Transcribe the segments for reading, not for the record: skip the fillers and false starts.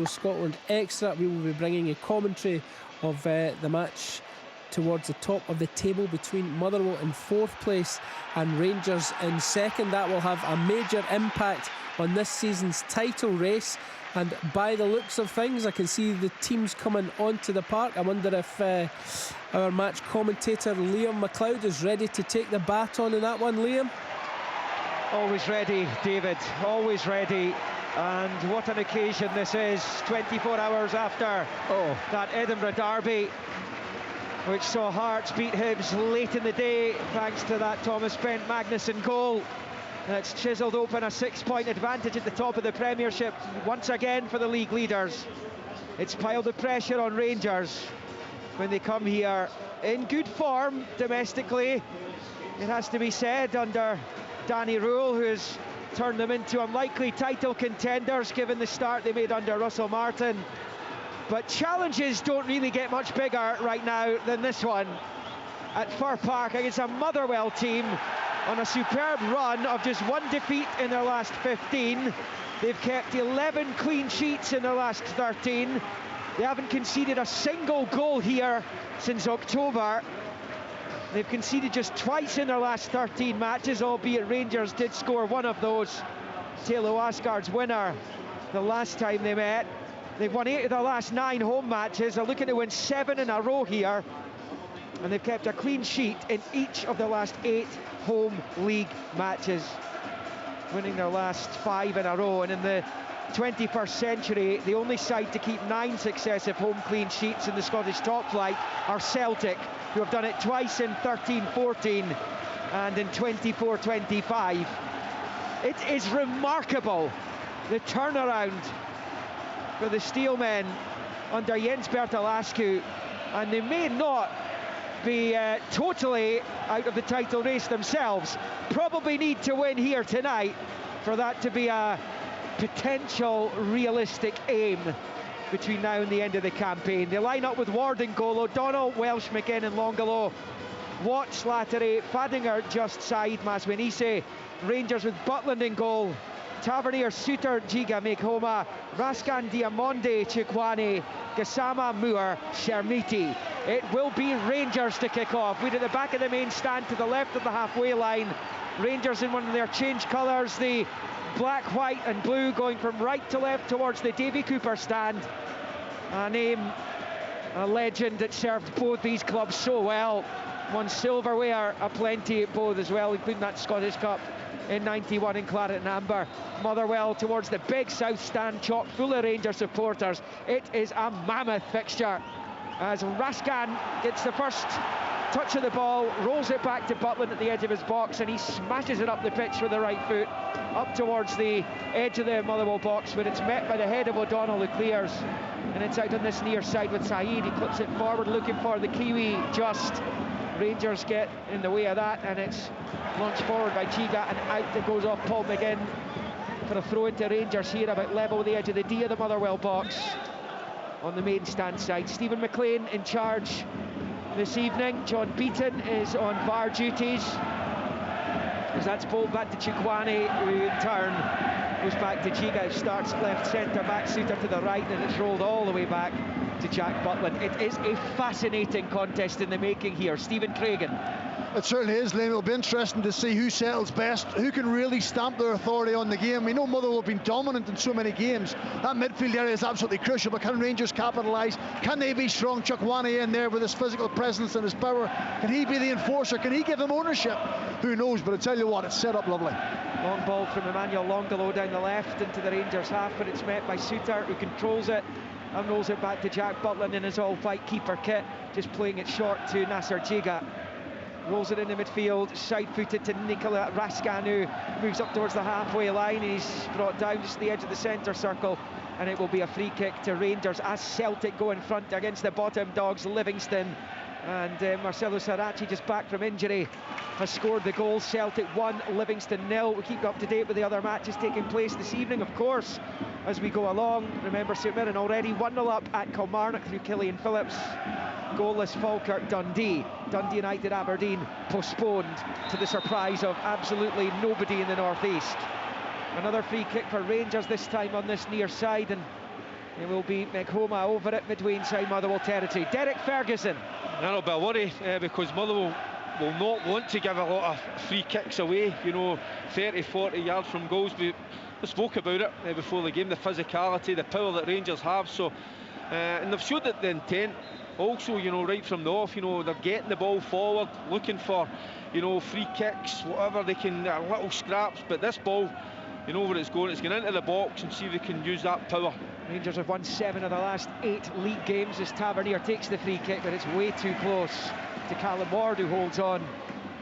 Scotland Extra. We will be bringing a commentary of the match towards the top of the table between Motherwell in 4th place and Rangers in 2nd. That will have a major impact on this season's title race, and by the looks of things I can see the teams coming onto the park. I wonder if our match commentator Liam McLeod is ready to take the baton in that one. Liam? Always ready, David, always ready. And what an occasion this is, 24 hours after that Edinburgh derby, which saw Hearts beat Hibs late in the day thanks to that Thomas Bent Magnuson goal. It's chiselled open a 6-point advantage at the top of the Premiership once again for the league leaders. It's piled the pressure on Rangers when they come here in good form domestically, it has to be said, under Danny Rule, who has turned them into unlikely title contenders given the start they made under Russell Martin. But challenges don't really get much bigger right now than this one at Fir Park against a Motherwell team on a superb run of just 1 defeat in their last 15. They've kept 11 clean sheets in their last 13. They haven't conceded a single goal here since October. They've conceded just twice in their last 13 matches, albeit Rangers did score one of those. Thelo Aasgaard's winner the last time they met. They've won 8 of their last 9 home matches. They're looking to win 7 in a row here. And they've kept a clean sheet in each of the last 8 home league matches, winning their last 5 in a row. And in the 21st century, the only side to keep 9 successive home clean sheets in the Scottish top flight are Celtic, who have done it twice in 13-14 and in 24-25. It is remarkable, the turnaround for the Steelmen under Jens Bertalascu, and they may not be totally out of the title race themselves. Probably need to win here tonight for that to be a potential realistic aim between now and the end of the campaign. They line up with Ward in goal, O'Donnell, Welsh, McGinn and Longolo, Watts, Slattery, Fadinger just side, Maswinise. Rangers with Butland in goal, Tavernier, Suter, Giga, Mekhoma, Raskan, Diamonde, Chikwane, Gassama, Moore, Shermiti. It will be Rangers to kick off. We're at the back of the main stand to the left of the halfway line. Rangers in one of their change colours, the black, white and blue, going from right to left towards the Davy Cooper stand. A name, a legend that served both these clubs so well. Won silverware aplenty at both as well, including that Scottish Cup in 91 in claret and amber. Motherwell towards the big south stand, chock full of Rangers supporters. It is a mammoth fixture as Raskan gets the first touch of the ball, rolls it back to Butland at the edge of his box, and he smashes it up the pitch with the right foot up towards the edge of the Motherwell box, where it's met by the head of O'Donnell, who clears, and it's out on this near side with Saeed. He clips it forward looking for the Kiwi, just Rangers get in the way of that, and it's launched forward by Chiga, and out it goes off Paul McGinn for a throw into Rangers here about level with the edge of the D of the Motherwell box on the main stand side. Stephen McLean in charge this evening. John Beaton is on VAR duties as that's bowled back to Chikwane, who in turn goes back to Chiga, who starts left centre back, Suter to the right, and it's rolled all the way back to Jack Butland. It is a fascinating contest in the making here. Stephen Craigan. It certainly is, Liam. It'll be interesting to see who settles best, who can really stamp their authority on the game. We know Motherwell have been dominant in so many games. That midfield area is absolutely crucial, but can Rangers capitalise? Can they be strong? Chukwane in there with his physical presence and his power. Can he be the enforcer? Can he give them ownership? Who knows, but I tell you what, it's set up lovely. Long ball from Emmanuel Longolo down the left into the Rangers half, but it's met by Suter, who controls it and rolls it back to Jack Butland in his all-white keeper kit, just playing it short to Nasser Jiga. Rolls it into midfield, side-footed to Nikola Raskan, who moves up towards the halfway line. He's brought down just the edge of the centre circle, and it will be a free kick to Rangers as Celtic go in front against the bottom dogs, Livingston. And Marcelo Sarachi, just back from injury, has scored the goal. Celtic 1, Livingston 0. We'll keep you up to date with the other matches taking place this evening, of course, as we go along. Remember, St Mirren already 1-0 up at Kilmarnock through Killian Phillips. Goalless Falkirk Dundee. Dundee United Aberdeen postponed to the surprise of absolutely nobody in the northeast. Another free kick for Rangers, this time on this near side, and It will be McHoma over at midway inside Motherwell territory. Derek Ferguson. That'll be a worry because Motherwell will not want to give a lot of free kicks away, 30, 40 yards from goals. We spoke about it before the game, the physicality, the power that Rangers have. So, and they've showed that the intent also, right from the off. They're getting the ball forward, looking for, free kicks, whatever they can, little scraps. But this ball, where it's going into the box, and see if they can use that power. Rangers have won 7 of the last 8 league games as Tavernier takes the free kick, but it's way too close to Callum Ward, who holds on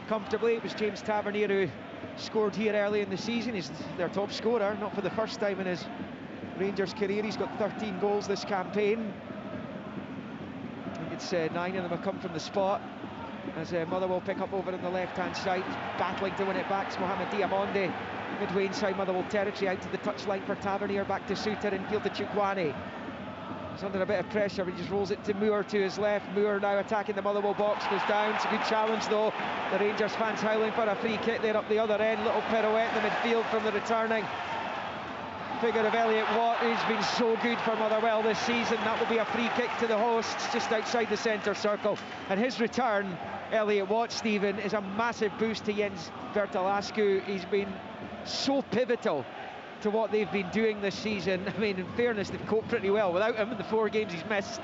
comfortably. It was James Tavernier who scored here early in the season. He's their top scorer, not for the first time in his Rangers career. He's got 13 goals this campaign. I think it's 9 of them have come from the spot, as Motherwell pick up over on the left-hand side. Battling to win it back, it's Mohamed Diamonde. Midway inside Motherwell territory, out to the touchline for Tavernier, back to Suter, infield to Chukwani. He's under a bit of pressure, but he just rolls it to Moore to his left. Moore now attacking the Motherwell box, goes down. It's a good challenge though. The Rangers fans howling for a free kick there up the other end. Little pirouette in the midfield from the returning figure of Elliot Watt, who's been so good for Motherwell this season. That will be a free kick to the hosts just outside the centre circle. And his return, Elliot Watt, Stephen, is a massive boost to Jens Thelo Aasgaard. He's been so pivotal to what they've been doing this season. I mean, in fairness, they've coped pretty well without him in the 4 games he's missed,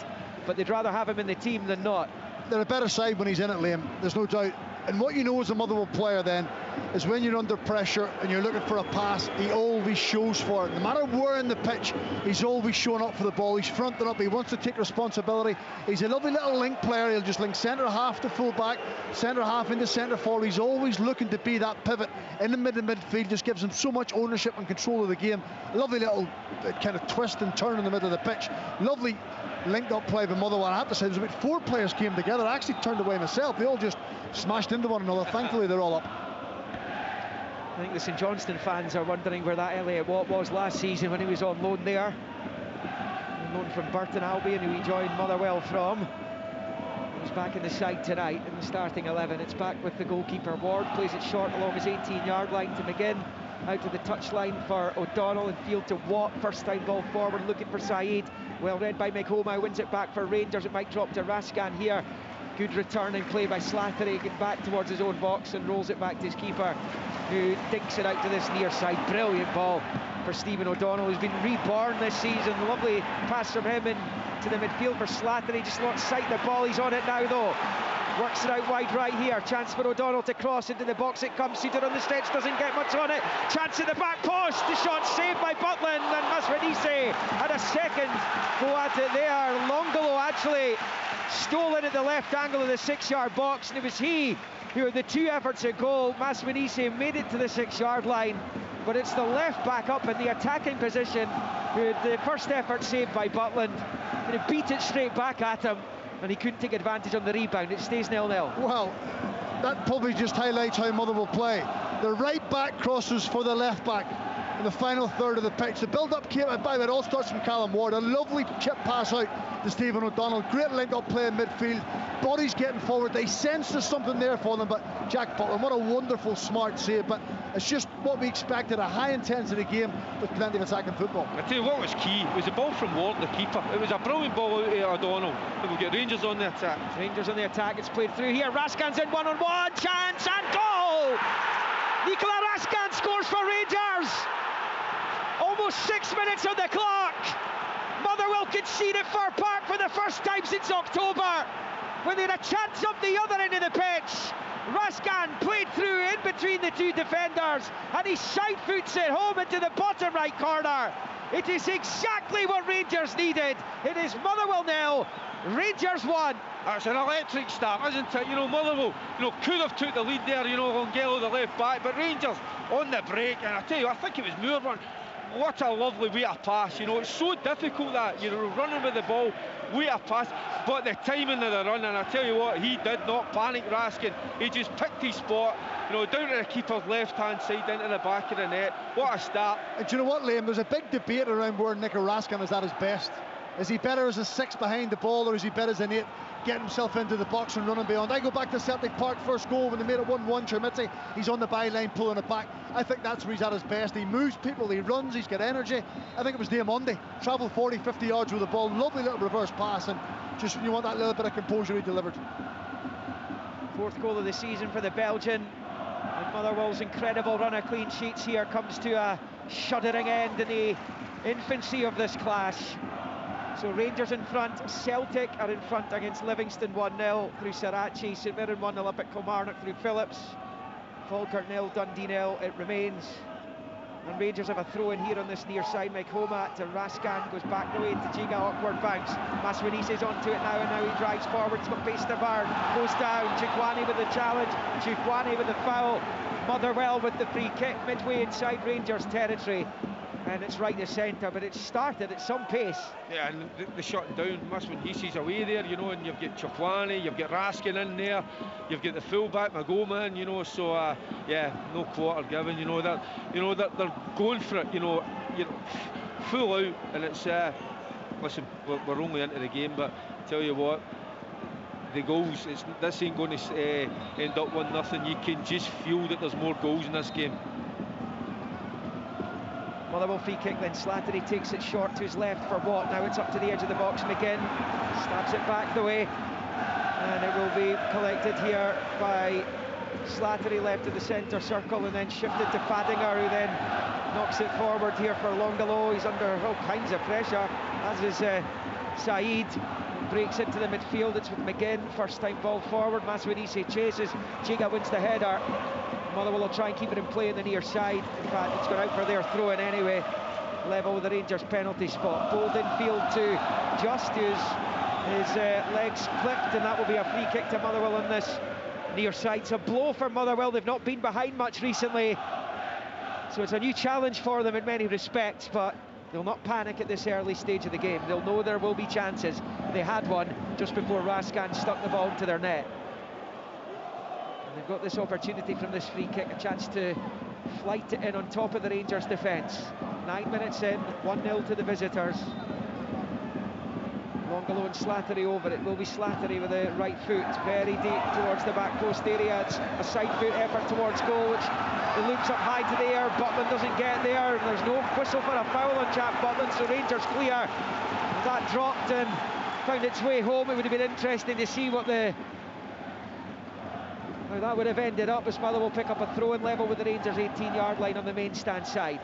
but they'd rather have him in the team than not. They're a better side when he's in it, Liam, there's no doubt. And what you know as a Motherwell player then is when you're under pressure and you're looking for a pass, he always shows for it. No matter where in the pitch, he's always showing up for the ball. He's fronting up, he wants to take responsibility. He's a lovely little link player. He'll just link centre half to full back, centre half into centre forward. He's always looking to be that pivot in the midfield. Just gives him so much ownership and control of the game. Lovely little kind of twist and turn in the middle of the pitch. Lovely linked up play by Motherwell. I have to say, there's about 4 players came together. I actually turned away myself. They all just smashed into one another. Thankfully, they're all up. I think the St Johnstone fans are wondering where that Elliot Watt was last season when he was on loan there. On loan from Burton Albion, who he joined Motherwell from. He's back in the side tonight in the starting 11. It's back with the goalkeeper. Ward plays it short along his 18-yard line to McGinn. Out to the touchline for O'Donnell, in field to Watt. First time ball forward, looking for Saeed. Well read by McHoma, wins it back for Rangers. It might drop to Raskan here. Good return and play by Slattery, getting back towards his own box and rolls it back to his keeper, who dinks it out to this near side. Brilliant ball for Stephen O'Donnell, who's been reborn this season. Lovely pass from him into the midfield for Slattery. Just not sight the ball. He's on it now though. Works it out wide right here. Chance for O'Donnell to cross into the box. It comes. Suter on the stretch, doesn't get much on it. Chance at the back post. The shot saved by Butland, and Masvidise had a second go at it there. Longolo actually stolen at the left angle of the 6-yard box, and it was he who had the 2 efforts at goal. Masvidise made it to the 6-yard line, but it's the left back up in the attacking position who had the first effort saved by Butland, and he beat it straight back at him, and he couldn't take advantage on the rebound. It stays 0-0. Well, that probably just highlights how Motherwell play. The right back crosses for the left back in the final third of the pitch. The build-up came by, it all starts from Callum Ward. A lovely chip pass out to Stephen O'Donnell. Great link-up play in midfield. Bodies getting forward. They sense there's something there for them, but Jack Butland, what a wonderful, smart save. But it's just what we expected, a high-intensity game with plenty of attacking football. I tell you what was key, it was a ball from Ward, the keeper. It was a brilliant ball out to O'Donnell. We'll get Rangers on the attack. Rangers on the attack, it's played through here. Raskan's in one-on-one, chance and goal! Nicola Raskan scores for Rangers! Almost 6 minutes on the clock. Motherwell conceded Fir Park for the first time since October, when they had a chance up the other end of the pitch. Raskan played through in between the 2 defenders, and he side foots it home into the bottom right corner. It is exactly what Rangers needed. It is Motherwell 0, Rangers 1. That's an electric start, isn't it? Motherwell, could have took the lead there, Longello the left back, but Rangers on the break, and I tell you, I think it was Moore one. What a lovely way to pass. It's so difficult that you're running with the ball, way to pass, but the timing of the run, and I tell you what, he did not panic, Raskin. He just picked his spot, down to the keeper's left-hand side into the back of the net. What a start. And do you know what, Liam? There's a big debate around where Nick Raskin is at his best. Is he better as a 6 behind the ball, or is he better as an 8, getting himself into the box and running beyond? I go back to Celtic Park first goal when they made it 1-1. Chermiti, he's on the byline pulling it back. I think that's where he's at his best. He moves people, he runs, he's got energy. I think it was Diamonde, travelled 40-50 yards with the ball, lovely little reverse pass, and just when you want that little bit of composure, he delivered. 4th goal of the season for the Belgian, and Motherwell's incredible run of clean sheets here comes to a shuddering end in the infancy of this clash. So Rangers in front, Celtic are in front against Livingston 1-0 through Sarachi, St Mirren 1-0 up at Kilmarnock through Phillips, Falkirk 0, Dundee 0, it remains. And Rangers have a throw in here on this near side. Makoma to Raskan, goes back away to Giga, awkward bounce. Maswini's onto it now, and now he drives forward. It's got Pasterberg, goes down. Chikwani with the challenge, Chikwani with the foul. Motherwell with the free kick midway inside Rangers territory. And it's right to centre, but it's started at some pace. Yeah, and the shutting down, Maswini's away there, you know, and you've got Chikwani, you've got Raskin in there, you've got the fullback Magoma in, you know, so yeah, no quarter given, you know, that, you know, that they're going for it, you know, full out, and it's listen, we're only into the game, but tell you what, the goals, this ain't going to end up 1-0. You can just feel that there's more goals in this game. Motherwell free kick, then Slattery takes it short to his left for Watt. Now it's up to the edge of the box. McGinn stabs it back the way, and it will be collected here by Slattery left of the centre circle, and then shifted to Fadinger, who then knocks it forward here for Longalo. He's under all kinds of pressure, as is Saeed. Breaks into the midfield, it's with McGinn, first time ball forward. Maswinisi chases, Giga wins the header. Motherwell will try and keep it in play in the near side. In fact, it's gone out for their throw in anyway. Level with the Rangers penalty spot. Pulled infield to Justice. His legs clipped, and that will be a free kick to Motherwell on this near side. It's a blow for Motherwell. They've not been behind much recently, so it's a new challenge for them in many respects, but they'll not panic at this early stage of the game. They'll know there will be chances. They had one just before Raskan stuck the ball into their net. And they've got this opportunity from this free kick, a chance to flight it in on top of the Rangers defence. 9 minutes in, 1-0 to the visitors. Longalo and Slattery over it. Will be Slattery with the right foot, very deep towards the back post area. It's a side foot effort towards goal, which it loops up high to the air. Butland doesn't get there. There's no whistle for a foul on Jack Butland, so Rangers clear. That dropped and found its way home. It would have been interesting to see what how that would have ended up, as Motherwell pick up a throw-in level with the Rangers 18-yard line on the main stand side.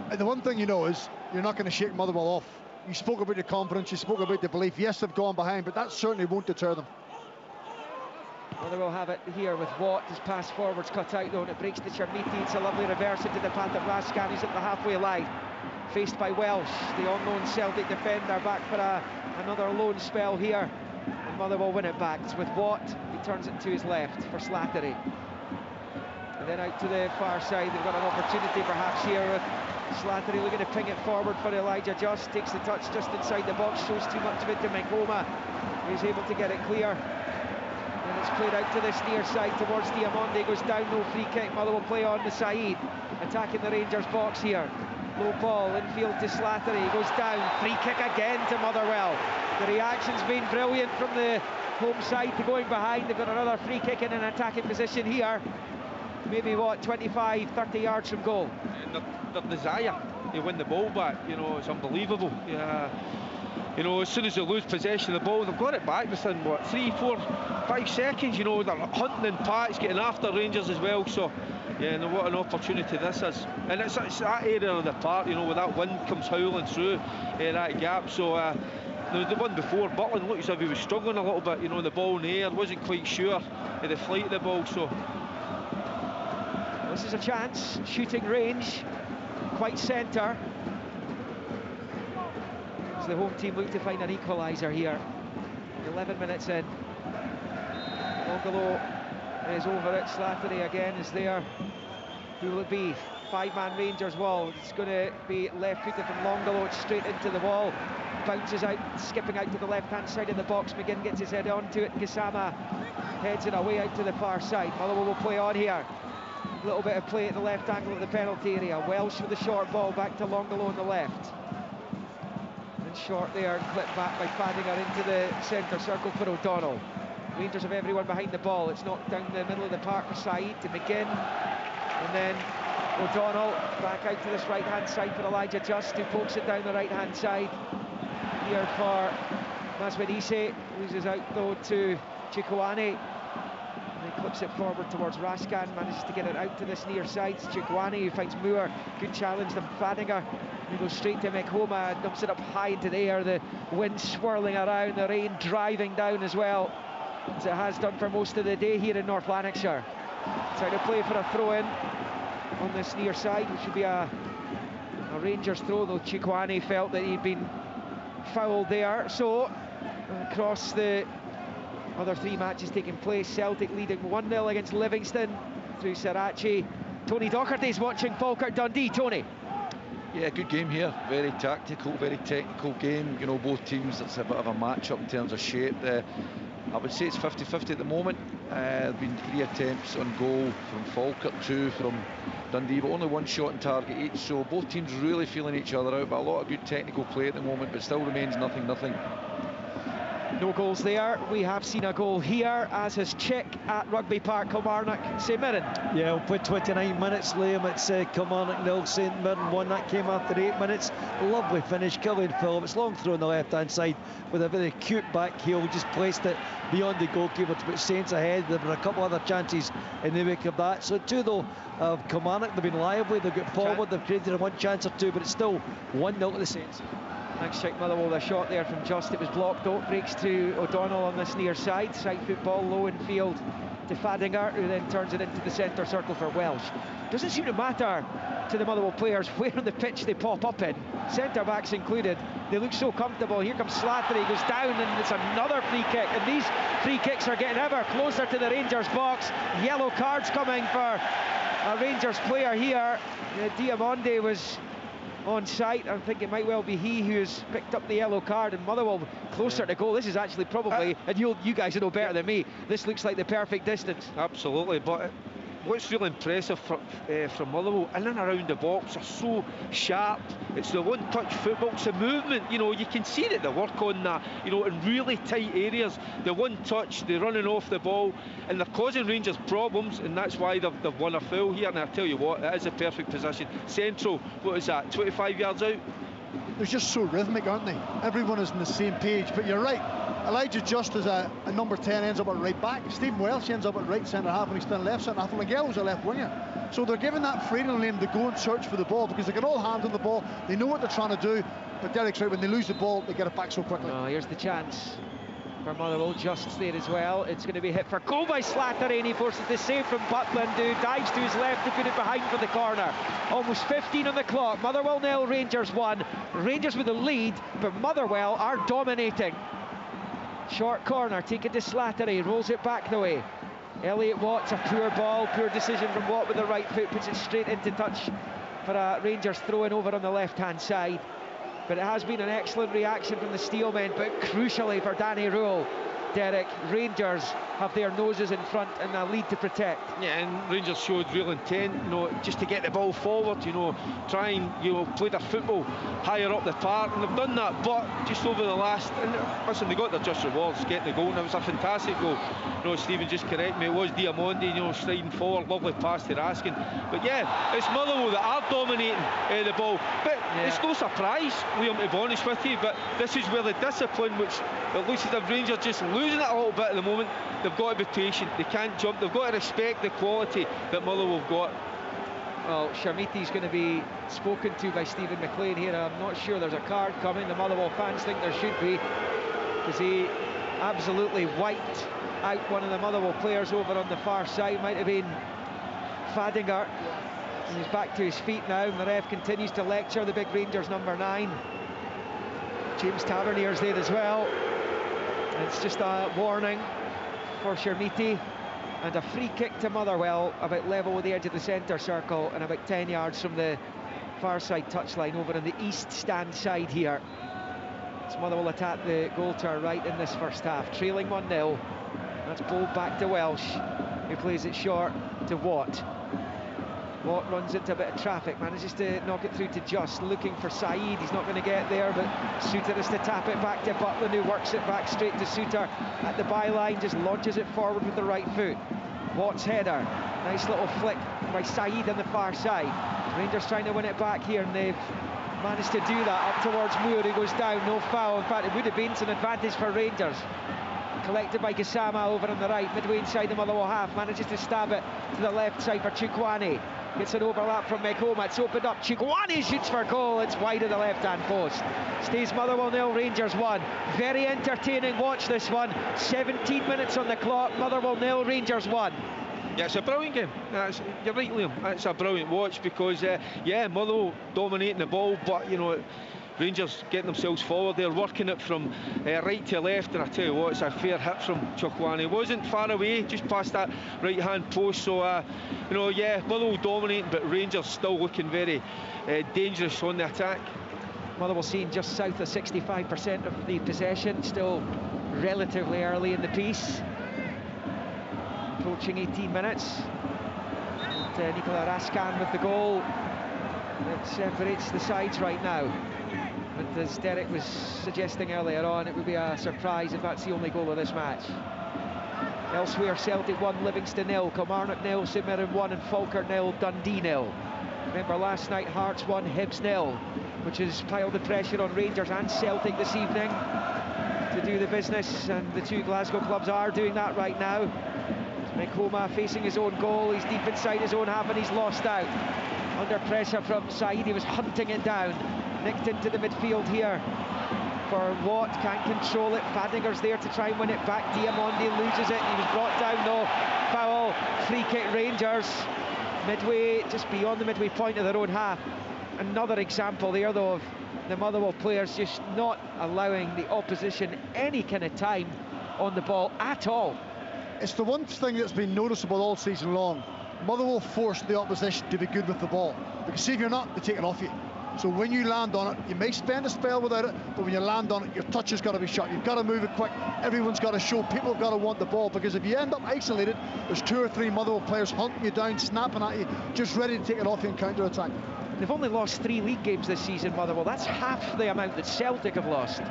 And the one thing you know is you're not going to shake Motherwell off. You spoke about the confidence, you spoke about the belief. Yes, they've gone behind, but that certainly won't deter them. Motherwell have it here with Watt. His pass forwards cut out though, and it breaks to Chermiti. It's a lovely reverse into the path of Raskan, who's at the halfway line. Faced by Welsh, the on-loan Celtic defender, back for another loan spell here. And Motherwell win it back. It's with Watt. He turns it to his left for Slattery. And then out to the far side, they've got an opportunity perhaps here with Slattery looking to ping it forward for Elijah Just. Takes the touch just inside the box, shows too much of it to Makoma. He's able to get it clear. And it's played out to this near side towards Diamonde. Goes down, no free kick. Motherwell play on to Saeed. Attacking the Rangers box here. Low ball, infield to Slattery. Goes down, free kick again to Motherwell. The reaction's been brilliant from the home side to going behind. They've got another free kick in an attacking position here. Maybe, what, 25, 30 yards from goal. And their desire to win the ball back, you know, it's unbelievable. You know, as soon as they lose possession of the ball, they've got it back within, what, 3, 4, 5 seconds, you know. They're hunting in packs, getting after Rangers as well, so yeah, and what an opportunity this is. And it's that area of the park, you know, where that wind comes howling through that gap, so the one before, Butland looked as if he was struggling a little bit, you know, the ball in the air, wasn't quite sure of the flight of the ball, so this is a chance, shooting range, quite centre. As the home team look to find an equaliser here. 11 minutes in. Longalo is over it. Slattery again is there. Who will it be? 5-man Rangers wall. It's going to be left-footed from Longalo. It's straight into the wall. Bounces out, skipping out to the left-hand side of the box. McGinn gets his head onto it. Kisama heads it away out to the far side. Motherwell will play on here. A little bit of play at the left angle of the penalty area. Welsh with the short ball back to Longalo on the left. And short there, and clipped back by Fadinger into the centre circle for O'Donnell. Rangers have everyone behind the ball. It's knocked down the middle of the park for Said to McGinn. And then O'Donnell back out to this right-hand side for Elijah Just, who pokes it down the right-hand side. Here for Maswedise, loses out though to Chikwane. And he clips it forward towards Raskan, manages to get it out to this near side. It's Chikwane who finds Moore, good challenge them. Fadinger, who goes straight to Mekhoma, dumps it up high into the air, the wind swirling around, the rain driving down as well, as it has done for most of the day here in North Lanarkshire. Trying to play for a throw-in on this near side, which would be a Rangers throw, though Chikwane felt that he'd been fouled there. So across the other three matches taking place, Celtic leading 1-0 against Livingston through Sarachi. Tony Docherty's watching Falkirk Dundee. Tony. Yeah, good game here. Very tactical, very technical game. You know, both teams, it's a bit of a match-up in terms of shape. I would say it's 50-50 at the moment. There have been 3 attempts on goal from Falkirk, 2 from Dundee, but only 1 shot on target each. So both teams really feeling each other out, but a lot of good technical play at the moment, but still remains 0-0. No goals there. We have seen a goal here, as has Chick at Rugby Park, Kilmarnock, St Mirren. Yeah, we'll put 29 minutes, Liam. It's Kilmarnock 0, St Mirren 1. That came after 8 minutes. Lovely finish, Killian Phillips. Long throw on the left-hand side with a very cute back heel. Just placed it beyond the goalkeeper to put Saints ahead. There were a couple other chances in the wake of that. So 2 though of Kilmarnock. They've been lively, they've got forward, they've created 1 chance or 2, but it's still 1-0 to the Saints. Thanks, Chick Motherwell. The shot there from Just, it was blocked though. Breaks to O'Donnell on this near side. Side football, low in field to Fadinger, who then turns it into the centre circle for Welsh. Doesn't seem to matter to the Motherwell players where on the pitch they pop up in, centre backs included. They look so comfortable. Here comes Slattery, goes down, and it's another free kick. And these free kicks are getting ever closer to the Rangers box. Yellow cards coming for a Rangers player here. Diamonde was on site. I think it might well be he who has picked up the yellow card, and Motherwell closer to goal. This is actually probably, and you guys know better than me, this looks like the perfect distance. Absolutely, but what's really impressive from Motherwell, in and around the box, are so sharp. It's the one-touch football, it's the movement. You know, you can see that they work on that, you know, in really tight areas. The one-touch, they're running off the ball, and they're causing Rangers problems, and that's why they've won a foul here. And I tell you what, it is a perfect position. Central, what is that, 25 yards out? They're just so rhythmic, aren't they? Everyone is on the same page. But you're right, Elijah Just as a number 10 ends up at right back. Stephen Welsh ends up at right centre half, and he's still left centre half. And Miguel's a left winger. So they're giving that freedom to go and search for the ball, because they can all handle the ball. They know what they're trying to do. But Derek's right, when they lose the ball, they get it back so quickly. Oh, here's the chance for Motherwell. Just there as well. It's going to be hit for goal by Slattery, and he forces the save from Butland, who dives to his left to put it behind for the corner. Almost 15 on the clock. Motherwell 0, Rangers 1. Rangers with the lead, but Motherwell are dominating. Short corner taken to Slattery, rolls it back the way. Elliot Watt's a poor ball, poor decision from Watt with the right foot, puts it straight into touch for a Rangers throw-in over on the left-hand side. But it has been an excellent reaction from the Steelmen, but crucially for Danny Rule, Derek, Rangers have their noses in front and a lead to protect. Yeah, and Rangers showed real intent, you know, just to get the ball forward, you know, try and, you know, play their football higher up the park, and they've done that. But just over the last, and listen, they got their just rewards getting the goal, and it was a fantastic goal. You know, Stephen, just correct me, it was Diamonde, you know, striding forward, lovely pass to Raskin. But yeah, it's Motherwell that are dominating the ball. But it's no surprise, Liam, to be honest with you, but this is where the discipline, which it looks as if Rangers just losing it a little bit at the moment. They've got to be patient, they can't jump, they've got to respect the quality that Motherwell have got. Well, Sharmiti's going to be spoken to by Stephen McLean here. I'm not sure there's a card coming. The Motherwell fans think there should be, because he absolutely wiped out one of the Motherwell players over on the far side. Might have been Fadinger. And he's back to his feet now, and the ref continues to lecture the big Rangers number 9. James Tavernier's there as well. And it's just a warning for Sharmiti, and a free kick to Motherwell about level with the edge of the centre circle and about 10 yards from the far side touchline over on the east stand side here. As Motherwell attack the goal to our right in this first half, trailing 1-0. That's bowled back to Welsh, who plays it short to Watt. Watt runs into a bit of traffic, manages to knock it through to Just, looking for Saeed. He's not going to get there, but Suter is to tap it back to Butland, who works it back straight to Suter at the byline, just launches it forward with the right foot. Watt's header, nice little flick by Saeed on the far side. Rangers trying to win it back here, and they've managed to do that up towards Moore, who goes down, no foul. In fact, it would have been an advantage for Rangers. Collected by Gassama over on the right, midway inside the Motherwell half, manages to stab it to the left side for Chukwani. Gets an overlap from Mekoma, it's opened up, Chukwani shoots for goal, it's wide of the left-hand post. Stays Motherwell 0, Rangers 1. Very entertaining watch, this one. 17 minutes on the clock, Motherwell 0, Rangers 1. Yeah, it's a brilliant game. You're right, Liam. It's a brilliant watch because, yeah, Motherwell dominating the ball, but, you know, Rangers getting themselves forward. They're working it from right to left, and I tell you what, it's a fair hit from Chukwani. Wasn't far away, just past that right-hand post. So, you know, yeah, Motherwell dominating, but Rangers still looking very dangerous on the attack. Motherwell seen just south of 65% of the possession, still relatively early in the piece. Approaching 18 minutes. And, Thelo Aasgaard with the goal that separates the sides right now. But as Derek was suggesting earlier on, it would be a surprise if that's the only goal of this match. Elsewhere, Celtic 1, Livingston 0, Kilmarnock 0, St Mirren 1, and Falkirk 0, Dundee 0. Remember last night, Hearts 1, Hibs 0, which has piled the pressure on Rangers and Celtic this evening to do the business, and the two Glasgow clubs are doing that right now. Mekoma facing his own goal, he's deep inside his own half and he's lost out. Under pressure from Saeed, he was hunting it down. Nicked into the midfield here for Watt, can't control it. Fadinger's there to try and win it back. Diamondi loses it, he was brought down, no foul. Free kick, Rangers. Midway, just beyond the midway point of their own half. Another example there though of the Motherwell players just not allowing the opposition any kind of time on the ball at all. It's the one thing that's been noticeable all season long. Motherwell force the opposition to be good with the ball, because see, if you're not, they take it off you. So when you land on it, you may spend a spell without it, but when you land on it, your touch has got to be shot. You've got to move it quick. Everyone's got to show. People have got to want the ball, because if you end up isolated, there's 2 or 3 Motherwell players hunting you down, snapping at you, just ready to take it off you and counter-attack. They've only lost 3 league games this season, Motherwell. That's half the amount that Celtic have lost,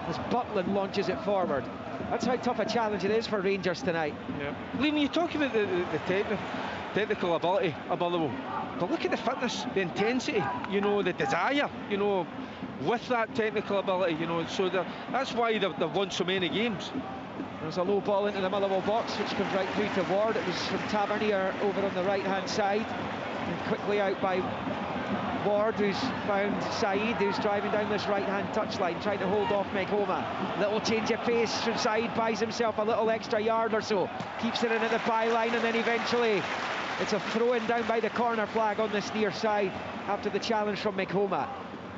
as Butland launches it forward. That's how tough a challenge it is for Rangers tonight. Yeah. Liam, you talk about the technical ability of Motherwell, but look at the fitness, the intensity, you know, the desire, you know, with that technical ability, you know, so that's why they've won so many games. There's a low ball into the Motherwell box, which comes right through to Ward. It was from Tavernier over on the right-hand side, and quickly out by Ward, who's found Saeed, who's driving down this right-hand touchline, trying to hold off Mekoma. Little change of pace from Saeed, buys himself a little extra yard or so, keeps it in at the byline, and then eventually it's a throw-in down by the corner flag on this near side after the challenge from Mekoma.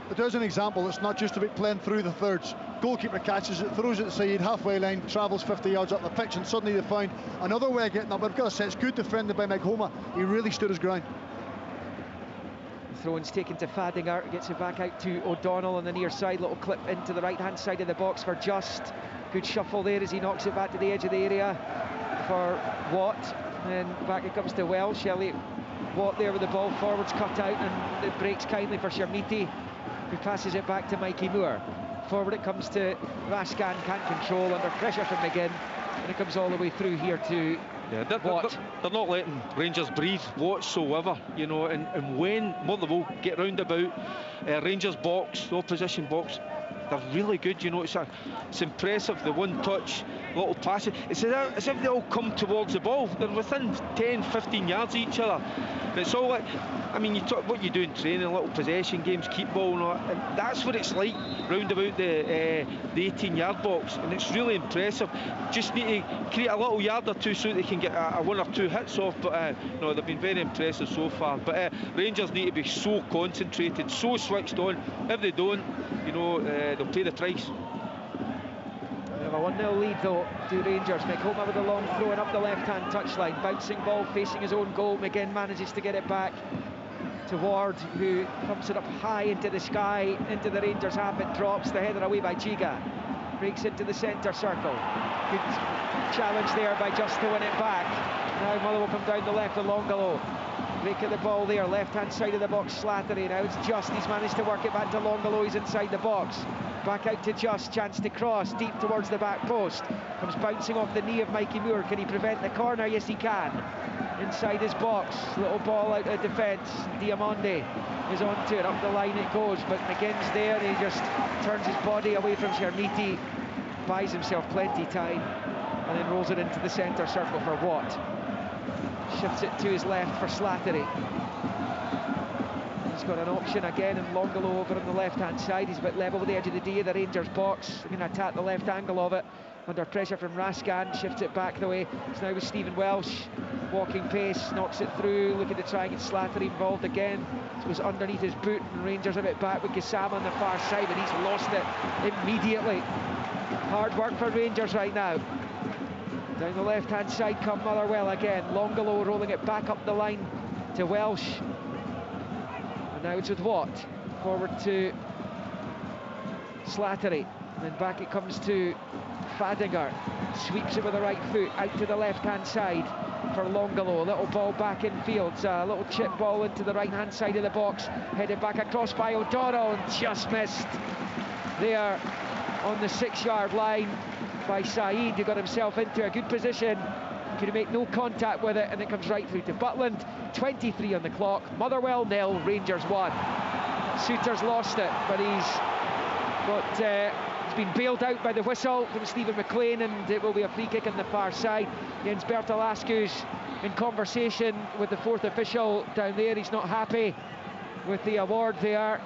But there's an example. It's not just about playing through the thirds. Goalkeeper catches it, throws it to Saeed, halfway line, travels 50 yards up the pitch, and suddenly they find another way of getting up. But I've got to say, it's good defended by Mekoma. He really stood his ground. Throw-in's taken to Fadinger, gets it back out to O'Donnell on the near side, little clip into the right-hand side of the box for Just. Good shuffle there as he knocks it back to the edge of the area for Watt. And then back it comes to Welsh. Shelley Watt there with the ball forwards cut out, and it breaks kindly for Sharmiti, who passes it back to Mikey Moore. Forward it comes to Raskan, can't control, under pressure from McGinn, and it comes all the way through here to Watt. They're not letting Rangers breathe whatsoever, you know, and when Motherwell get round about Rangers box, the opposition box, they're really good, you know. It's impressive, the one touch, little passes. It's as if they all come towards the ball. They're within 10, 15 yards of each other. But it's all like, I mean, you talk what you do in training, little possession games, keep ball and all that, and that's what it's like round about the 18-yard box, and it's really impressive. Just need to create a little yard or two so they can get a 1 or 2 hits off, but no, they've been very impressive so far. But Rangers need to be so concentrated, so switched on. If they don't, you know, they'll pay the price. We have a 1-0 lead though to Rangers. Mekoma with a long throw and up the left-hand touchline. Bouncing ball facing his own goal. McGinn manages to get it back to Ward, who pumps it up high into the sky, into the Rangers half. It drops, the header away by Chiga. Breaks into the centre circle. Good challenge there by Just to win it back. Now Motherwell come down the left, the Longalo. Break at the ball there, left-hand side of the box, Slattery. Now it's Just, he's managed to work it back to Longolo, he's inside the box. Back out to Just, chance to cross, deep towards the back post. Comes bouncing off the knee of Mikey Moore. Can he prevent the corner? Yes, he can. Inside his box, little ball out of defence. Diamande is onto it, up the line it goes, but McGinn's there, and he just turns his body away from Chermiti, buys himself plenty time, and then rolls it into the centre circle for Watt. Shifts it to his left for Slattery. He's got an option again, and Longolo over on the left-hand side. He's a bit level with the edge of the D of the Rangers box. He's going to attack the left angle of it. Under pressure from Raskan, shifts it back the way. It's now with Stephen Welsh. Walking pace, knocks it through, looking to try and get Slattery involved again. It was underneath his boot, and Rangers a bit back with Gassama on the far side, but he's lost it immediately. Hard work for Rangers right now. Down the left-hand side come Motherwell again. Longolo rolling it back up the line to Welsh. And now it's with Watt. Forward to Slattery. And then back it comes to Fadinger. Sweeps it with the right foot out to the left-hand side for Longolo. A little ball back in field. A little chip ball into the right-hand side of the box. Headed back across by O'Donnell and just missed there on the 6-yard line by Saeed, who got himself into a good position. Could make no contact with it, and it comes right through to Butland. 23 on the clock. Motherwell 0, Rangers 1. Suter's lost it, but he's been bailed out by the whistle from Stephen McLean, and it will be a free kick on the far side. Jens Bertalascu's in conversation with the fourth official down there. He's not happy with the award there.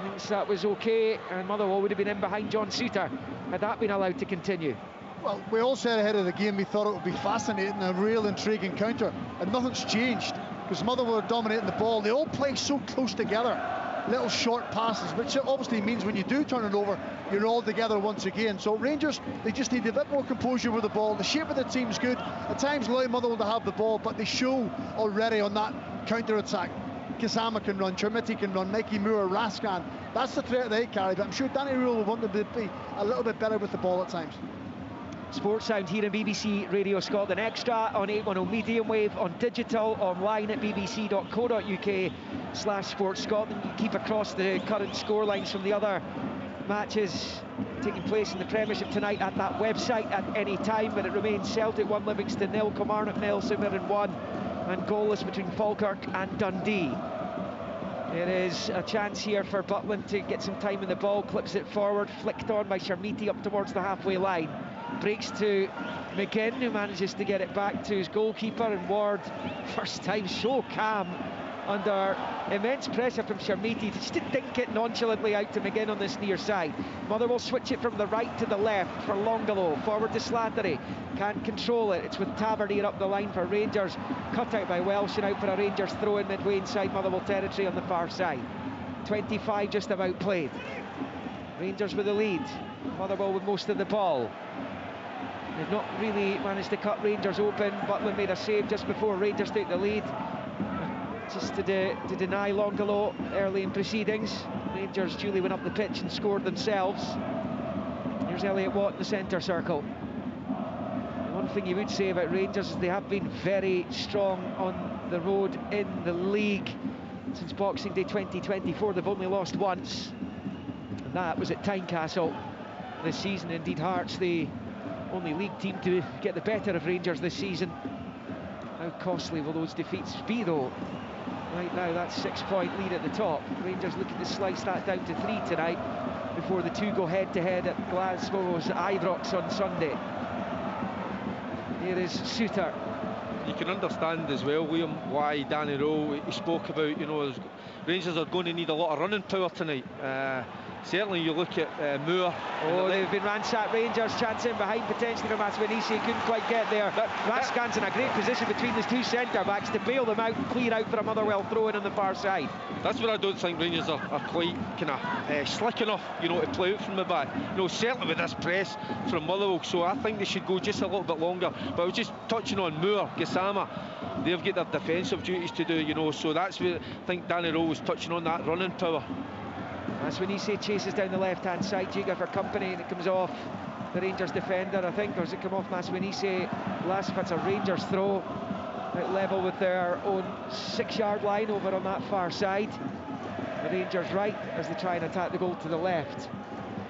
He thinks that was okay, and Motherwell would have been in behind John Suter had that been allowed to continue. Well, we all said ahead of the game we thought it would be fascinating, a real intriguing counter, and nothing's changed because Motherwell are dominating the ball. They all play so close together, little short passes, which obviously means when you do turn it over, you're all together once again. So Rangers, they just need a bit more composure with the ball. The shape of the team's good. At times allow Motherwell to have the ball, but they show already on that counter-attack. Gassama can run, Chermiti can run, Mikey Moore, Raskan. That's the threat they carry, but I'm sure Danny Rule will want them to be a little bit better with the ball at times. Sports Sound here in BBC Radio Scotland Extra on 810 medium wave, on digital, online at bbc.co.uk/Sports Scotland. You keep across the current scorelines from the other matches taking place in the Premiership tonight at that website at any time, but it remains Celtic 1, Livingston 0, Kilmarnock 0, St Mirren 1, and goalless between Falkirk and Dundee. There is a chance here for Butland to get some time in the ball, clips it forward, flicked on by Chermiti up towards the halfway line. Breaks to McGinn, who manages to get it back to his goalkeeper, and Ward, first time so calm under immense pressure from Chermiti, just to dink it nonchalantly out to McGinn on this near side. Motherwell switch it from the right to the left for Longolo, forward to Slattery, can't control it, it's with Tavernier up the line for Rangers, cut out by Welsh and out for a Rangers throw in midway inside Motherwell territory on the far side. 25 just about played. Rangers with the lead, Motherwell with most of the ball. They've not really managed to cut Rangers open. Butland made a save just before Rangers take the lead, just to deny Longolo early in proceedings. Rangers duly went up the pitch and scored themselves. Here's Elliot Watt in the centre circle. One thing you would say about Rangers is they have been very strong on the road in the league since Boxing Day 2024. They've only lost once, and that was at Tynecastle this season. Indeed, Hearts, the only league team to get the better of Rangers this season. How costly will those defeats be, though? Right now, that's 6-point lead at the top. Rangers looking to slice that down to 3 tonight before the two go head-to-head at Glasgow's Ibrox on Sunday. Here is Suter. You can understand as well, Liam, why Danny Rowe, he spoke about, you know, Rangers are going to need a lot of running power tonight. Certainly you look at Moore. Oh, they've been ransacked, Rangers, chance in behind potentially from Masvanisi, couldn't quite get there. Raskan's in a great position between the two centre-backs to bail them out and clear out for a Motherwell throw-in on the far side. That's where I don't think Rangers are quite kind of slick enough, you know, to play out from the back. You know, certainly with this press from Motherwell, so I think they should go just a little bit longer. But I was just touching on Moore, Gassama, they've got their defensive duties to do, you know, so that's where I think Danny Rowe was touching on, that running power. Masvanisi chases down the left-hand side, Jiga for company, and it comes off the Rangers defender, I think, or does it come off Masvanisi? Last, if it's a Rangers throw, at level with their own 6-yard line over on that far side. The Rangers right as they try and attack the goal to the left.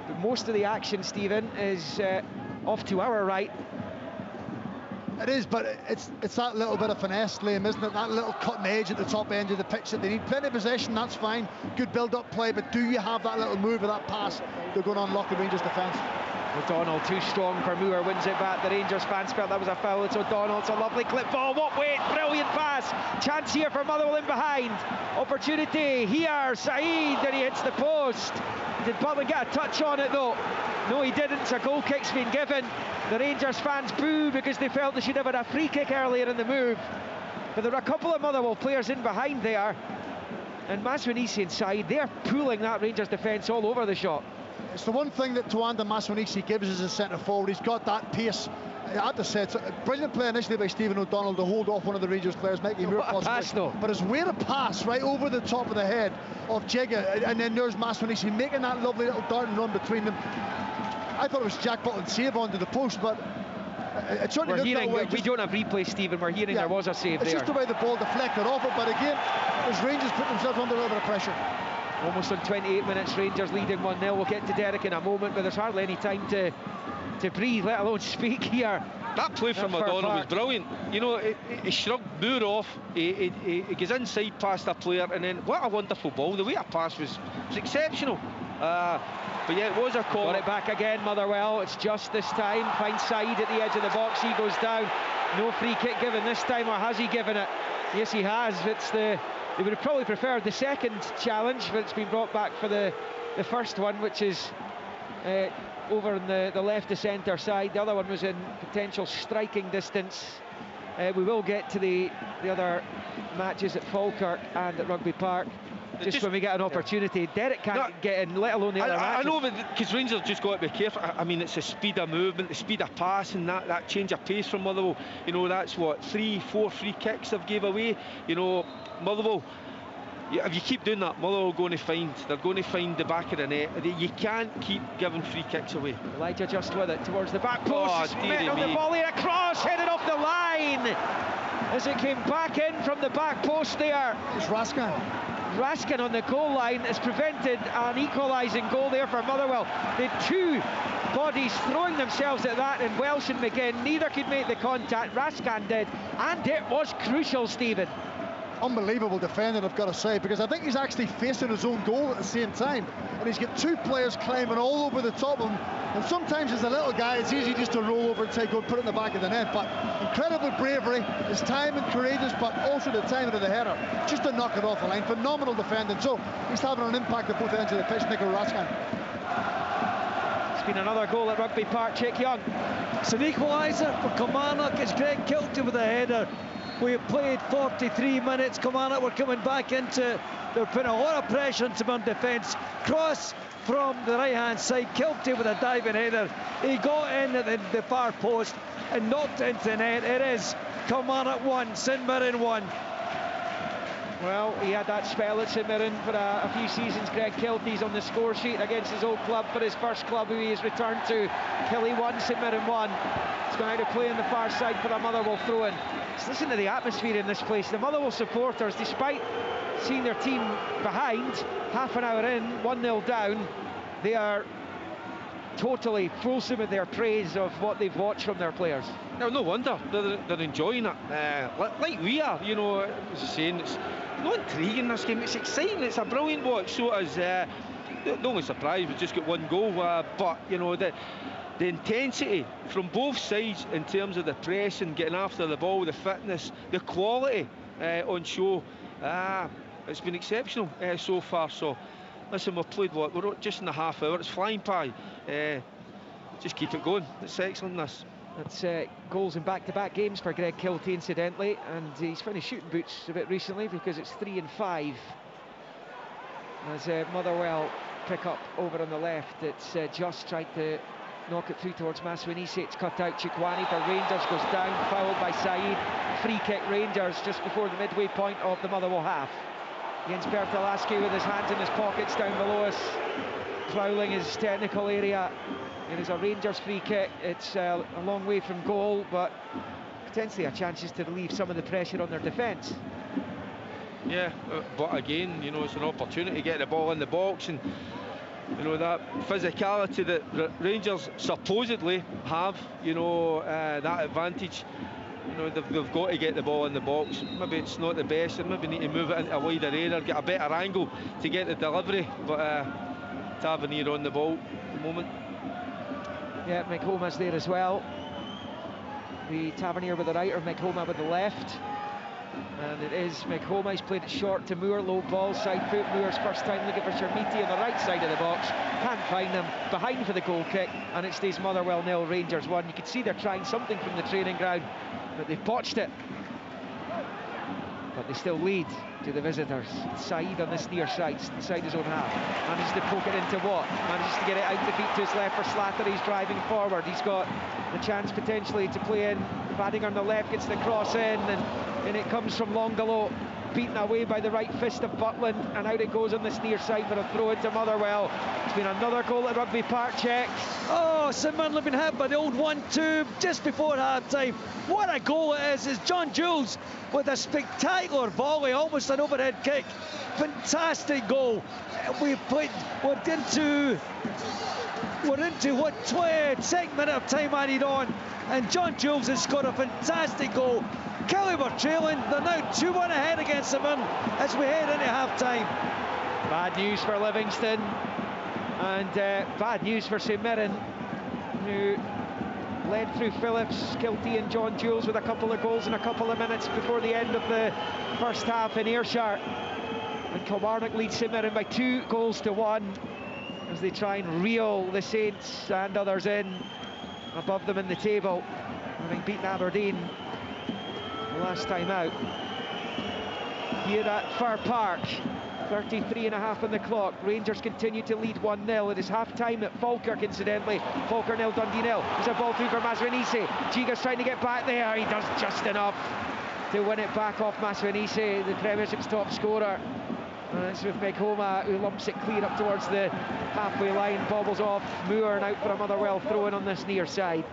But most of the action, Stephen, is off to our right. It is, but it's that little bit of finesse, Liam, isn't it? That little cutting edge at the top end of the pitch that they need. Plenty of possession, that's fine. Good build-up play, but do you have that little move or that pass? They're going to unlock the Rangers defence. O'Donnell too strong for Moore, wins it back. The Rangers fans felt that was a foul. It's O'Donnell, it's a lovely clip ball. What weight, brilliant pass. Chance here for Motherwell in behind. Opportunity here, Saeed, and he hits the post. Did Butland get a touch on it though? No, he didn't. It's a goal kick's been given. The Rangers fans boo because they felt they should have had a free kick earlier in the move. But there were a couple of Motherwell players in behind there. And Maswanisi inside, they're pulling that Rangers defence all over the shot. It's the one thing that Tawanda Maswanisi gives as a centre forward. He's got that pace. I have to say, it's a brilliant play initially by Stephen O'Donnell to hold off one of the Rangers players, making Moore possible. But it's where a pass right over the top of the head of Jigga, and then there's Maswanisi making that lovely little dart and run between them. I thought it was Jack Butland save onto the post, but it certainly looked that way. We don't have replay, Stephen. We're hearing there was a save there. It's just the way the ball deflected off it, but again, as Rangers put themselves under a little bit of pressure. Almost on 28 minutes, Rangers leading 1-0. We'll get to Derek in a moment, but there's hardly any time to breathe, let alone speak here. That play from O'Donnell was brilliant. You know, he shrugged Moore off, he goes inside past a player, and then what a wonderful ball. The way it passed was exceptional. But yeah, it was a call. Got it back again, Motherwell. It's just this time. Finds Saeed at the edge of the box. He goes down. No free kick given this time, or has he given it? Yes, he has. They would have probably preferred the second challenge, but it's been brought back for the first one, which is over on the left of centre side. The other one was in potential striking distance. We will get to the other matches at Falkirk and at Rugby Park just when we get an opportunity. Derek can't get in, let alone the other matches. I know, because Rangers just got to be careful. I mean, it's the speed of movement, the speed of passing, that change of pace from Motherwell. You know, that's what, 3-4 free kicks they've gave away. You know, Motherwell, if you keep doing that, Motherwell they're going to find the back of the net. You can't keep giving free kicks away. Elijah just with it towards the back post. Met on the volley, a cross headed off the line as it came back in from the back post there. It's Raskin on the goal line has prevented an equalising goal there for Motherwell. The two bodies throwing themselves at that, and Welsh and McGinn, neither could make the contact. Raskin did, and it was crucial, Stephen. Unbelievable defending, I've got to say, because I think he's actually facing his own goal at the same time, and he's got two players climbing all over the top of him, and sometimes as a little guy it's easy just to roll over and say go put it in the back of the net, but incredible bravery, his time and courageous, but also the timing of the header just to knock it off the line. Phenomenal defending, so he's having an impact at both ends of the pitch, Nico Raskin. It's been another goal at Rugby Park. Chick Young, it's an equaliser for Kilmarnock. It's Greg Kilty with a header. We have played 43 minutes. Kilmarnock were coming back into, they're putting a lot of pressure into their defence. Cross from the right hand side, Kilty with a diving header. He got in at the far post and knocked it into the net. It is Kilmarnock 1, St Mirren 1. Well, he had that spell at St Mirren for a few seasons. Greg Kilty's on the score sheet against his old club for his first club, who he has returned to. Killy 1, St Mirren 1. He's going out to play on the far side for a Motherwell throw-in. Just listen to the atmosphere in this place. The Motherwell supporters, despite seeing their team behind, half an hour in, 1-0 down, they are totally fulsome in their praise of what they've watched from their players. No wonder they're enjoying it, like we are. You know, as I was saying, it's not intriguing, this game. It's exciting. It's a brilliant watch. So it is. The only surprise, we just got one goal, but you know the intensity from both sides in terms of the pressing, getting after the ball, the fitness, the quality on show. It's been exceptional so far. So listen, we've played we're just in a half hour. It's flying by. Just keep it going. It's excellent, this. That's goals in back-to-back games for Greg Kilty, incidentally, and he's finished shooting boots a bit recently because it's 3 and 5. As Motherwell pick up over on the left, it's just tried to knock it through towards Maswanisi. It's cut out. Chikwani for Rangers goes down, fouled by Saeed. Free kick Rangers just before the midway point of the Motherwell half. Jens Bertolaski with his hands in his pockets down below us, prowling his technical area. It is a Rangers free kick. It's a long way from goal, but potentially a chance just to relieve some of the pressure on their defence. Yeah, but again, you know, it's an opportunity to get the ball in the box, and you know, that physicality that Rangers supposedly have, you know, that advantage. You know, they've got to get the ball in the box. Maybe it's not the best, and maybe need to move it into a wider area, get a better angle to get the delivery. But Tavernier on the ball at the moment. Yeah, McHoma's there as well. The Tavernier with the right, or McHoma with the left. And it is McHoma. He's played it short to Moore, low ball, side foot. Moore's first time looking for Shermiti on the right side of the box. Can't find him. Behind for the goal kick, and it stays Motherwell 0, Rangers 1. You can see they're trying something from the training ground, but they've botched it. But they still lead to the visitors. Saeed on this near side, inside his own half. Manages to poke it into Watt. Manages to get it out the feet to his left for Slattery. He's driving forward. He's got the chance potentially to play in. Padding on the left, gets the cross in, and it comes from Longalo. Beaten away by the right fist of Butland, and out it goes on this near side for a throw into Motherwell. It's been another goal at Rugby Park, check. Oh, St Mirren have been hit by the old 1-2 just before half-time. What a goal it is. It's John Jules with a spectacular volley, almost an overhead kick. Fantastic goal. We're into what, 22nd minute of time added on, and John Jules has scored a fantastic goal. Kelly were trailing, they're now 2-1 ahead against St Mirren as we head into half-time. Bad news for Livingston, and bad news for St Mirren, who led through Phillips, Kilty and John Jules with a couple of goals in a couple of minutes before the end of the first half in Ayrshire. And Kilmarnock leads St Mirren by 2-1 as they try and reel the Saints and others in above them in the table, having beaten Aberdeen last time out. Here at Fir Park, 33.5 on the clock. Rangers continue to lead 1-0. It is half-time at Falkirk, incidentally. Falkirk 0, Dundee 0. There's a ball through for Maswanise. Giga's trying to get back there. He does just enough to win it back off Maswanise, the Premiership's top scorer. And it's with McHoma, who lumps it clear up towards the halfway line, bobbles off Moore, and out for a Motherwell throw-in on this near side.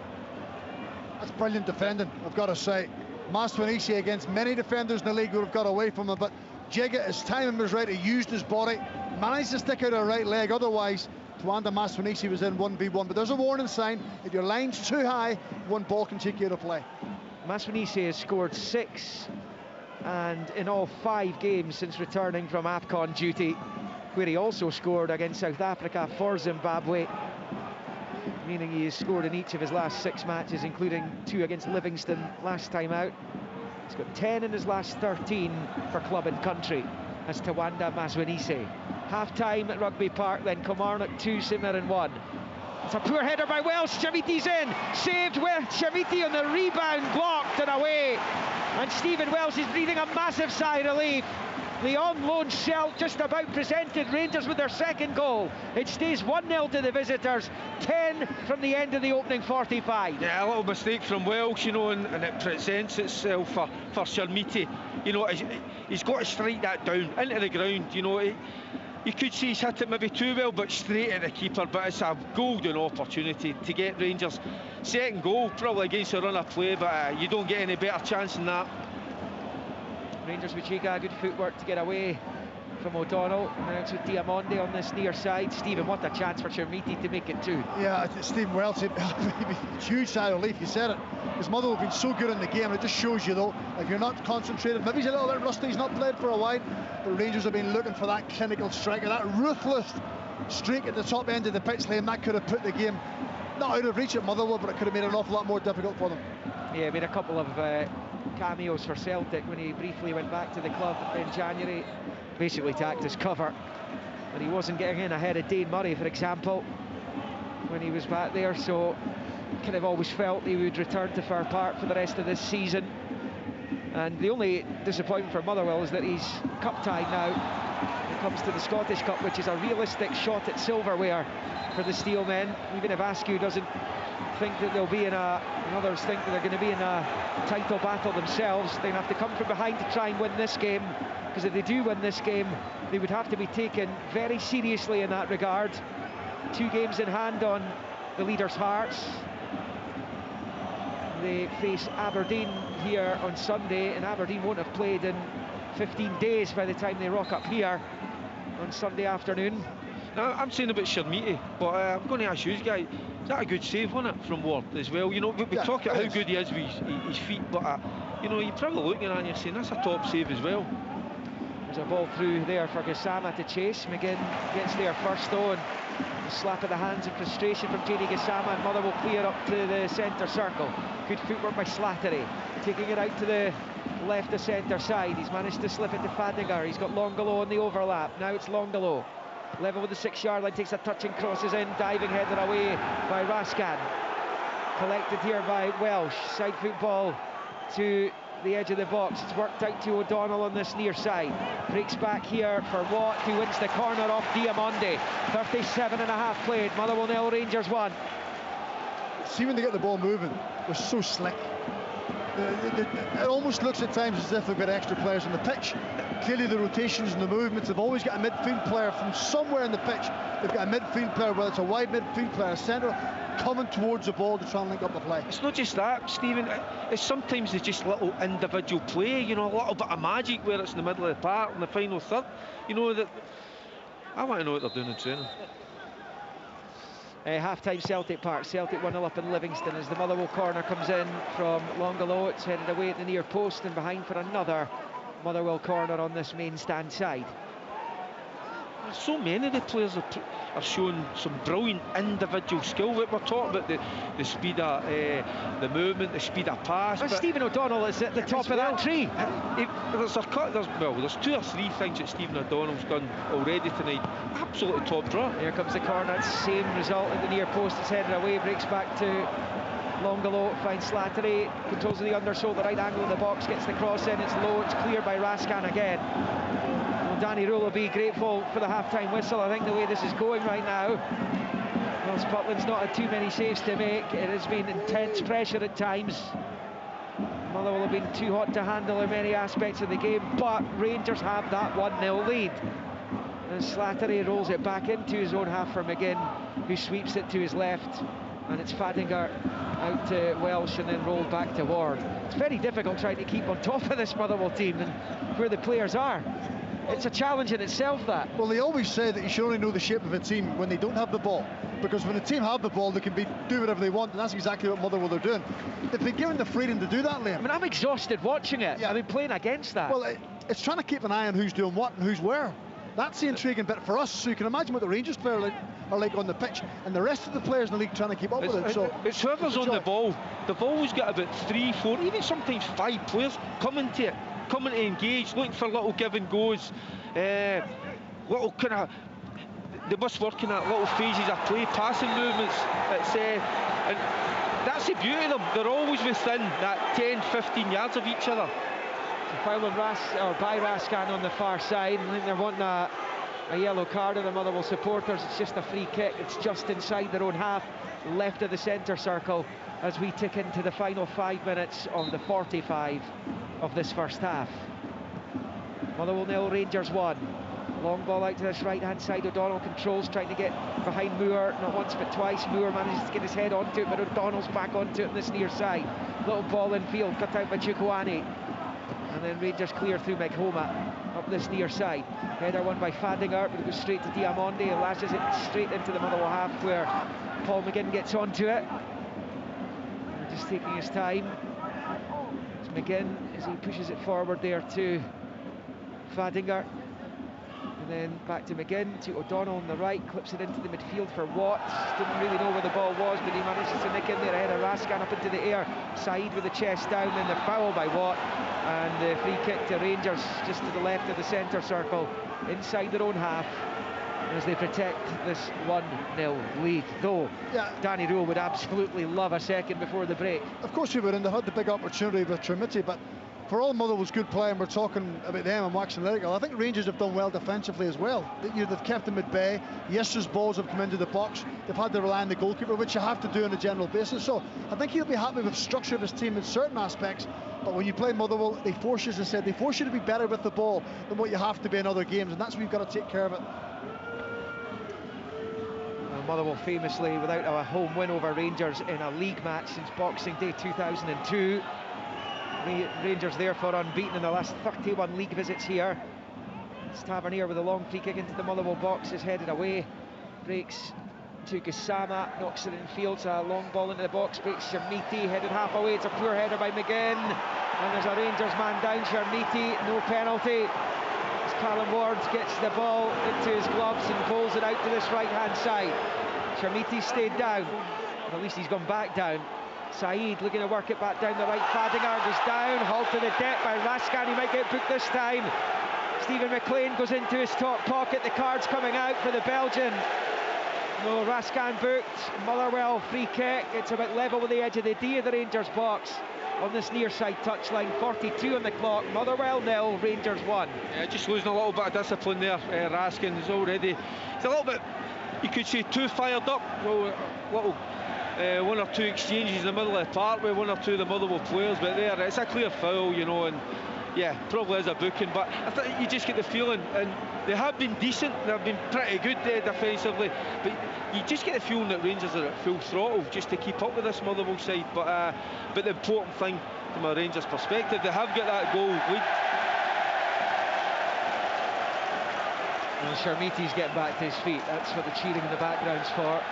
That's brilliant defending, I've got to say. Maswanise, against many defenders in the league, would have got away from him, but Jigga, his timing was right, he used his body, managed to stick out a right leg. Otherwise, Twanda Maswanise was in 1v1. But there's a warning sign: if your line's too high, one ball can take you out of play. Maswanise has scored 6, and in all 5 games since returning from AFCON duty, where he also scored against South Africa for Zimbabwe, meaning he has scored in each of his last 6 matches, including 2 against Livingston last time out. He's got 10 in his last 13 for club and country as Tawanda Maswanise. Half-time at Rugby Park, then Kilmarnock 2, St Mirren 1. It's a poor header by Welsh. Shamiti's in, saved with Shamiti on the rebound, blocked and away. And Stephen Welsh is breathing a massive sigh of relief. The on-loan Shell just about presented Rangers with their second goal. It stays 1-0 to the visitors, 10 from the end of the opening 45. Yeah, a little mistake from Welsh, you know, and it presents itself for Shermiti. You know, he's got to strike that down into the ground. You know, you could see he's hit it maybe too well, but straight at the keeper. But it's a golden opportunity to get Rangers' second goal, probably against a run of play, but you don't get any better chance than that. Rangers with Giga, good footwork to get away from O'Donnell. Now it's with Diamonde on this near side. Stephen, what a chance for Shermiti to make it 2. Yeah, Stephen Welsh, huge sigh of relief, you said it. His mother have been so good in the game, and it just shows you, though, if you're not concentrated, maybe he's a little bit rusty, he's not played for a while, but Rangers have been looking for that clinical striker, that ruthless streak at the top end of the pitch lane. That could have put the game not out of reach at Motherwell, but it could have made it an awful lot more difficult for them. Yeah, made a couple of cameos for Celtic when he briefly went back to the club in January, basically tacked his cover, but he wasn't getting in ahead of Dane Murray, for example, when he was back there. So kind of always felt he would return to Fir Park for the rest of this season. And the only disappointment for Motherwell is that he's cup tied now when it comes to the Scottish Cup, which is a realistic shot at silverware for the Steelmen. Even if Askew doesn't think that they'll be in and others think that they're going to be in a title battle themselves, they're going to have to come from behind to try and win this game, because if they do win this game, they would have to be taken very seriously in that regard. 2 games in hand on the leaders' hearts. they face Aberdeen here on Sunday, and Aberdeen won't have played in 15 days by the time they rock up here on Sunday afternoon. Now, I'm saying about Shermiti, but I'm going to ask you guys, is that a good save on it from Ward as well? You know, we talk about how good he is with his feet, but you know, you're probably looking at it and you're saying that's a top save as well. There's a ball through there for Gassama to chase. McGinn gets there first though, and a slap of the hands in frustration from JD Gassama, and Motherwell clear up to the centre circle. Good footwork by Slattery, taking it out to the left of centre side. He's managed to slip it to Fadinger. He's got Longolo on the overlap. Now it's Longolo, level with the 6-yard line, takes a touch and crosses in, diving header away by Raskan. Collected here by Welsh. Side football to the edge of the box. It's worked out to O'Donnell on this near side. Breaks back here for Watt, who wins the corner off Diamonde. 37.5 played. Motherwell 0, Rangers 1. See, when they get the ball moving, they're so slick. It almost looks at times as if they've got extra players on the pitch. Clearly the rotations and the movements, they've always got a midfield player from somewhere in the pitch. They've got a midfield player, whether it's a wide midfield player, a centre, coming towards the ball to try and link up the play. It's not just that, Stephen, it's sometimes it's just little individual play, you know, a little bit of magic where it's in the middle of the park in the final third. You know, that I want to know what they're doing in training. Half-time Celtic Park. Celtic 1-0 up in Livingston as the Motherwell corner comes in from Longolo. It's headed away at the near post and behind for another Motherwell corner on this main stand side. So many of the players are showing some brilliant individual skill. We're talking about the speed of the movement, the speed of pass. But Stephen O'Donnell is at the top of that tree. There's 2 or 3 things that Stephen O'Donnell's done already tonight. Absolutely top draw. Here comes the corner. Same result at the near post. It's headed away. Breaks back to Longolo. Finds Slattery. Controls of the undersole. The right angle of the box. Gets the cross in. It's low. It's cleared by Raskan again. Danny Rule will be grateful for the half-time whistle. I think the way this is going right now, well, Scotland's not had too many saves to make. It has been intense pressure at times. Motherwell have been too hot to handle in many aspects of the game, but Rangers have that 1-0 lead. And Slattery rolls it back into his own half for McGinn, who sweeps it to his left, and it's Fadinger out to Welsh and then rolled back to Ward. It's very difficult trying to keep on top of this Motherwell team and where the players are. It's a challenge in itself, that. Well, they always say that you should only know the shape of a team when they don't have the ball, because when the team have the ball, they can do whatever they want, and that's exactly what Motherwell are doing. They've been given the freedom to do that, Liam. I mean, I'm exhausted watching it. Yeah. I've been playing against that. Well, it's trying to keep an eye on who's doing what and who's where. That's the intriguing bit for us, so you can imagine what the Rangers players are like on the pitch, and the rest of the players in the league trying to keep up with it. So it's whoever's on the ball. They've always got about 3, 4, even sometimes 5 players coming to engage, looking for little give and goes, little kind of, they must work in that little phases of play, passing movements. And that's the beauty of them. They're always within that 10, 15 yards of each other. Foul on by Raskan on the far side. I think they're wanting a yellow card of the Motherwell supporters. It's just a free kick. It's just inside their own half, left of the centre circle, as we tick into the final 5 minutes of the 45 of this first half. Motherwell 0, Rangers 1. Long ball out to this right-hand side. O'Donnell controls, trying to get behind Moore, not once but twice. Moore manages to get his head onto it, but O'Donnell's back onto it on this near side. Little ball in field, cut out by Chukwuani. And then Rangers clear through McHoma up this near side. Header won by Fadinger, but it goes straight to Diamonde and lashes it straight into the Motherwell half, where Paul McGinn gets onto it. They're just taking his time. It's McGinn as he pushes it forward there to Fadinger. And then back to McGinn, to O'Donnell on the right, clips it into the midfield for Watt. Didn't really know where the ball was, but he manages to nick in there ahead of Raskan up into the air. Said with the chest down, and the foul by Watt. And the free kick to Rangers just to the left of the centre circle, inside their own half, as they protect this 1-0 lead. Though Danny Rule would absolutely love a second before the break. Of course he would, and they had the big opportunity with Trimiti, but for all Motherwell's good play, and we're talking about them and waxing lyrical, I think Rangers have done well defensively as well. They've kept them at bay. Yesterday's balls have come into the box. They've had to rely on the goalkeeper, which you have to do on a general basis. So I think he'll be happy with the structure of his team in certain aspects. But when you play Motherwell, they force you, as I said, they force you to be better with the ball than what you have to be in other games, and that's where you've got to take care of it. Well, Well, Motherwell famously without a home win over Rangers in a league match since Boxing Day 2002. Rangers therefore unbeaten in the last 31 league visits here. It's Tavernier with a long free kick into the Motherwell box, is headed away, breaks to Gassama, knocks it in field, so a long ball into the box, breaks Shermiti, headed half away, it's a poor header by McGinn, and there's a Rangers man down, Shermiti, no penalty. As Callum Ward gets the ball into his gloves and pulls it out to this right hand side. Shermiti stayed down, but at least he's gone back down. Saeed looking to work it back down the right, Fadinger goes down, hauled to the deck by Raskan, he might get booked this time. Stephen McLean goes into his top pocket, the card's coming out for the Belgian. No, Raskan booked. Motherwell free kick. It's about level with the edge of the D of the Rangers box on this near side touchline. 42 on the clock. Motherwell 0, Rangers 1. Yeah, just losing a little bit of discipline there. Raskin is already, it's a little bit, you could say, too fired up. Little one or two exchanges in the middle of the park with one or two of the Motherwell players, but there it's a clear foul, you know, and yeah, probably is a booking, but I think you just get the feeling, and they have been decent, they've been pretty good defensively, but you just get the feeling that Rangers are at full throttle just to keep up with this Motherwell side. But the important thing from a Rangers perspective, they have got that goal lead. Well, Shermiti's getting back to his feet, that's what the cheering in the background's for.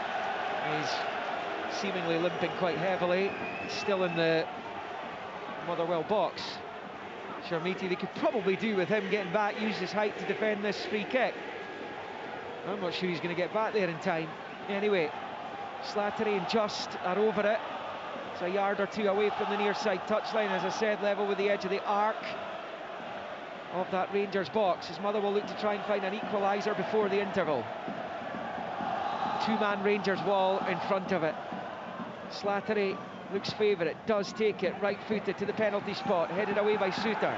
He's seemingly limping quite heavily, still in the Motherwell box. Shermiti, they could probably do with him getting back, use his height to defend this free kick. I'm not sure he's going to get back there in time. Anyway, Slattery and Just are over it. It's a yard or two away from the near side touchline, as I said, level with the edge of the arc of that Rangers box. His mother will look to try and find an equaliser before the interval. Two-man Rangers wall in front of it. Slattery looks favourite, does take it, right-footed to the penalty spot, headed away by Suter.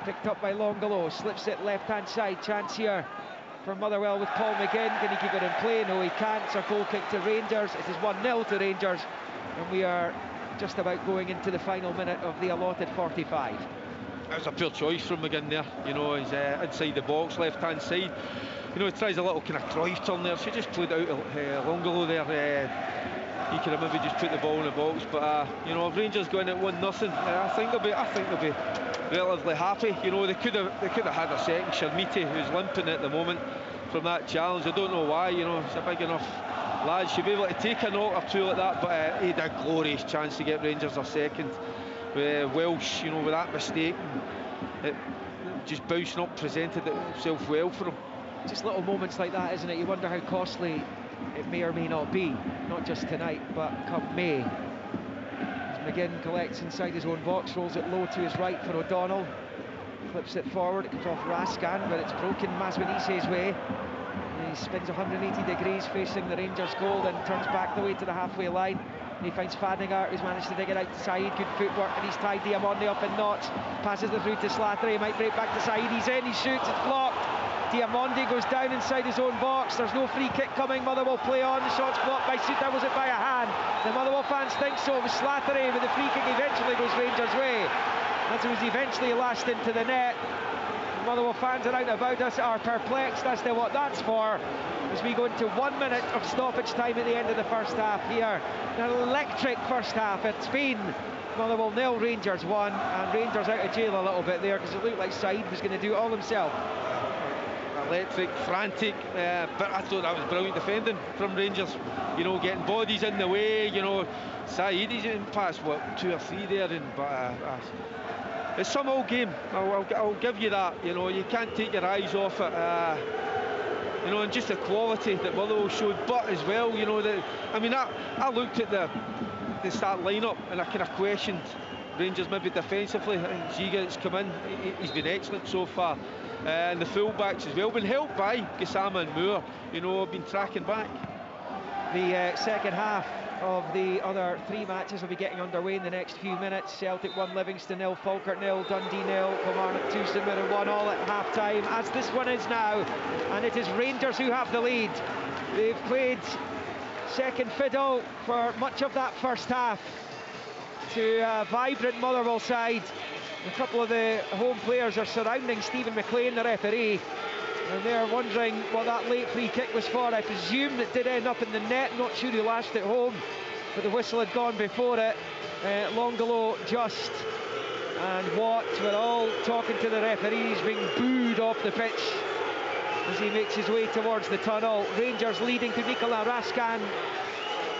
Picked up by Longolo, slips it left-hand side, chance here for Motherwell with Paul McGinn. Can he keep it in play? No, he can't. It's a goal kick to Rangers. It is 1-0 to Rangers, and we are just about going into the final minute of the allotted 45. It was a poor choice from McGinn there, you know, he's inside the box, left-hand side. You know, he tries a little kind of Cruyff turn there, so he just played out Longolo there. He could have maybe just put the ball in the box, but you know, if Rangers go in at 1-0, I think they'll be relatively happy. You know, they could have had a second. Shermiti, who's limping at the moment from that challenge, I don't know why. You know, he's a big enough lad, should be able to take a knock or two like that. But he had a glorious chance to get Rangers a second. Welsh, you know, with that mistake, it just bouncing up, presented itself well for him. Just little moments like that, isn't it? You wonder how costly it may or may not be, not just tonight, but come May. As McGinn collects inside his own box, rolls it low to his right for O'Donnell, flips it forward, it comes off Raskan, but it's broken Maswinise's way. He spins 180 degrees facing the Rangers goal, then turns back the way to the halfway line. And he finds Fadinger, who's managed to dig it out to Saeed. Good footwork, and he's tied Diamondi up in knots. Passes the through to Slattery, he might break back to Saeed. He's in, he shoots, it's blocked. Diamondi goes down inside his own box. There's no free kick coming. Motherwell play on. The shot's blocked by Suter. Was it by a hand? The Motherwell fans think so. It was Slattery, but the free kick eventually goes Rangers' way. As it was eventually lashed into the net. The Motherwell fans are out and about us, are perplexed as to what that's for, as we go into 1 minute of stoppage time at the end of the first half here. An electric first half it's been. Motherwell 0, Rangers 1, and Rangers out of jail a little bit there, because it looked like Saeed was going to do it all himself. Electric, frantic, but I thought that was brilliant defending from Rangers. You know, getting bodies in the way. You know, Saeed, he's in past what 2 or 3 there, and but it's some old game. I'll give you that. You know, you can't take your eyes off it. You know, and just the quality that Motherwell showed, but as well, you know, I looked at the start lineup and I kind of questioned Rangers maybe defensively. I think Ziga's come in, he's been excellent so far. And the full-backs as well, been helped by Gassama and Moore, you know, been tracking back. The second half of the other 3 matches will be getting underway in the next few minutes. Celtic 1, Livingston 0, Falkirk 0, Dundee 0, Kilmarnock 2, St Mirren 1, all at half-time, as this one is now. And it is Rangers who have the lead. They've played second fiddle for much of that first half to a vibrant Motherwell side. A couple of the home players are surrounding Stephen McLean, the referee. And they're wondering what that late free kick was for. I presume it did end up in the net. Not sure who lashed it home, but the whistle had gone before it. Longolo just. And Watt, we're all talking to the referees, being booed off the pitch as he makes his way towards the tunnel. Rangers leading to Thelo Aasgaard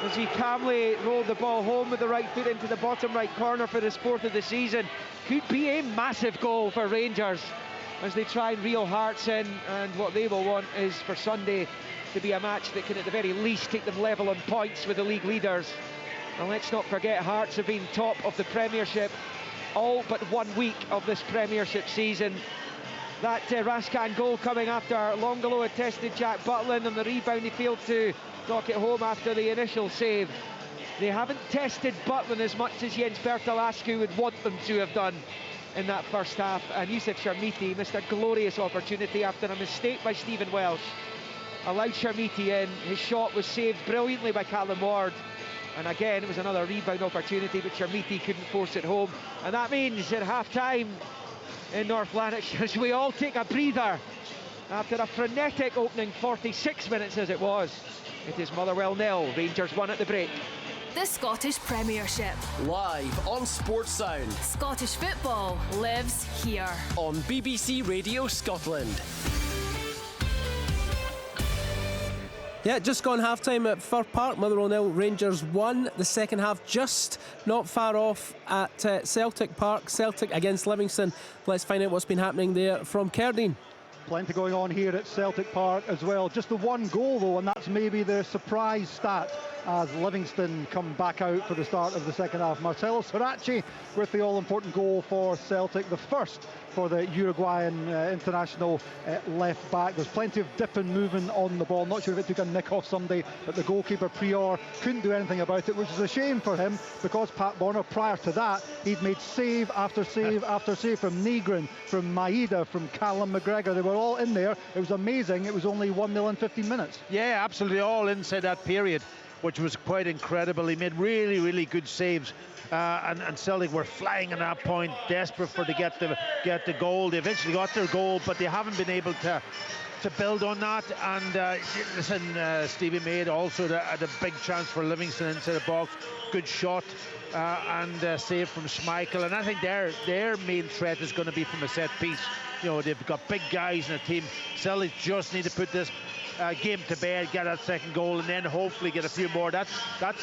as he calmly rolled the ball home with the right foot into the bottom right corner for his 4th of the season. Could be a massive goal for Rangers as they try and reel Hearts in, and what they will want is for Sunday to be a match that can at the very least take them level on points with the league leaders. And let's not forget, Hearts have been top of the Premiership all but 1 week of this Premiership season. That Rascan goal coming after Longolo had tested Jack Butland, and the rebound he failed to knock it home after the initial save. They haven't tested Butland as much as Jens Bertalascu would want them to have done in that first half, and Yusuf Sharmiti missed a glorious opportunity after a mistake by Stephen Welsh. Allowed Sharmiti in, his shot was saved brilliantly by Callum Ward, and again it was another rebound opportunity, but Sharmiti couldn't force it home. And that means at half-time in North Lanarkshire, as we all take a breather after a frenetic opening 46 minutes as it was, it is Motherwell 0, Rangers 1 at the break. The Scottish Premiership. Live on Sports Sound. Scottish football lives here. On BBC Radio Scotland. Yeah, just gone half-time at Fir Park. Motherwell 0, Rangers 1. The second half just not far off at Celtic Park. Celtic against Livingston. Let's find out what's been happening there from Cerdine. Plenty going on here at Celtic Park as well. Just the one goal though, and that's maybe the surprise stat as Livingston come back out for the start of the second half. Marcelo Soracchi with the all-important goal for Celtic, the first for the Uruguayan international left back. There's plenty of dip and movement on the ball. Not sure if it took a nick off somebody, but the goalkeeper Prior couldn't do anything about it, which is a shame for him, because Pat Bonner, prior to that, he'd made save after save after save from Negrin, from Maeda, from Callum McGregor. They were all in there. It was amazing. It was only 1-0 in 15 minutes. Yeah, absolutely, all inside that period, which was quite incredible. He made really, really good saves, and Celtic were flying at that point, desperate to get the goal. They eventually got their goal, but they haven't been able to build on that. And listen, Stevie Maid also had a big chance for Livingston inside the box. Good shot and save from Schmeichel. And I think their main threat is going to be from a set piece. You know, they've got big guys in the team. Celtic just need to put this game to bed, get that second goal, and then hopefully get a few more. That's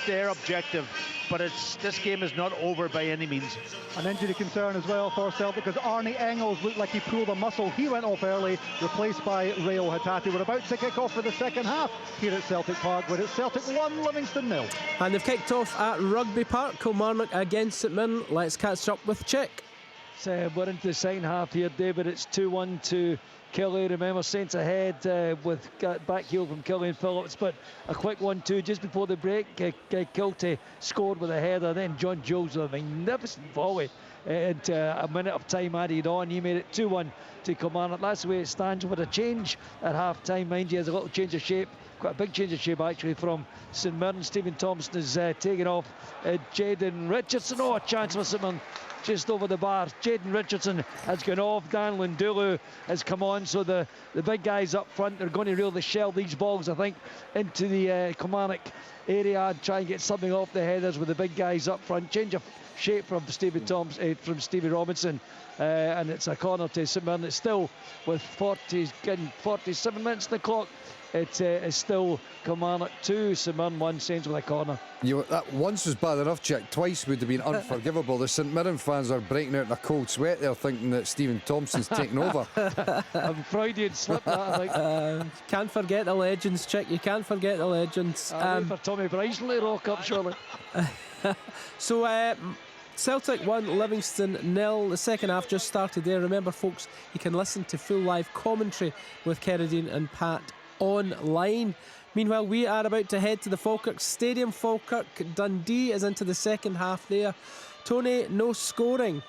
their objective. But this game is not over by any means. An injury concern as well for Celtic, because Arnie Engels looked like he pulled a muscle. He went off early, replaced by Rayo Hatate. We're about to kick off for the second half here at Celtic Park, where it's Celtic 1, Livingston 0. And they've kicked off at Rugby Park, Kilmarnock against St Mirren. Let's catch up with Chick. So we're into the second half here, David. It's 2-1 to Kelly. Remember, Saints ahead with back heel from Killian Phillips, but a quick 1-2 just before the break. Kilty scored with a header, then John Jones with a magnificent volley, and a minute of time added on. He made it 2-1 to Kilmarnock. That's the way it stands, with a change at half time. Mind you, there's a little change of shape, quite a big change of shape actually from St Mirren. Stephen Thompson is taking off Jaden Richardson. Oh, a chance for St Mirren just over the bar. Jaden Richardson has gone off. Dan Lundulu has come on. So the big guys up front are going to really shell these balls, I think, into the Kilmarnock area and try and get something off the headers with the big guys up front. Change of shape from Stevie Thompson, from Stevie Robinson, and it's a corner to St Mirren. It's still with 47 minutes on the clock. It is still Kilmarnock 2, St Mirren 1, Saints with a corner. That once was bad enough, Jack. Twice would have been unforgivable. The St Mirren fans are breaking out in a cold sweat there, thinking that Stephen Thompson's taken over. I'm Freudian slip that, I think. Can't forget the legends, Chick. You can't forget the legends. For Tommy Bryson to rock up, surely. So Celtic 1, Livingston 0. The second half just started there. Remember, folks, you can listen to full live commentary with Keradine and Pat online. Meanwhile, we are about to head to the Falkirk Stadium. Falkirk Dundee is into the second half there. Tony, no scoring.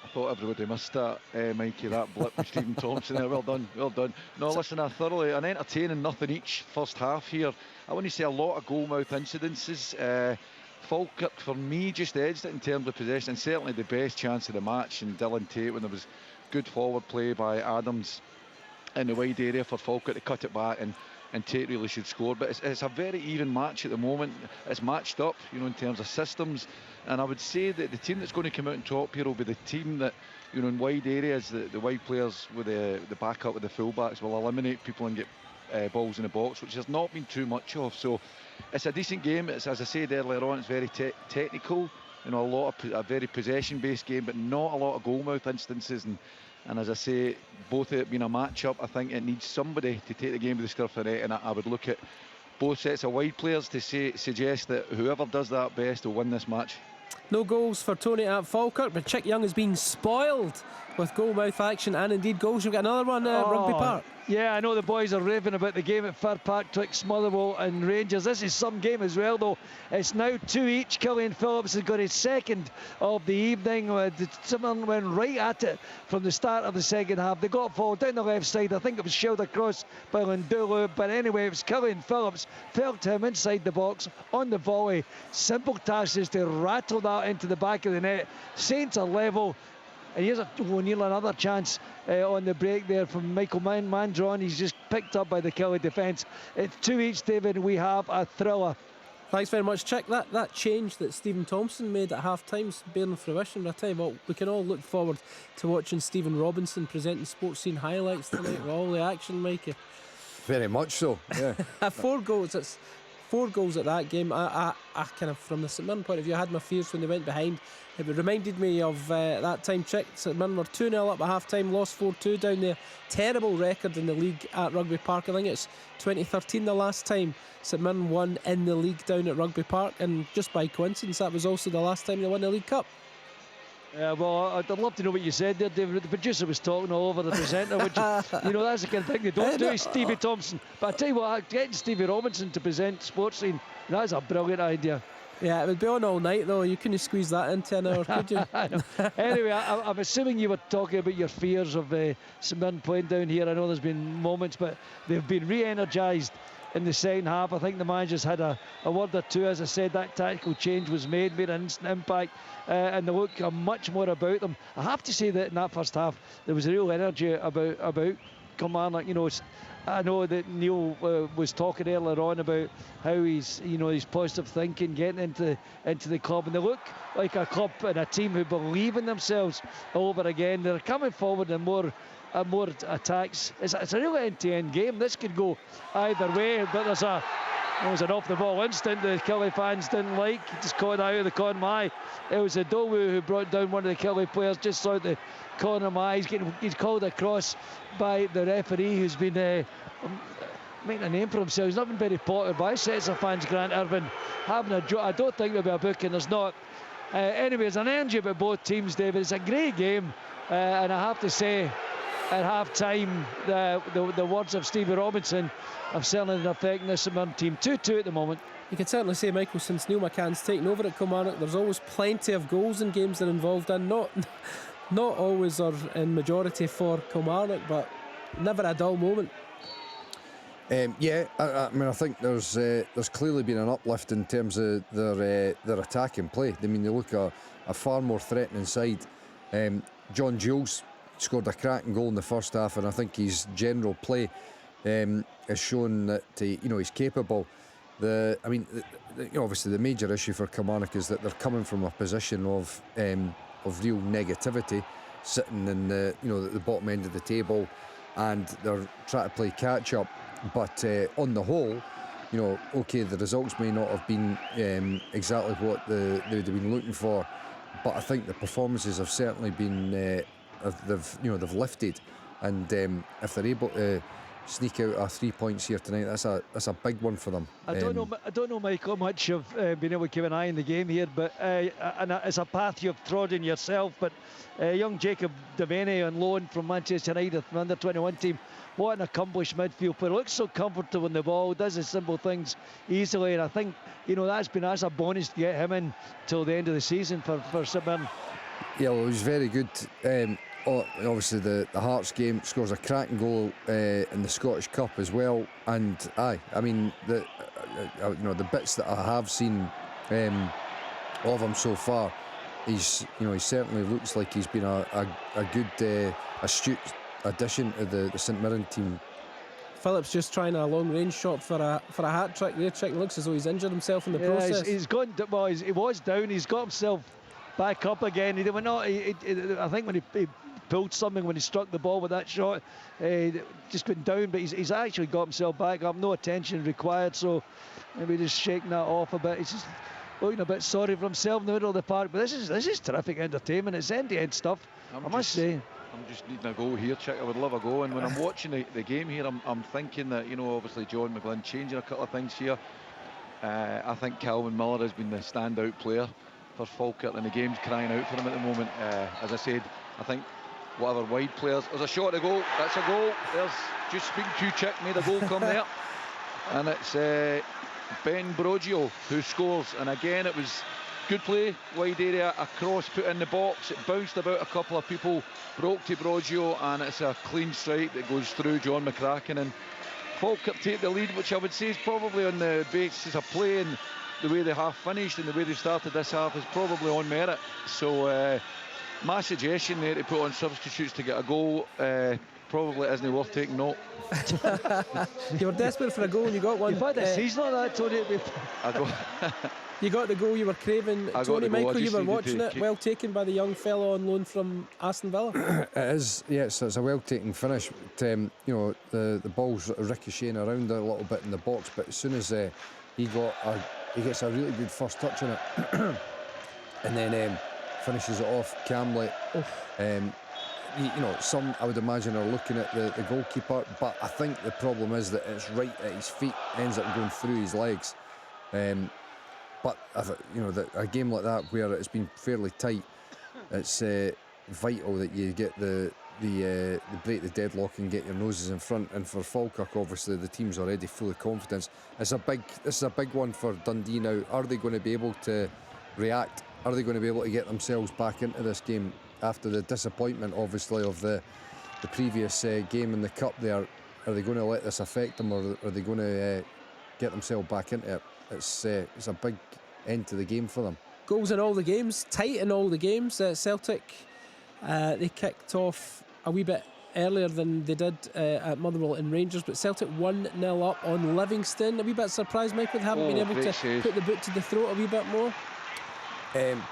I thought everybody missed that, Mikey, that blip with Stephen Thompson there. Well done, well done. No, listen, an entertaining nothing each first half here. I want to say a lot of goalmouth incidences. Falkirk, for me, just edged it in terms of possession, and certainly the best chance of the match. And Dylan Tate, when there was good forward play by Adams in the wide area for Falkirk to cut it back, and Tate really should score. But it's a very even match at the moment. It's matched up, you know, in terms of systems, and I would say that the team that's going to come out on top here will be the team that, you know, in wide areas, the wide players with the backup with the fullbacks will eliminate people and get balls in the box, which has not been too much of. So it's a decent game. It's, as I said earlier on, it's very technical, you know, a very possession-based game, but not a lot of goal-mouth instances. And as I say, both it being a match-up, I think it needs somebody to take the game to the scruff of the net, and I would look at both sets of wide players to suggest that whoever does that best will win this match. No goals for Tony at Falkirk, but Chick Young has been spoiled with goal-mouth action and indeed goals. You've got another one at Rugby Park. Yeah, I know the boys are raving about the game at Fir Park twixt Motherwell and Rangers. This is some game as well, though. It's now 2 each. Killian Phillips has got his second of the evening. Someone went right at it from the start of the second half. They got forward down the left side. I think it was shelled across by Lindulu, but anyway, it was Killian Phillips. Fell to him inside the box on the volley. Simple task is to rattle that into the back of the net. Saints are level. And here's O'Neill, another chance on the break there from Michael Mandron. He's just picked up by the Killie defence. It's 2 each, David. We have a thriller. Thanks very much, Chick. That change that Stephen Thompson made at half-time is bearing fruition. I tell you what, we can all look forward to watching Stephen Robinson presenting Sports Scene highlights tonight with all the action, Mikey. Very much so, yeah. 4 goals. It's 4 goals at that game. I kind of, from the St Mirren point of view, I had my fears when they went behind. It reminded me of that time Chick. St Mirren were 2-0 up at half-time, lost 4-2 down there. Terrible record in the league at Rugby Park. I think it's 2013 the last time St Mirren won in the league down at Rugby Park, and just by coincidence that was also the last time they won the League Cup. Well, I'd love to know what you said there, David. The producer was talking all over the presenter, which, you know, that's the kind of thing they don't do, Stevie Thompson. But I tell you what, getting Stevie Robinson to present Sports Scene, that's a brilliant idea. Yeah, it would be on all night though. You couldn't squeeze that into an hour, could you? Anyway, I'm assuming you were talking about your fears of St Mirren playing down here. I know there's been moments, but they've been re-energised in the second half. I think the manager's had a word or two. As I said, that tactical change was made an instant impact, and they look much more about them. I have to say that in that first half there was a real energy about Kilmarnock. You know, I know that Neil was talking earlier on about how he's positive thinking, getting into the club, and they look like a club and a team who believe in themselves all over again. They're coming forward and more attacks. It's a real end-to-end game. This could go either way, but there was an off-the-ball instant the Killie fans didn't like. He just caught out of the corner of my eye. It was Adowu who brought down one of the Killie players just out the corner of my eye. He's called across by the referee, who's been making a name for himself. He's not been very popular by sets of fans, Grant Irvin. Having a joke. I don't think there'll be a booking. There's not. Anyway, there's an energy about both teams, David. It's a great game, and I have to say, at half-time, the words of Stevie Robinson have certainly had an effect on this St Mirren team. 2-2 at the moment. You can certainly say, Michael, since Neil McCann's taken over at Kilmarnock, there's always plenty of goals in games they're involved in. Not always or in majority for Kilmarnock, but never a dull moment. Yeah, I mean, I think there's clearly been an uplift in terms of their attacking play. I mean, they look a far more threatening side. John Jules scored a cracking goal in the first half, and I think his general play has shown that he's capable. Obviously the major issue for Kilmarnock is that they're coming from a position of real negativity, sitting in the bottom end of the table, and they're trying to play catch up. But on the whole, okay, the results may not have been exactly what they would have been looking for, but I think the performances have certainly been they've lifted, and if they're able to sneak out 3 points here tonight, that's a big one for them. I don't know, Mike, how much you've been able to keep an eye on the game here, but and it's a path you've trodden yourself. But young Jacob Devaney on loan from Manchester United, from under 21 team, what an accomplished midfield player. Looks so comfortable in the ball, does the simple things easily, and I think that's a bonus to get him in till the end of the season for St Mirren. Yeah, well, he was very good. Obviously the Hearts game, scores a cracking goal in the Scottish Cup as well, and the bits that I have seen of him so far, he certainly looks like he's been a good astute addition to the St Mirren team. Phillips just trying a long range shot for a hat trick there. Checking, looks as though he's injured himself in the process. He's gone. Well, he was down. He's got himself back up again. He went not. I think when he pulled something when he struck the ball with that shot, just went down. But he's actually got himself back up. No attention required. So maybe just shaking that off a bit. He's just looking a bit sorry for himself in the middle of the park. But this is terrific entertainment. It's end-to-end stuff. I must say. I'm just needing a goal here, Chick. I would love a goal. And when I'm watching the game here, I'm thinking that, obviously John McGlynn changing a couple of things here. I think Calvin Miller has been the standout player for Falkirk, and the game's crying out for him at the moment. As I said, I think whatever wide players. There's a shot to goal. That's a goal. There's just speaking to Chick, made a goal come there. And it's Ben Broggio who scores. And again, it was good play, wide area, a cross put in the box. It bounced about a couple of people, broke to Broggio, and it's a clean strike that goes through John McCracken. And Falkirk take the lead, which I would say is probably on the basis of play, and the way they half finished and the way they started this half is probably on merit. So my suggestion there to put on substitutes to get a goal probably isn't worth taking note. You were desperate for a goal and you got one. You've had a season like that, Tony. You got the goal you were craving. Tony, Michael, you were watching it. Well taken by the young fellow on loan from Aston Villa. It is, yes, it's a well taken finish. But, the ball's ricocheting around a little bit in the box, but as soon as he gets a really good first touch on it, and then finishes it off calmly. Some I would imagine are looking at the goalkeeper, but I think the problem is that it's right at his feet, ends up going through his legs. But a game like that where it's been fairly tight, it's vital that you get the break the deadlock and get your noses in front. And for Falkirk, obviously the team's already full of confidence. This is a big one for Dundee now. Are they going to be able to react? Are they going to be able to get themselves back into this game after the disappointment, obviously, of the previous game in the cup there? Are they going to let this affect them, or are they going to get themselves back into it? It's a big end to the game for them. Goals in all the games, tight in all the games. Celtic, they kicked off a wee bit earlier than they did at Motherwell and Rangers, but Celtic 1-0 up on Livingston. A wee bit surprised, Michael, they haven't been able to put the boot to the throat a wee bit more.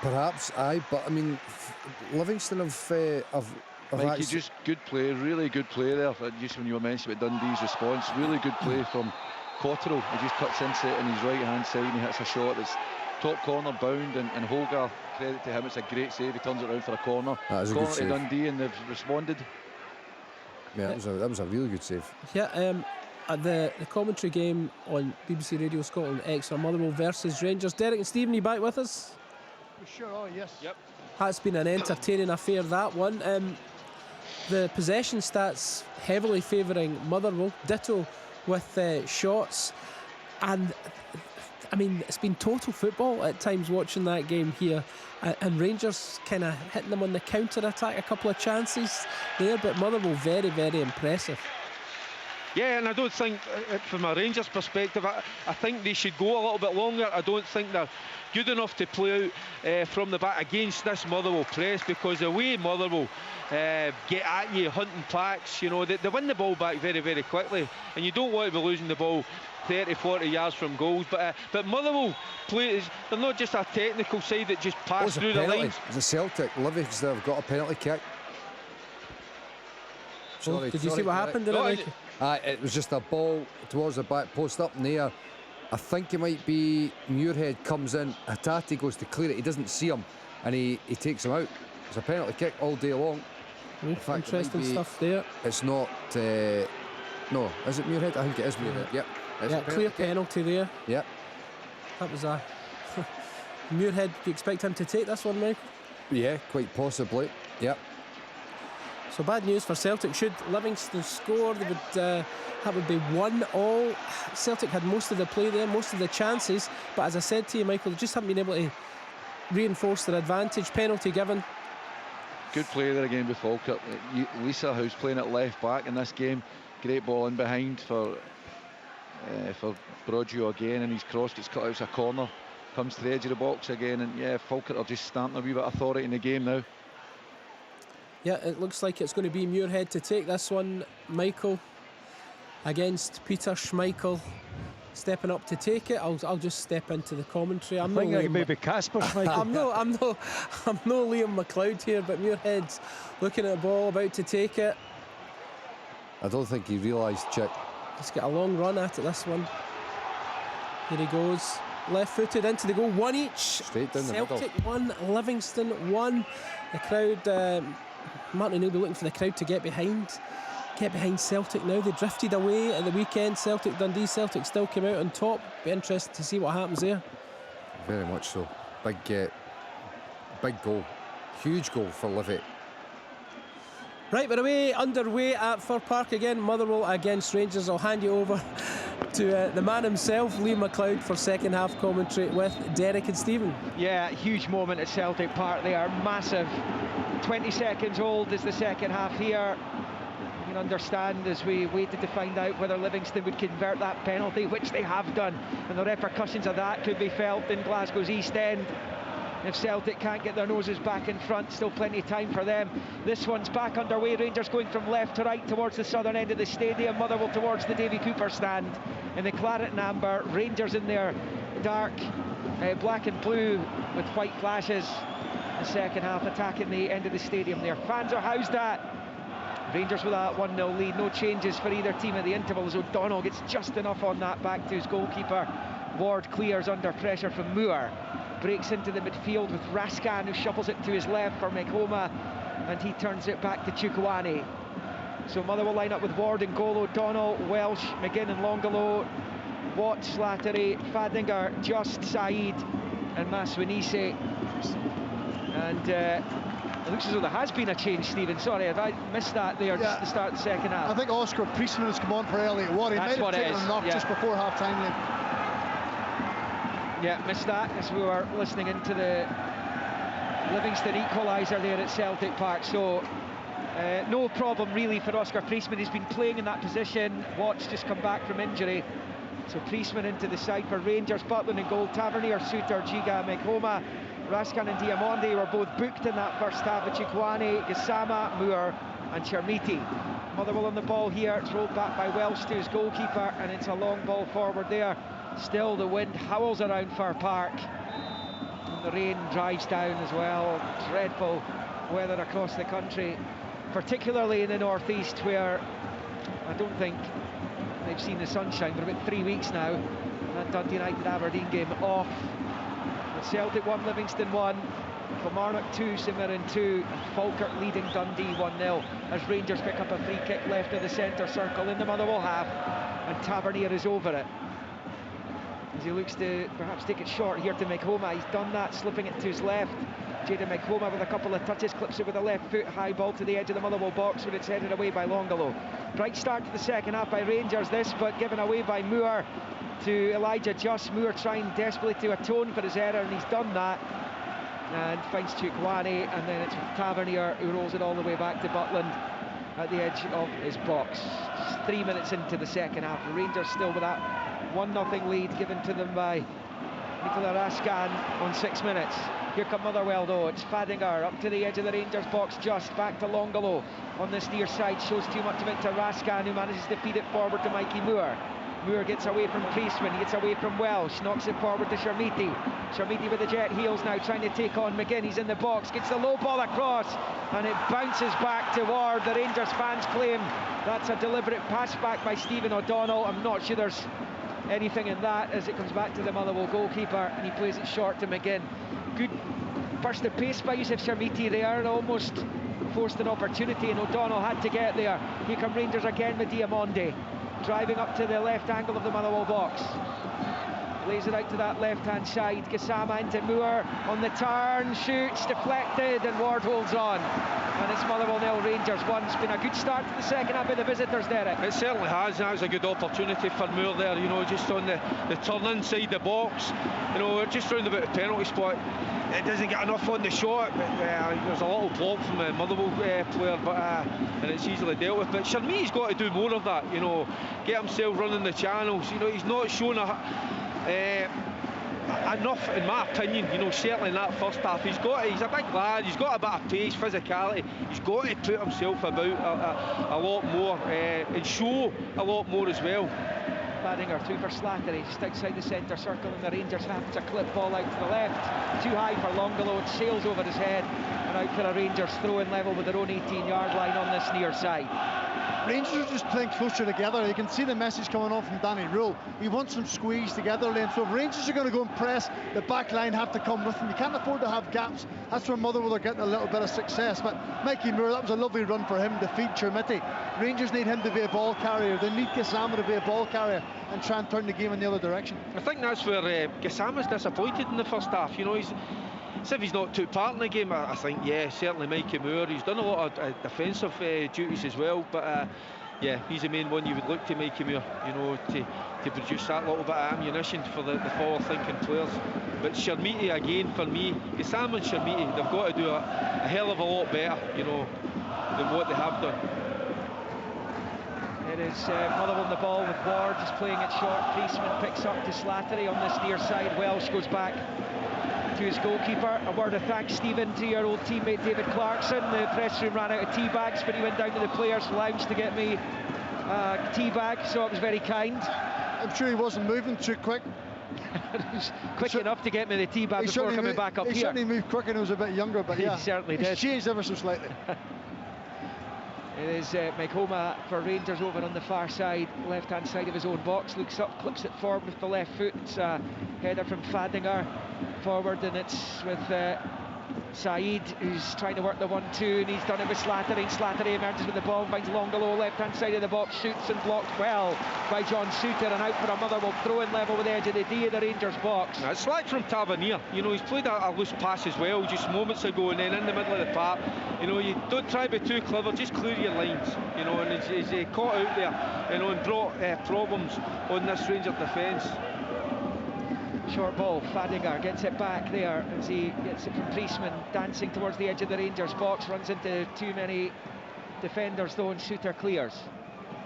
Perhaps, but I mean, Livingston have Mikey, just good play, really good play there. Just when you were mentioning about Dundee's response, really good play from Cotterill. He just cuts into it on his right hand side and he hits a shot that's top corner bound, and Hogarth, credit to him, it's a great save. He turns it around for a corner. That is a corner good save. To Dundee, and they've responded. Yeah, that was a really good save. Yeah, at the commentary game on BBC Radio Scotland Extra, Motherwell versus Rangers. Derek and Stephen, you back with us? We sure are, yes. Yep. That's been an entertaining affair, that one. The possession stats heavily favouring Motherwell, ditto with shots, and I mean, it's been total football at times watching that game here, and Rangers kind of hitting them on the counter-attack, a couple of chances there, but Motherwell very, very impressive. Yeah, and I don't think, from a Rangers perspective, I think they should go a little bit longer. I don't think they're good enough to play out from the back against this Motherwell press, because the way Motherwell get at you, hunting packs, they win the ball back very, very quickly, and you don't want to be losing the ball 30-40 yards from goals. But Motherwell play, they're not just a technical side that just pass through the lines. The Celtic, Livingston have got a penalty kick. Sorry, did you see what happened? It was just a ball towards the back post up in the air. I think it might be Muirhead comes in, Hatate goes to clear it, he doesn't see him, and he takes him out. It's a penalty kick all day long. In fact, interesting stuff there. It's not no, is it Muirhead? I think it is Muirhead. Yep. Yeah, clear penalty there. Yep. That was a Muirhead. Do you expect him to take this one, Michael? Yeah, quite possibly. Yep. So bad news for Celtic. Should Livingston score, they would that would be 1-1. Celtic had most of the play there, most of the chances, but as I said to you, Michael, they just haven't been able to reinforce their advantage. Penalty given. Good play there again with Falkirk. Lisa, who's playing at left back in this game, great ball in behind for Broggio again, and his cross gets cut out as a corner, comes to the edge of the box again, and yeah, Falkirk are just stamping a wee bit of authority in the game now. Yeah, it looks like it's going to be Muirhead to take this one. Michael against Peter Schmeichel, stepping up to take it. I'll just step into the commentary. I think it may be Casper Schmeichel. I'm no Liam McLeod here, but Muirhead's looking at the ball, about to take it. I don't think he realised, Chick. He's got a long run at it, this one. Here he goes, left-footed into the goal, one each. Straight down the middle. Celtic 1, Livingston 1. The crowd, Martin will be looking for the crowd to get behind Celtic now. They drifted away at the weekend. Celtic Dundee. Celtic still came out on top. Be interested to see what happens there. Very much so. Big goal, huge goal for Livy. Right, we're underway at Fir Park again. Motherwell against Rangers. I'll hand you over to the man himself, Liam McLeod, for second half commentary with Derek and Stephen. Yeah, huge moment at Celtic Park. They are massive. 20 seconds old is the second half here. You can understand as we waited to find out whether Livingston would convert that penalty, which they have done, and the repercussions of that could be felt in Glasgow's East End. If Celtic can't get their noses back in front, still plenty of time for them. This one's back underway. Rangers going from left to right towards the southern end of the stadium. Motherwell towards the Davy Cooper stand in the claret and amber. Rangers in their dark black and blue with white flashes. The second half attacking the end of the stadium there. Fans are housed at. Rangers with that 1-0 lead. No changes for either team at the interval as O'Donnell gets just enough on that back to his goalkeeper. Ward clears under pressure from Moore. Breaks into the midfield with Raskan, who shuffles it to his left for Mekhoma, and he turns it back to Chukwueze. So Motherwell line up with Ward and goal. O'Donnell, Welsh, McGinn and Longolo, Watts, Slattery, Fadinger, Just, Said and Maswinise. And it looks as though there has been a change, Stephen. Sorry, have I missed that there just at the start of the second half? I think Oscar Priestman has come on for Elliot Ward. He might have taken a knock just before half-time. Yeah, missed that as we were listening into the Livingston equaliser there at Celtic Park. So no problem really for Oscar Priestman. He's been playing in that position. Watts just come back from injury. So Priestman into the side for Rangers. Butland in goal. Tavernier, Suter, Giga, Mekhoma, Raskan and Diamondi were both booked in that first half. Chukwueze, Gassama, Moore and Chermiti. Motherwell on the ball here. It's rolled back by Welsh to his goalkeeper, and it's a long ball forward there. Still the wind howls around Fir Park, and the rain drives down as well. Dreadful weather across the country, particularly in the northeast, where I don't think they've seen the sunshine for about 3 weeks now. That Dundee United Aberdeen game off. But Celtic 1, Livingston 1, Kilmarnock 2, St Mirren 2, and Falkirk leading Dundee 1-0 as Rangers pick up a free kick left of the centre circle in the Motherwell half, and Tavernier is over it as he looks to perhaps take it short here to Mekhoma. He's done that, slipping it to his left. Jada Mekhoma with a couple of touches, clips it with a left foot, high ball to the edge of the Motherwell box, but it's headed away by Longolo. Bright start to the second half by Rangers this, but given away by Moore to Elijah Just. Moore trying desperately to atone for his error, and he's done that, and finds Chukwueze, and then it's Tavernier who rolls it all the way back to Butland at the edge of his box. Just 3 minutes into the second half, Rangers still with that 1-0 lead given to them by Nicola Raskan on 6 minutes. Here come Motherwell though. It's Fadinger up to the edge of the Rangers box, just back to Longolo on this near side, shows too much of it to Raskan, who manages to feed it forward to Mikey Moore. Moore gets away from Priestman, he gets away from Welsh, knocks it forward to Chermiti. Chermiti with the jet heels now, trying to take on McGinn. He's in the box, gets the low ball across, and it bounces back to Ward. The Rangers fans claim that's a deliberate pass back by Stephen O'Donnell. I'm not sure there's anything in that, as it comes back to the Motherwell goalkeeper, and he plays it short to McGinn. Good burst of pace by Yusuf Chermiti there, and almost forced an opportunity, and O'Donnell had to get there. Here come Rangers again with Diamondi, driving up to the left angle of the Motherwell box. Lays it out to that left-hand side. Gassama into Moore on the turn, shoots, deflected, and Ward holds on. And it's Motherwell 0, Rangers 1. It's been a good start to the second half by the visitors, Derek. It certainly has. That was a good opportunity for Moore there, you know, just on the turn inside the box. You know, just round about the penalty spot. It doesn't get enough on the shot, but there's a little block from the Motherwell player, but and it's easily dealt with. But Chermiti's got to do more of that, you know, get himself running the channels. You know, he's not shown enough, in my opinion, you know, certainly in that first half. He's a big lad, he's got a bit of pace, physicality, he's got to put himself about a lot more and show a lot more as well. Fadinger through for Slattery, just outside the centre circle, and the Rangers have to clip ball out to the left. Too high for Longolo, it sails over his head, and out for a Rangers throw-in level with their own 18-yard line on this near side. Rangers are just playing closer together. You can see the message coming on from Danny Rule. He wants them squeezed together, Liam. So if Rangers are going to go and press, the back line have to come with them. You can't afford to have gaps. That's where Motherwell are getting a little bit of success. But Mikey Moore, that was a lovely run for him to feed Chermiti. Rangers need him to be a ball carrier. They need Gassama to be a ball carrier and try and turn the game in the other direction. I think that's where Gassama's disappointed in the first half. You know, as if he's not took part in the game. I think, yeah, certainly Mikey Moore. He's done a lot of defensive duties as well, but yeah, he's the main one you would look to, Mikey Moore, you know, to produce that little bit of ammunition for the forward-thinking players. But Chermiti, again, for me, Gassama and Chermiti, they've got to do a hell of a lot better, you know, than what they have done. It is Motherwell on the ball with Ward just playing it short. Priestman picks up to Slattery on this near side. Welsh goes back to his goalkeeper. A word of thanks, Stephen, to your old teammate David Clarkson. The press room ran out of tea bags, but he went down to the players' lounge to get me a tea bag, so it was very kind. I'm sure he wasn't moving too quick. He was quick enough to get me the tea bag before coming back up here. He certainly moved quick and he was a bit younger, but yeah, he certainly did. He's changed ever so slightly. It is Meghoma for Rangers over on the far side, left-hand side of his own box. Looks up, clips it forward with the left foot. It's a header from Fadinger forward, and it's with Saeed, who's trying to work the 1-2, and he's done it with Slattery, and Slattery emerges with the ball, finds Longolo, left-hand side of the box, shoots and blocked well by John Souttar, and out for a Motherwell throw-in level with the edge of the D of the Rangers box. It's like from Tavernier, you know, he's played a loose pass as well just moments ago, and then in the middle of the park, you know, you don't try to be too clever, just clear your lines, you know, and he's caught out there, you know, and brought problems on this Ranger defence. Short ball, Fadinger gets it back there as he gets it from Priestman, dancing towards the edge of the Rangers box, runs into too many defenders though, and Souttar clears.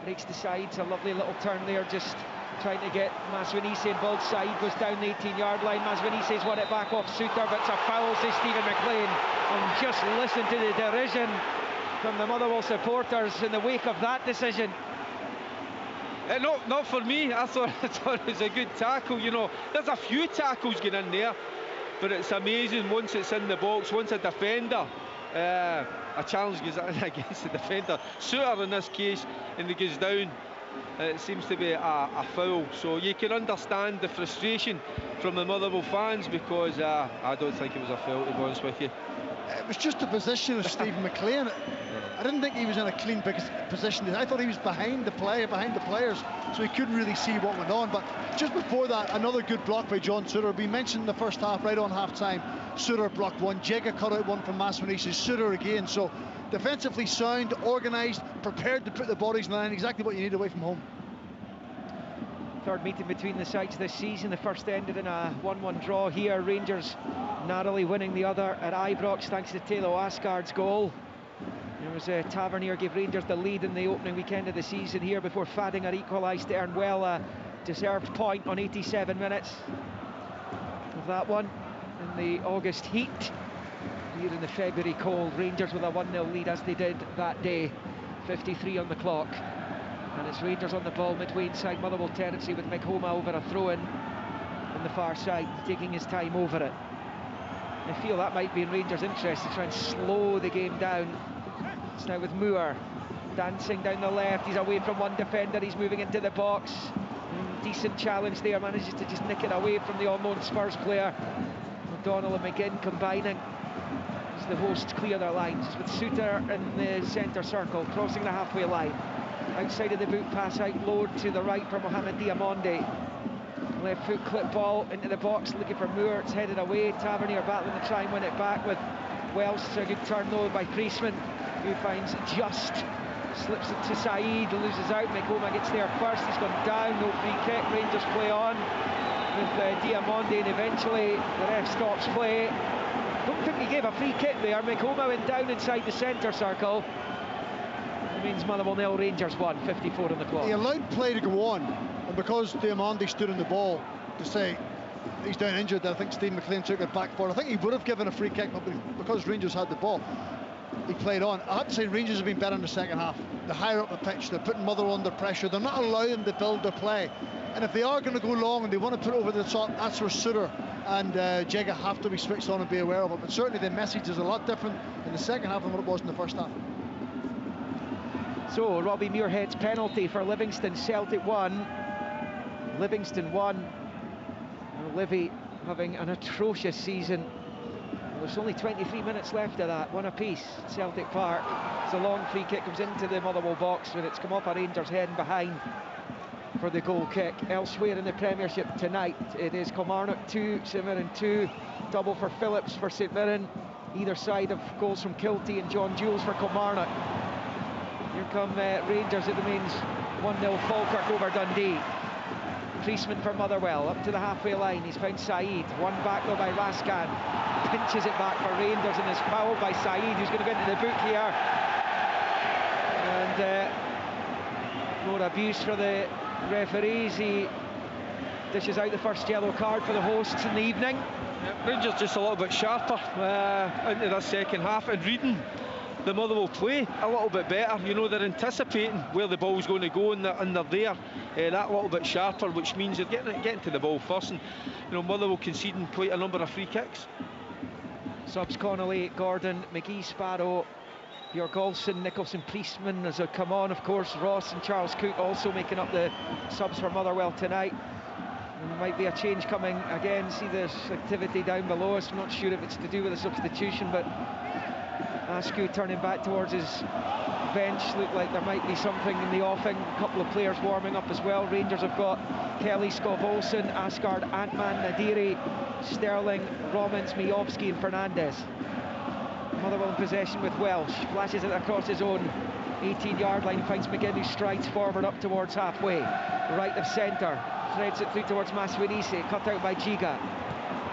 Breaks the sides, a lovely little turn there, just trying to get Maswanise involved. Saeed goes down the 18-yard line, Maswanise's won it back off Souttar, but it's a foul, says Stephen McLean. And just listen to the derision from the Motherwell supporters in the wake of that decision. Not for me. I thought it was a good tackle, you know. There's a few tackles going in there, but it's amazing once it's in the box, once a defender, a challenge goes in against the defender, Souttar in this case, and he goes down, it seems to be a foul. So you can understand the frustration from the Motherwell fans, because I don't think it was a foul, to be honest with you. It was just the position of Stephen McLean. I didn't think he was in a clean position. I thought he was behind the players, so he couldn't really see what went on. But just before that, another good block by John Souttar. We mentioned in the first half, right on half-time, Souttar blocked one, Jega cut out one from Maswanise, Souttar again. So defensively sound, organised, prepared to put the bodies in the line, exactly what you need away from home. Third meeting between the sides this season. The first ended in a 1-1 draw here. Rangers narrowly winning the other at Ibrox thanks to Thelo Aasgaard's goal. It was Tavernier gave Rangers the lead in the opening weekend of the season here before Fadinger equalised to earn well a deserved point on 87 minutes of that one in the August heat. Here in the February cold, Rangers with a 1-0 lead as they did that day. 53 on the clock. And it's Rangers on the ball midway inside Motherwell territory with Meghoma over a throw-in on the far side, taking his time over it. I feel that might be in Rangers' interest to try and slow the game down. It's now with Moore dancing down the left. He's away from one defender, he's moving into the box. Decent challenge there, manages to just nick it away from the unknown Spurs player. O'Donnell and McGinn combining as the hosts clear their lines, with Souttar in the centre circle, crossing the halfway line. Outside of the boot pass, out low to the right for Mohamed Diamonde. Left foot clip ball into the box, looking for Moore. It's headed away. Tavernier battling to try and win it back with Welsh. A good turn though by Priestman, who finds Just. Slips it to Saeed, loses out. Meghoma gets there first. He's gone down. No free kick. Rangers play on with Diamonde, and eventually the ref stops play. Don't think he gave a free kick there. Meghoma went down inside the centre circle. Means Motherwell 0, Rangers 1, 54 on the clock. He allowed play to go on, and because Diamonde stood in the ball to say he's down injured. I think Steve McLean took it back forward. I think he would have given a free kick, but because Rangers had the ball, he played on. I have to say Rangers have been better in the second half. They're higher up the pitch, they're putting Motherwell under pressure, they're not allowing them to build their play. And if they are going to go long and they want to put it over the top, that's where Suter and Jega have to be switched on and be aware of it. But certainly the message is a lot different in the second half than what it was in the first half. So Robbie Muirhead's penalty for Livingston. Celtic 1, Livingston 1. And Livy having an atrocious season. There's only 23 minutes left of that, one apiece. Celtic Park. It's a long free kick, comes into the Motherwell box, and it's come off a Rangers head and behind for the goal kick. Elsewhere in the Premiership tonight, it is Kilmarnock 2, St Mirren 2. Double for Phillips for St Mirren. Either side of goals from Kiltie and John Jules for Kilmarnock. Here come Rangers. It remains 1-0 Falkirk over Dundee. Priestman for Motherwell, up to the halfway line. He's found Saeed. One back though by Raskan. Pinches it back for Rangers and is fouled by Saeed, who's going to go into the book here. And more abuse for the referees. He dishes out the first yellow card for the hosts in the evening. Rangers just a little bit sharper into the second half and reading the Motherwell play a little bit better. You know, they're anticipating where the ball's going to go and they're there that little bit sharper, which means they're getting to the ball first. And you know, Motherwell conceding quite a number of free kicks. Subs Connolly, Gordon, McGee, Sparrow, Björgolfsson, Nicholson, Priestman as they come on. Of course, Ross and Charles Cook also making up the subs for Motherwell tonight. There might be a change coming again. See there's activity down below us. I'm not sure if it's to do with a substitution, but Askew turning back towards his bench. Looked like there might be something in the offing. A couple of players warming up as well. Rangers have got Kelly, Skov Olsen, Aasgaard, Antman, Nadiri, Sterling, Romans, Mijovski and Fernandez. Motherwell in possession with Welsh. Flashes it across his own 18-yard line. Finds McGinn, who strides forward up towards halfway. Right of centre. Threads it through towards Maswinisi. Cut out by Giga.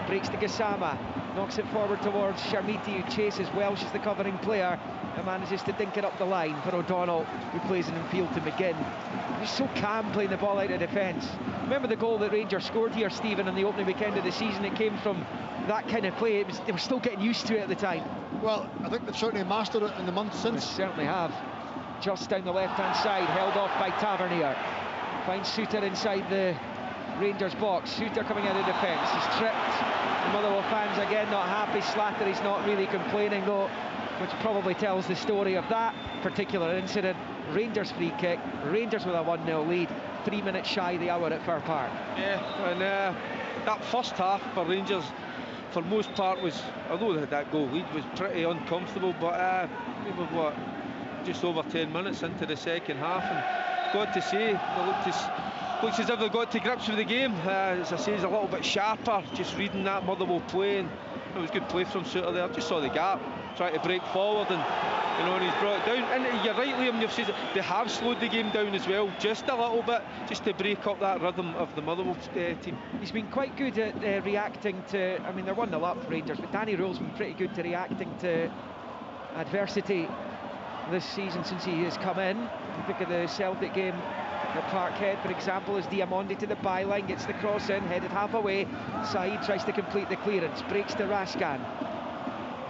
Breaks to Gassama. Knocks it forward towards Sharmiti, who chases Welsh as the covering player and manages to dink it up the line for O'Donnell, who plays it in field to McGinn. He's so calm playing the ball out of defence. Remember the goal that Rangers scored here, Stephen, on the opening weekend of the season? It came from that kind of play. They were still getting used to it at the time. Well, I think they've certainly mastered it in the months since. They certainly have. Just down the left-hand side, held off by Tavernier. Finds Suter inside the Rangers box. Suter coming out of defence. He's tripped. The Motherwell fans again not happy. Slattery's not really complaining though, which probably tells the story of that particular incident. Rangers free kick. Rangers with a 1-0 lead. 3 minutes shy of the hour at Fir Park. Yeah, and that first half for Rangers, for most part, was, although that goal lead was pretty uncomfortable, but we were what, just over 10 minutes into the second half, and got to say, they looks as if they got to grips with the game. As I say, he's a little bit sharper, just reading that Motherwell play, and it was good play from Suter there. Just saw the gap, tried to break forward, and you know, and he's brought it down. And you're right, Liam, you've said they have slowed the game down as well, just a little bit, just to break up that rhythm of the Motherwell team. He's been quite good at reacting to, I mean, they're 1-0 up, Rangers, but Danny Rowell's been pretty good to reacting to adversity this season since he has come in. Look at the Celtic game at Parkhead, for example, as Diamondi to the byline, gets the cross in, headed half away. Saeed tries to complete the clearance, breaks to Raskan.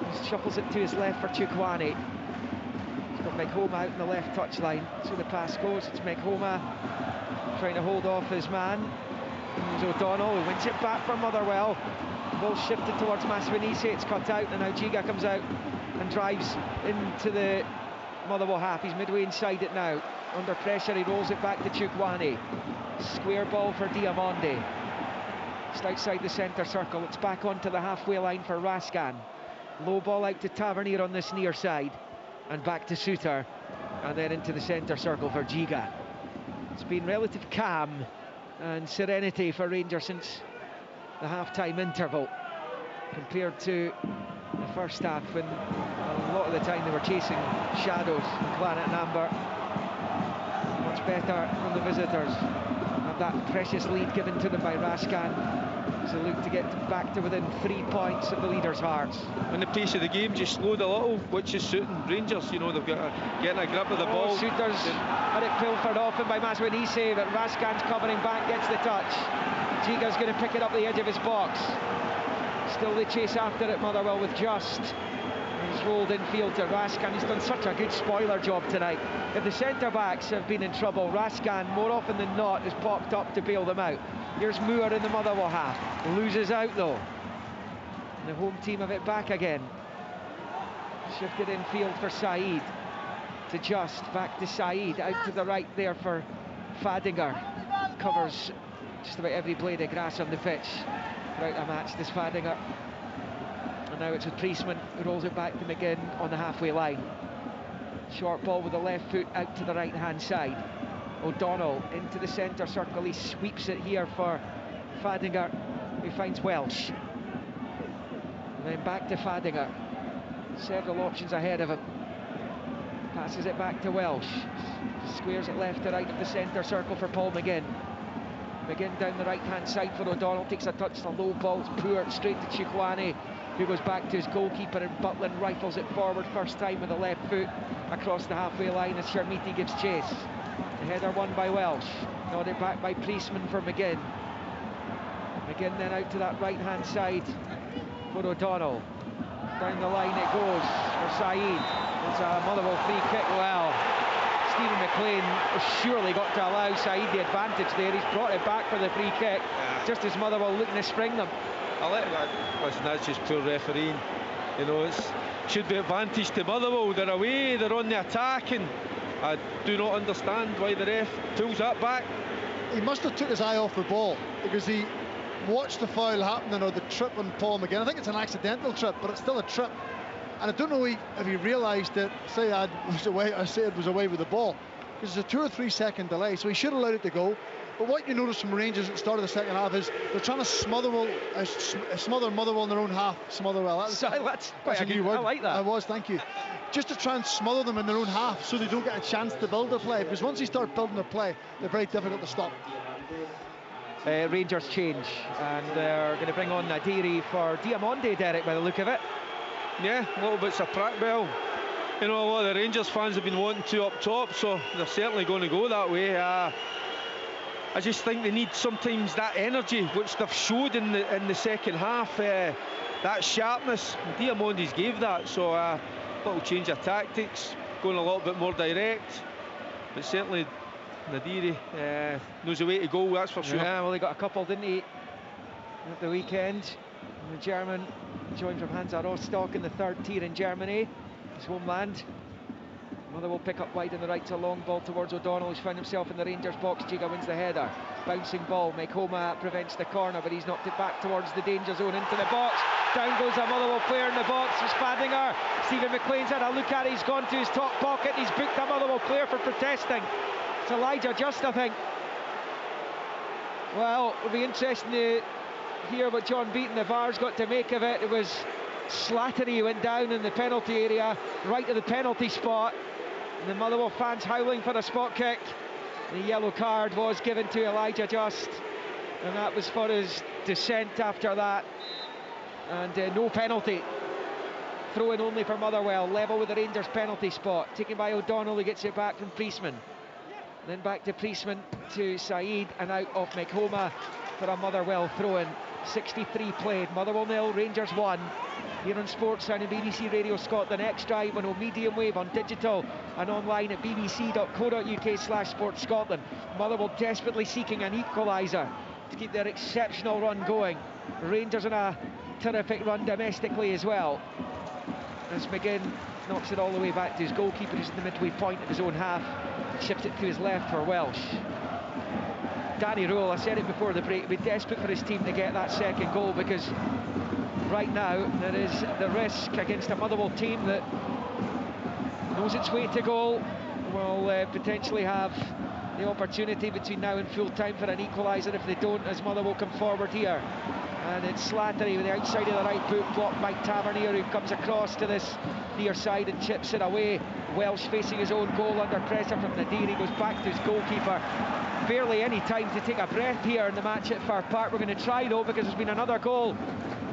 He shuffles it to his left for Chukwani. He's got Meghoma out in the left touchline. So the pass goes, it's Meghoma trying to hold off his man. There's O'Donnell, who wins it back from Motherwell. Ball shifted towards Maswinisi, it's cut out, and now Giga comes out and drives into the Motherwell half. He's midway inside it now. Under pressure, he rolls it back to Chukwani. Square ball for Diamondi. Just outside the centre circle. It's back onto the halfway line for Raskan. Low ball out to Tavernier on this near side. And back to Suter. And then into the centre circle for Giga. It's been relative calm and serenity for Rangers since the half-time interval, compared to the first half when a lot of the time they were chasing shadows in Claret and Amber. Much better from the visitors. And that precious lead given to them by Raskan. So look to get back to within 3 points of the leaders' hearts. And the pace of the game just slowed a little, which is suiting Rangers. You know, they've got getting a grip of the ball. Suter's had it pilfered off him by Maswinisi, but Raskan's covering back, gets the touch. Giga's going to pick it up the edge of his box. Still they chase after it, Motherwell, with Just. He's rolled infield to Raskan. He's done such a good spoiler job tonight. If the centre-backs have been in trouble, Raskan, more often than not, has popped up to bail them out. Here's Moore in the Motherwell half. Loses out, though. And the home team have it back again. Shifted infield for Saeed. To Just, back to Saeed. Out to the right there for Fadinger. Covers just about every blade of grass on the pitch throughout the match, this Fadinger. And now it's with Priestman, who rolls it back to McGinn on the halfway line. Short ball with the left foot out to the right hand side. O'Donnell into the centre circle. He sweeps it here for Fadinger, who finds Welsh. And then back to Fadinger. Several options ahead of him. Passes it back to Welsh. Squares it left to right of the centre circle for Paul McGinn. McGinn down the right hand side for O'Donnell. Takes a touch, the low ball, it's poor, straight to Chikwani, who goes back to his goalkeeper, and Butland rifles it forward first time with the left foot across the halfway line as Sharmiti gives chase. The header won by Welsh. Nodded back by Priestman for McGinn. McGinn then out to that right hand side for O'Donnell. Down the line it goes for Saeed. It's a Motherwell free kick. Well, Stephen McLean has surely got to allow Saeed the advantage there. He's brought it back for the free kick, just as Motherwell looking to spring them. Listen, that's just poor refereeing. You know, it should be advantage to Motherwell. They're away, they're on the attack, and I do not understand why the ref pulls that back. He must have took his eye off the ball, because he watched the foul happening, or the trip on Paul McGinn. I think it's an accidental trip, but it's still a trip. And I don't know if he realised that Saeed was away with the ball, because it's a 2 or 3 second delay, so he should have allowed it to go. But what you notice from Rangers at the start of the second half is they're trying to smother Motherwell in their own half. That's quite a new word. I like that. Thank you. Just to try and smother them in their own half so they don't get a chance to build their play, because once they start building their play, they're very difficult to stop. Rangers change, and they're going to bring on Nadiri for Diamonde, Derek, by the look of it. Yeah, a little bit surprised. Well, you know, a lot of the Rangers fans have been wanting to up top, so they're certainly going to go that way. I just think they need sometimes that energy, which they've showed in the second half. That sharpness, Diamondes gave that, so a little change of tactics, going a little bit more direct, but certainly Nadiri knows the way to go, that's for sure. Yeah, well, he got a couple, didn't he, at the weekend? The German joined from Hansa Rostock in the third tier in Germany, his homeland. Motherwell pick up wide on the right, to a long ball towards O'Donnell, who's found himself in the Rangers box. Giga wins the header. Bouncing ball, Makoma prevents the corner, but he's knocked it back towards the danger zone, into the box. Down goes a Motherwell player in the box. There's Fadinger. Stephen McLean's had a look at it. He's gone to his top pocket. He's booked a Motherwell player for protesting. It's Elijah Just, I think. Well, it'll be interesting to hear what John Beaton, the VAR's, got to make of it. It was Slattery who went down in the penalty area, right to the penalty spot. And the Motherwell fans howling for a spot kick. The yellow card was given to Elijah Just, and that was for his dissent after that. And no penalty. Throw in only for Motherwell, level with the Rangers penalty spot. Taken by O'Donnell, who gets it back from Priestman. Then back to Priestman, to Saeed, and out of Makoma for a Motherwell throw-in. 63 played, Motherwell 0, Rangers 1. Here on Sportsound and BBC Radio Scotland, X Drive on medium wave, on digital and online at bbc.co.uk/sportscotland. Motherwell desperately seeking an equaliser to keep their exceptional run going. Rangers on a terrific run domestically as well, as McGinn knocks it all the way back to his goalkeeper, who's at the midway point of his own half. Shifts it to his left for Welsh. Danny Rule, I said it before the break, be desperate for his team to get that second goal, because right now there is the risk against a Motherwell team that knows its way to goal, will potentially have the opportunity between now and full time for an equaliser if they don't, as Motherwell come forward here. And it's Slattery with the outside of the right boot, blocked by Tavernier, who comes across to this near side and chips it away. Welsh facing his own goal under pressure from Nadiri, goes back to his goalkeeper. Barely any time to take a breath here in the match at Fir Park. We're going to try though, because there's been another goal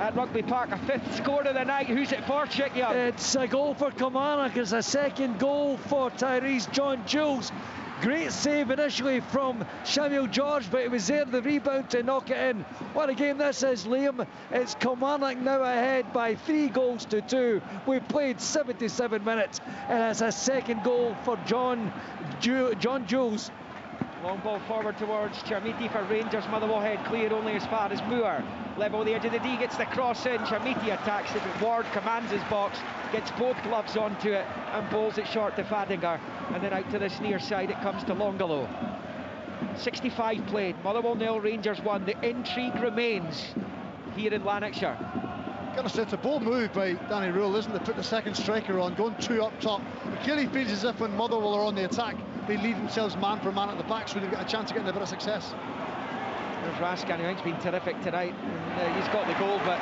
at Rugby Park, a fifth score of the night. Who's it for, Chick Young? It's a goal for Kilmarnock. It's a second goal for Tyrese John Jules. Great save initially from Samuel George, but it was there, the rebound to knock it in. What a game this is, Liam. It's Kilmarnock now ahead by 3 goals to 2. We've played 77 minutes, and it's a second goal for John Jules. Long ball forward towards Chermiti for Rangers. Motherwell head clear only as far as Moore. Level the edge of the D, gets the cross in. Chermiti attacks it, but Ward commands his box, gets both gloves onto it and bowls it short to Fadinger. And then out to this near side it comes to Longolo. 65 played, Motherwell 0, Rangers 1. The intrigue remains here in Lanarkshire. Gotta say, it's a bold move by Danny Rule, isn't it? Put the second striker on, going 2 up top. It clearly feels as if when Motherwell are on the attack, they leave themselves man for man at the back, so they've got a chance of getting a bit of success. There's Raskan, who I think's been terrific tonight. And, he's got the goal, but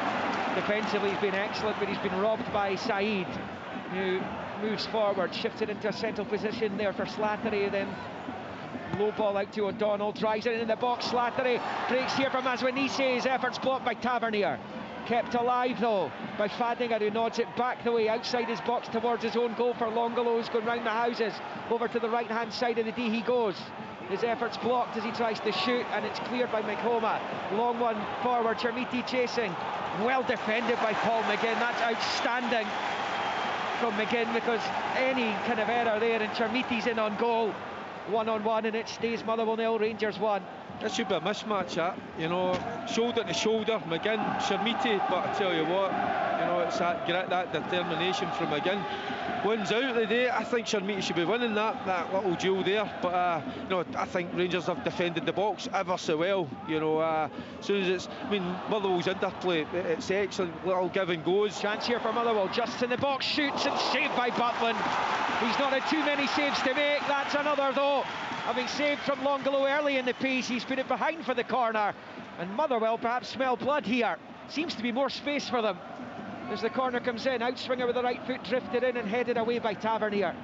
defensively he's been excellent, but he's been robbed by Saeed, who moves forward, shifted into a central position there for Slattery, then low ball out to O'Donnell, drives it in the box. Slattery breaks here from Maswanise, his efforts blocked by Tavernier. Kept alive though by Fadinger, who nods it back the way outside his box towards his own goal for Longolo, who's going round the houses. Over to the right hand side of the D he goes. His efforts blocked as he tries to shoot, and it's cleared by McHoma. Long one forward, Chermiti chasing. Well defended by Paul McGinn. That's outstanding from McGinn, because any kind of error there and Chermiti's in on goal. 1-on-1, and it stays Motherwell 0, Rangers 1. That should be a mismatch, that, you know, shoulder to shoulder, McGinn, Chermiti, but I tell you what, you know, it's that grit, that determination from McGinn. Wins out of the day. I think Chermiti should be winning that little duel there, but you know, I think Rangers have defended the box ever so well. You know, as soon as it's, I mean, Motherwell's interplay, it's excellent, little give and goes. Chance here for Motherwell, just in the box, shoots and saved by Butland. He's not had too many saves to make. That's another though, having saved from Longolo early in the piece. He's put it behind for the corner, and Motherwell perhaps smell blood here. Seems to be more space for them as the corner comes in. Outswinger with the right foot, drifted in and headed away by Tavernier.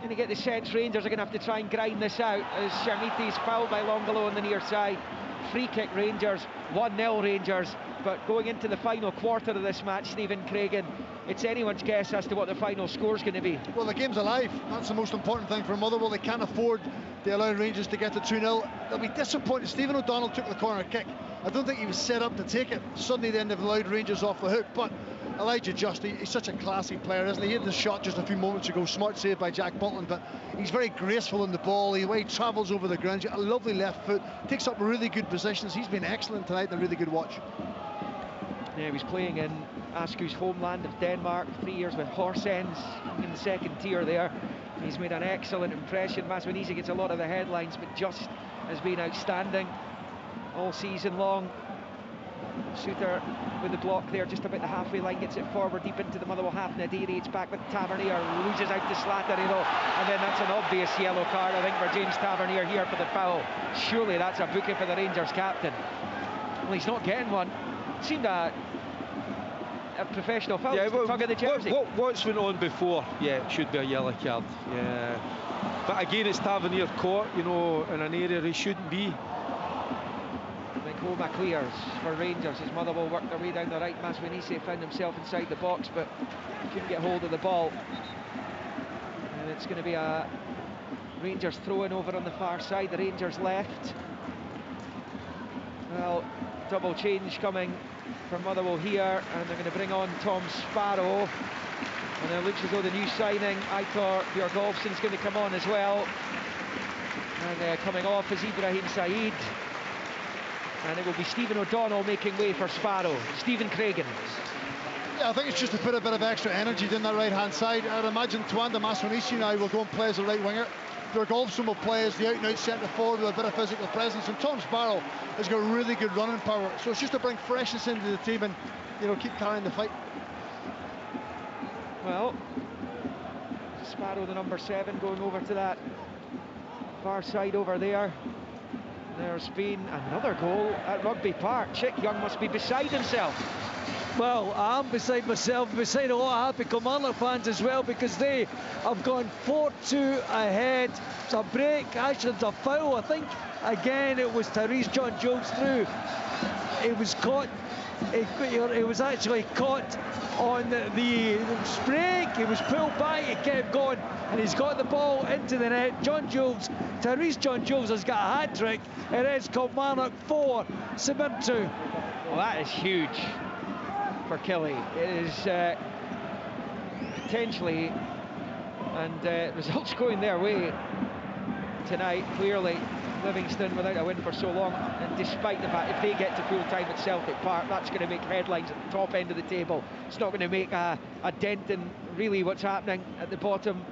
And you get the sense Rangers are going to have to try and grind this out as Chermiti's fouled by Longolo on the near side. Free kick Rangers, 1-0 Rangers. But going into the final quarter of this match, Stephen Craigan, it's anyone's guess as to what the final score's going to be. Well, the game's alive. That's the most important thing for Motherwell. They can't afford to allow Rangers to get to 2-0. They'll be disappointed. Stephen O'Donnell took the corner kick. I don't think he was set up to take it. Suddenly then they've allowed Rangers off the hook. But Elijah Just, he's such a classy player, isn't he? He had the shot just a few moments ago. Smart save by Jack Butland, but he's very graceful in the ball. The way he travels over the ground, a lovely left foot, takes up really good positions. He's been excellent tonight and a really good watch. Yeah, he was playing in Asku's homeland of Denmark, 3 years with Horsens in the second tier there. He's made an excellent impression. Maswanise gets a lot of the headlines, but Just has been outstanding all season long. Shooter with the block there, just about the halfway line, gets it forward deep into the Motherwell half. Nadiri, it's back with Tavernier, loses out to Slattery though, and then that's an obvious yellow card, I think, for James Tavernier here for the foul. Surely that's a booking for the Rangers captain. Well, he's not getting one. Seemed a professional foul, yeah, tug of the jersey. What's went on before? Yeah, it should be a yellow card. Yeah, but again, it's Tavernier caught, you know, in an area he shouldn't be. McHoma clears for Rangers as Motherwell worked their way down the right. Maswanise found himself inside the box, but couldn't get hold of the ball. And it's going to be a Rangers throw-in over on the far side. The Rangers left. Well, double change coming from Motherwell here, and they're going to bring on Tom Sparrow. And it looks as though the new signing, Aitor Björgolfsson's going to come on as well. And coming off is Ibrahim Saeed. And it will be Stephen O'Donnell making way for Sparrow. Stephen Craigan. Yeah, I think it's just to put a bit of extra energy down that right-hand side. I'd imagine Twanda Maswanise now will go and play as a right winger. Björgolfsson will play as the out-and-out centre-forward with a bit of physical presence. And Tom Sparrow has got really good running power. So it's just to bring freshness into the team and, you know, keep carrying the fight. Well, Sparrow, the number 7, going over to that far side over there. There's been another goal at Rugby Park. Chick Young must be beside himself. Well, I'm beside myself, beside a lot of happy Kilmarnock fans as well, because they have gone 4-2 ahead. It's a break, actually it's a foul. I think again it was Tyrese John Jones through. It was caught he was actually caught on the break. He was pulled back, he kept going, and he's got the ball into the net. Tyrese John Jules has got a hat-trick. It is Kilmarnock 4, St Mirren 2. Well, that is huge for Killie. It is potentially, and results going their way tonight, clearly. Livingston without a win for so long, and despite the fact if they get to full time at Celtic Park, that's going to make headlines at the top end of the table. It's not going to make a dent in really what's happening at the bottom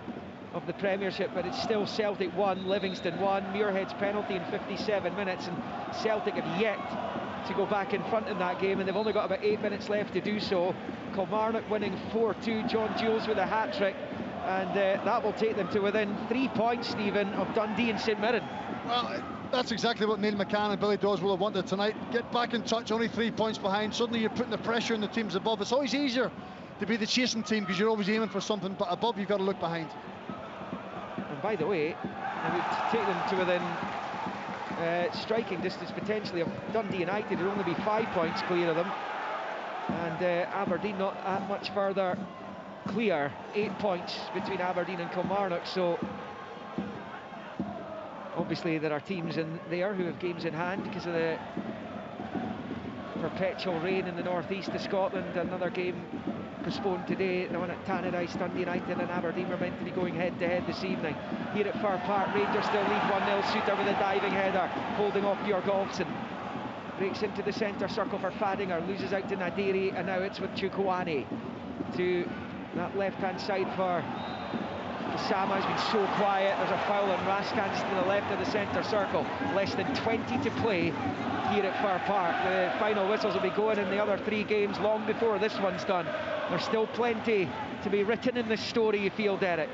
of the Premiership, but it's still Celtic 1, Livingston 1. Muirhead's penalty in 57 minutes, and Celtic have yet to go back in front in that game, and they've only got about 8 minutes left to do so. Kilmarnock winning 4-2, John Jules with a hat-trick, and that will take them to within 3 points, Stephen, of Dundee and St Mirren. Well, that's exactly what Neil McCann and Billy Dawes will have wanted tonight. Get back in touch, only 3 points behind. Suddenly you're putting the pressure on the teams above. It's always easier to be the chasing team because you're always aiming for something, but above you've got to look behind. And by the way, it would take them to within striking distance potentially of Dundee United. It would only be 5 points clear of them, and Aberdeen not that much further clear. 8 points between Aberdeen and Kilmarnock. So obviously there are teams in there who have games in hand because of the perpetual rain in the northeast of Scotland. Another game postponed today, the one at Tannadice. Dundee United and Aberdeen were meant to be going head to head this evening. Here at Fir Park, Rangers still lead 1-0. Suter with a diving header, holding off Björk Olsen. Breaks into the centre circle for Fadinger, loses out to Nadiri, and now it's with Chukwueze to that left-hand side for Kisama. Has been so quiet. There's a foul on Raskans to the left of the centre circle. Less than 20 to play here at Fir Park. The final whistles will be going in the other 3 games long before this one's done. There's still plenty to be written in this story, you feel, Derek?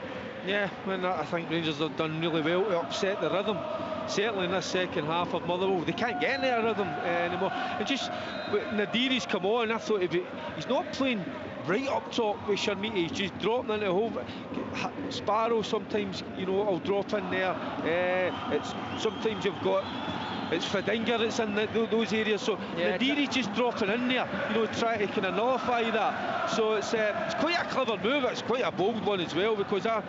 Yeah, I think Rangers have done really well to upset the rhythm. Certainly in this second half of Motherwell, they can't get in their rhythm anymore. And just Nadiri's come on, I thought he's not playing right up top with Sharmiti. He's just dropping into the hole. Sparrow sometimes, will drop in there. It's sometimes you've got. It's Fadinger that's in those areas, so yeah, Nadiri's just dropping in there, trying to kind of nullify that. So it's quite a clever move. It's quite a bold one as well, because I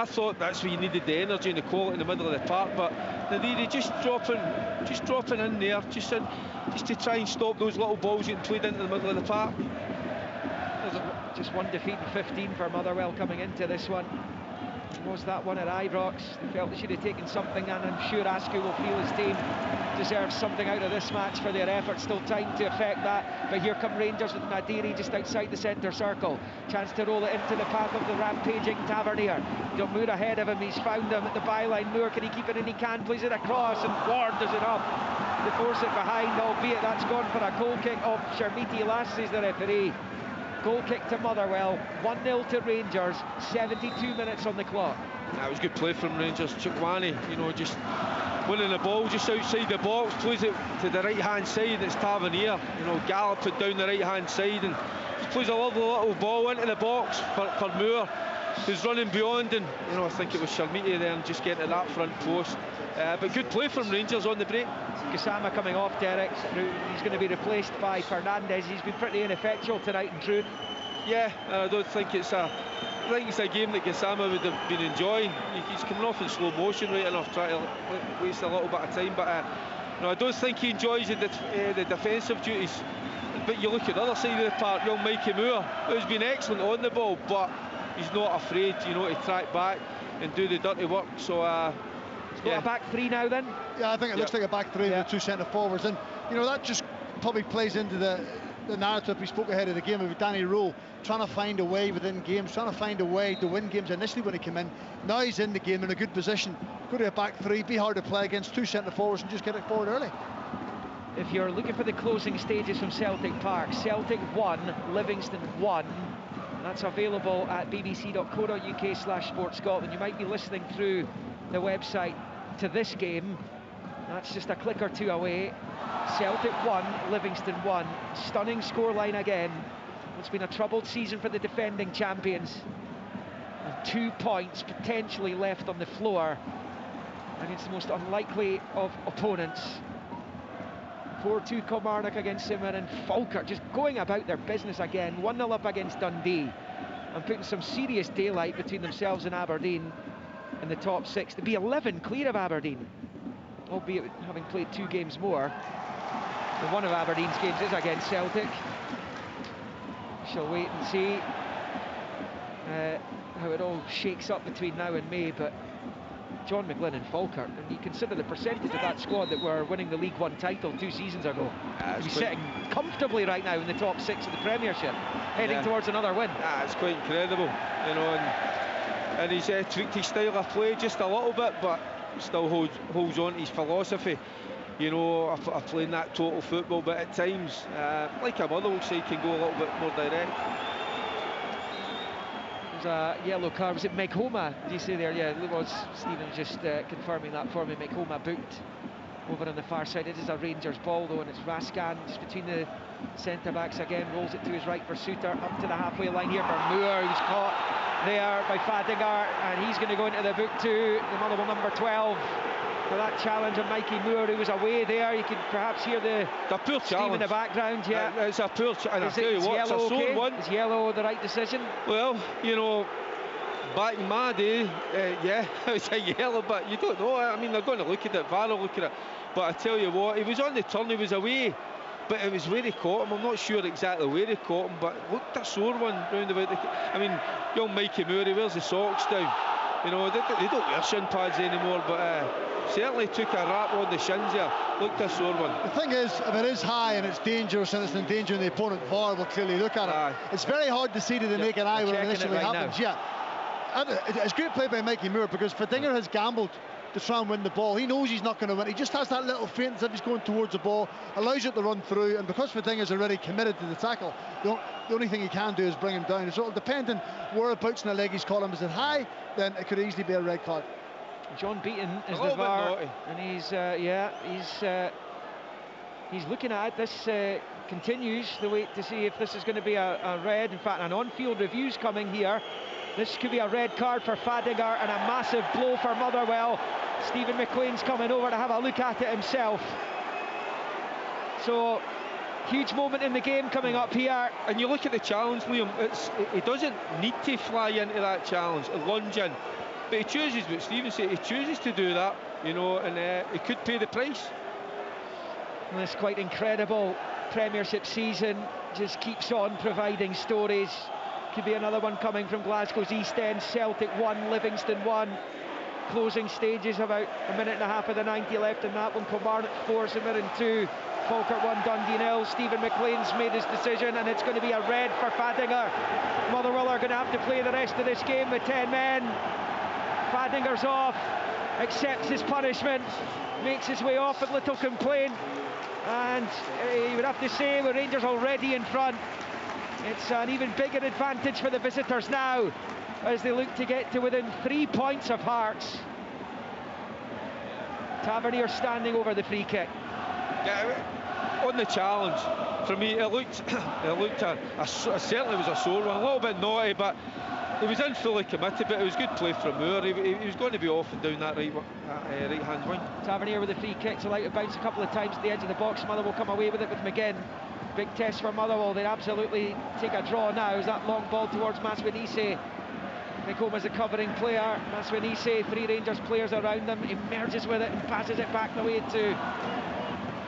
thought that's where you needed the energy and the quality in the middle of the park, but Nadiri just dropping in there, just to try and stop those little balls getting played into the middle of the park. Just one defeat in 15 for Motherwell coming into this one. Was that one at Ibrox? They felt they should have taken something, and I'm sure Askew will feel his team deserves something out of this match for their efforts. Still time to affect that, but here come Rangers with Nadiri just outside the centre circle. Chance to roll it into the path of the rampaging Tavernier. Moore ahead of him, he's found him at the byline. Moore, can he keep it in? He can, plays it across, and Ward does it up to force it behind, albeit that's gone for a goal kick of Sharmiti Lassie, the referee. Goal kick to Motherwell, 1-0 to Rangers, 72 minutes on the clock. That was good play from Rangers. Chukwueze, just winning the ball just outside the box, plays it to the right-hand side. It's Tavernier, galloped it down the right-hand side and plays a lovely little ball into the box for Moore, who's running beyond, and I think it was Sharmiti there and just getting to that front post. But good play from Rangers on the break. Gassama coming off, Derek. He's going to be replaced by Fernandez. He's been pretty ineffectual tonight, in truth. Yeah, I don't think it's a game that Gassama would have been enjoying. He's coming off in slow motion right enough, trying to waste a little bit of time, but I don't think he enjoys the defensive duties. But you look at the other side of the park, young Mikey Moore, who's been excellent on the ball, but he's not afraid, to track back and do the dirty work. So a back three now then? Yeah, I think it looks like a back three with 2 centre forwards, and that just probably plays into the narrative we spoke ahead of the game of Danny Rowe trying to find a way within games, trying to find a way to win games initially when he came in. Now he's in the game in a good position. Go to a back three, be hard to play against 2 centre forwards and just get it forward early. If you're looking for the closing stages from Celtic Park, Celtic 1, Livingston 1. That's available at bbc.co.uk/sportscotland. You might be listening through the website to this game. That's just a click or two away. Celtic 1, Livingston 1. Stunning scoreline again. It's been a troubled season for the defending champions. And 2 points potentially left on the floor against the most unlikely of opponents. 4-2 Kilmarnock against St Mirren. Falkirk just going about their business again. 1-0 up against Dundee and putting some serious daylight between themselves and Aberdeen in the top 6. To be 11 clear of Aberdeen, albeit having played 2 games more. And one of Aberdeen's games is against Celtic. We shall wait and see how it all shakes up between now and May. But John McGlynn and Falkirk, and you consider the percentage of that squad that were winning the League One title 2 seasons ago, to be sitting comfortably right now in the top 6 of the Premiership, heading towards another win. It's quite incredible, you know, and he's tweaked his style of play just a little bit, but still holds on to his philosophy, you know, of playing that total football. But at times, like a Motherwell side, can go a little bit more direct. A yellow card. Was it Meghoma? Did you say there? Yeah, it was. Stephen just confirming that for me. Meghoma booked over on the far side. It is a Rangers ball though, and it's Aasgaard just between the centre backs again. Rolls it to his right for Suter, up to the halfway line here for Moore, who's caught there by Fadinger, and he's going to go into the book too. The Motherwell number 12 for that challenge of Mikey Moore, who was away there. You could perhaps hear the poor steam in the background. Yeah, it's a poor challenge. I'll tell you what, it's a sore one. Is yellow the right decision? Well, you know, back in my day, yeah, it's a yellow, but you don't know. I mean, they're going to look at it, VAR will look at it. But I tell you what, he was on the turn, he was away, but it was where he caught him. I'm not sure exactly where he caught him, but looked a sore one round about the... I mean, young Mikey Moore, he wears the socks down. You know, they don't wear shin pads anymore, but certainly took a rap on the shins there. Looked a sore one. The thing is, if it is high and it's dangerous and it's endangering the opponent, VAR will clearly look at it. It's very hard to see to the naked eye when it initially happens. Now. Yeah, and it's great play by Mikey Moore, because Fadinger has gambled to try and win the ball. He knows he's not going to win. He just has that little feint as if he's going towards the ball, allows it to run through, and because Fadinger's already committed to the tackle, the only thing he can do is bring him down. So depending whereabouts in the leg he's caught him, is it high, then it could easily be a red card. John Beaton is the VAR, and he's looking at it. This continues the wait to see if this is going to be a red. In fact, an on-field review's coming here. This could be a red card for Fadinger and a massive blow for Motherwell. Stephen McLean's coming over to have a look at it himself. So, huge moment in the game coming up here. And you look at the challenge, Liam, he doesn't need to fly into that challenge, lunge in. But he chooses, what Stephen said, he chooses to do that, you know, and he could pay the price. And this quite incredible Premiership season just keeps on providing stories. Could be another one coming from Glasgow's East End. Celtic 1, Livingston 1. Closing stages, about a minute and a half of the 90 left in that one. Kilmarnock 4, St Mirren 2. Falkirk 1, Dundee 0. Stephen McLean's made his decision, and it's going to be a red for Fadinger. Motherwell are going to have to play the rest of this game with 10 men. Fadinger's off, accepts his punishment, makes his way off with little complaint, and you would have to say, with Rangers already in front, it's an even bigger advantage for the visitors now as they look to get to within 3 points of Hearts. Tavernier standing over the free kick. Yeah, on the challenge, for me, it looked certainly was a sore one, a little bit naughty, but he was in fully committed. But it was good play from Moore. He was going to be off and down that right-hand wing. Tavernier with the free kick, so like to bounce a couple of times at the edge of the box. Motherwell come away with it with McGinn. Big test for Motherwell. They absolutely take a draw now. Is that long ball towards Maswinise? Meghoma a covering player. Maswinise, 3 Rangers players around them, emerges with it and passes it back the way to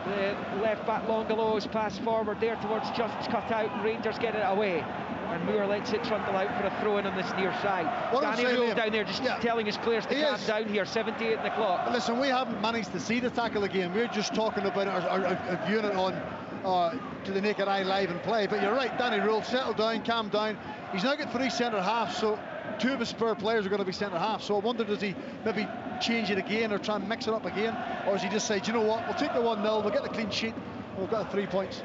the left back. Longallow's pass forward there towards Just cut out, and Rangers get it away. And Moore lets it trundle out for a throw-in on this near side. Danny Rule down there just telling his players to calm down here. 78 in the clock. Listen, we haven't managed to see the tackle again. We're just talking about our viewing it on to the naked eye live and play. But you're right, Danny Rule, settle down, calm down. He's now got 3 centre halves, so 2 of his spare players are going to be centre halves. So I wonder, does he maybe change it again or try and mix it up again, or does he just say, do you know what, we'll take the 1-0, we'll get the clean sheet, and we've got the 3 points.